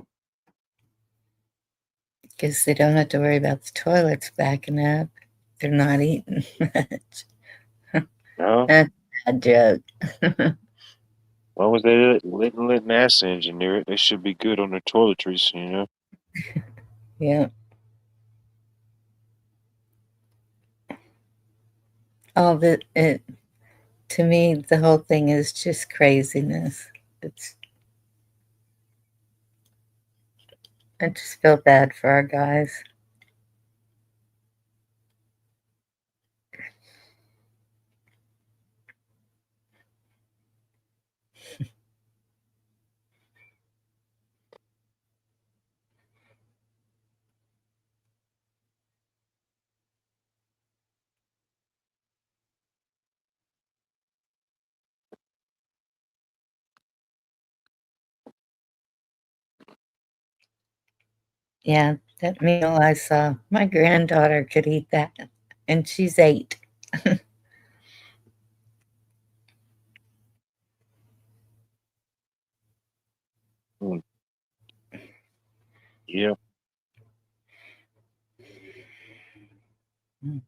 Because they don't have to worry about the toilets backing up. They're not eating much. No, That's a bad joke. as long as they let NASA engineer it, they should be good on their toiletries. Yeah. All that it to me, the whole thing is just craziness. It's I just feel bad for our guys. Yeah, that meal I saw, my granddaughter could eat that, and she's 8. Hmm. Yeah, Mm.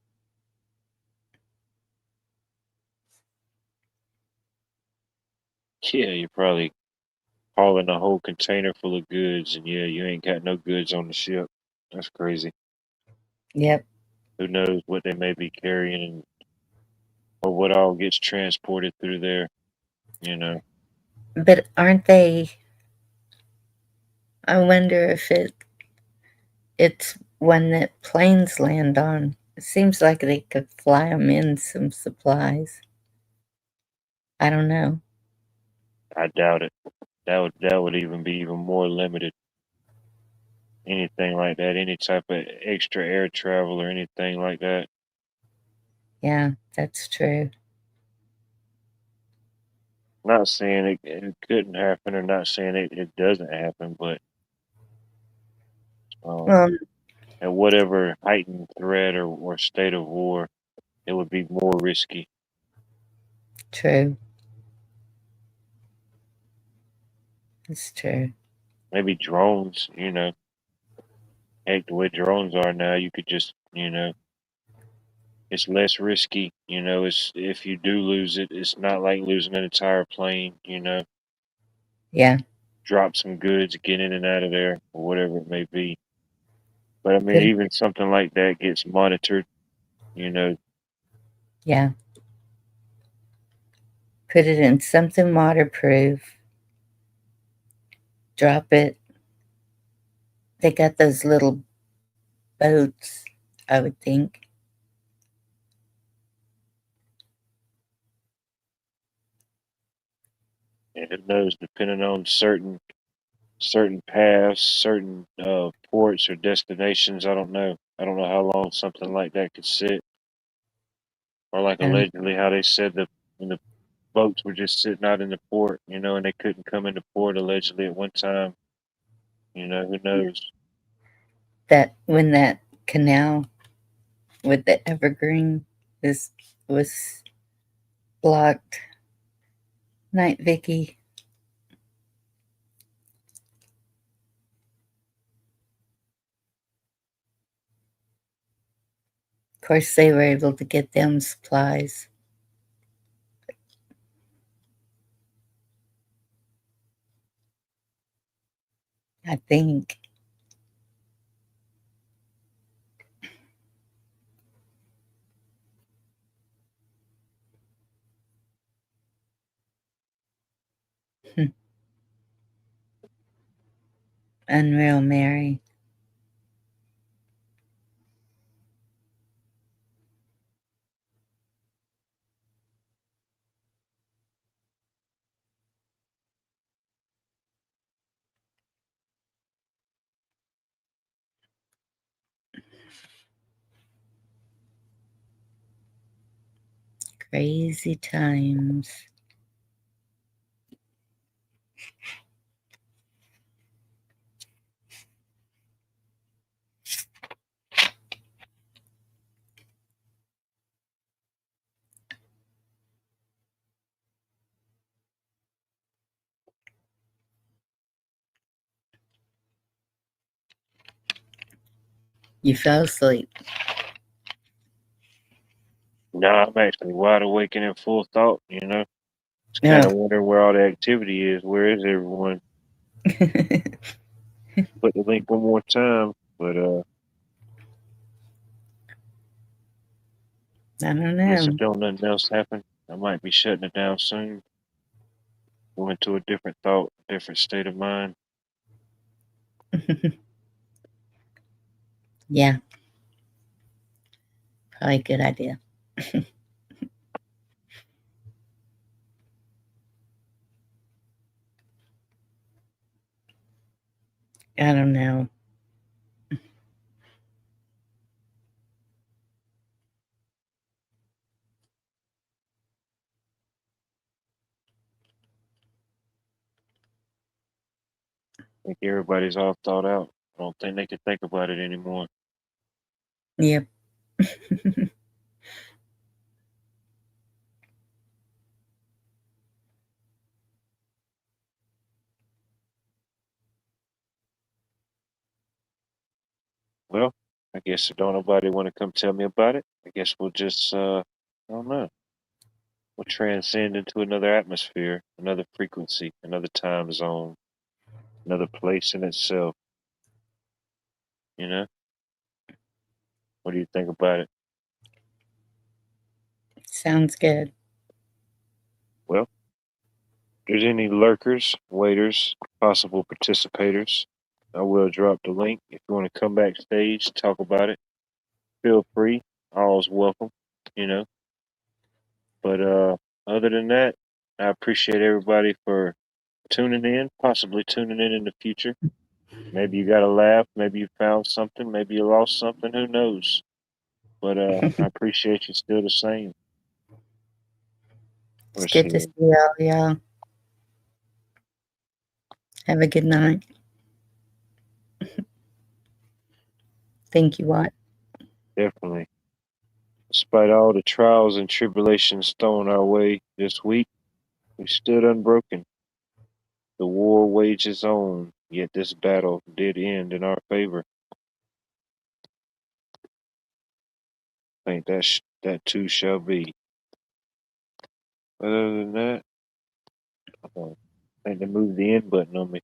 yeah, you're probably hauling a whole container full of goods, and yeah, you ain't got no goods on the ship. That's crazy. Yep, Who knows what they may be carrying and or what all gets transported through there, you know. but aren't they I wonder if it's one that planes land on. It seems like they could fly them in some supplies. I don't know. I doubt it. That would even be even more limited. Anything like that, any type of extra air travel or anything like that. Yeah, that's true. Not saying it couldn't happen or not saying it doesn't happen, but um, Well, at whatever heightened threat or state of war, it would be more risky. true. It's true. Maybe drones, heck, the way drones are now, you could just, it's less risky. It's if you do lose it, it's not like losing an entire plane. Yeah, Drop some goods, get in and out of there, or whatever it may be. But I mean, put even something like that gets monitored. You know, yeah, put it in something waterproof. Drop it. They got those little boats, I would think. and who knows? Depending on certain certain paths, certain ports or destinations. I don't know. I don't know how long something like that could sit, or like Um, allegedly how they said when the boats were just sitting out in the port, and they couldn't come into port allegedly at one time. Who knows? that when that canal with the evergreen was blocked. Night, Vicky. Of course, they were able to get them supplies. I think. Unreal Mary. Crazy times. You fell asleep. No, I'm actually wide awake and in full thought. Just kind Yeah. of wondering where all the activity is. Where is everyone? Put the link one more time, but I don't I guess know. if don't nothing else happen, I might be shutting it down soon. Go into a different thought, different state of mind. Yeah, probably a good idea. I don't know. I think everybody's all thought out. I don't think they can think about it anymore. Yep. Well, I guess if don't nobody want to come tell me about it, I guess we'll just I don't know. We'll transcend into another atmosphere, another frequency, another time zone, another place in itself. You know? What do you think about it? Sounds good. Well, if there's any lurkers, waiters, possible participators, I will drop the link. If you want to come backstage, talk about it, feel free. All's welcome, you know. But other than that, I appreciate everybody for tuning in, possibly tuning in the future. Maybe you got a laugh, maybe you found something, maybe you lost something, who knows? But I appreciate you still the same. It's Let's good to see. see y'all. Y'all have a good night. Thank you, Watt. Definitely. Despite all the trials and tribulations thrown our way this week, we stood unbroken. The war wages on, yet this battle did end in our favor. I think that too shall be. Other than that, I think they moved the end button on me.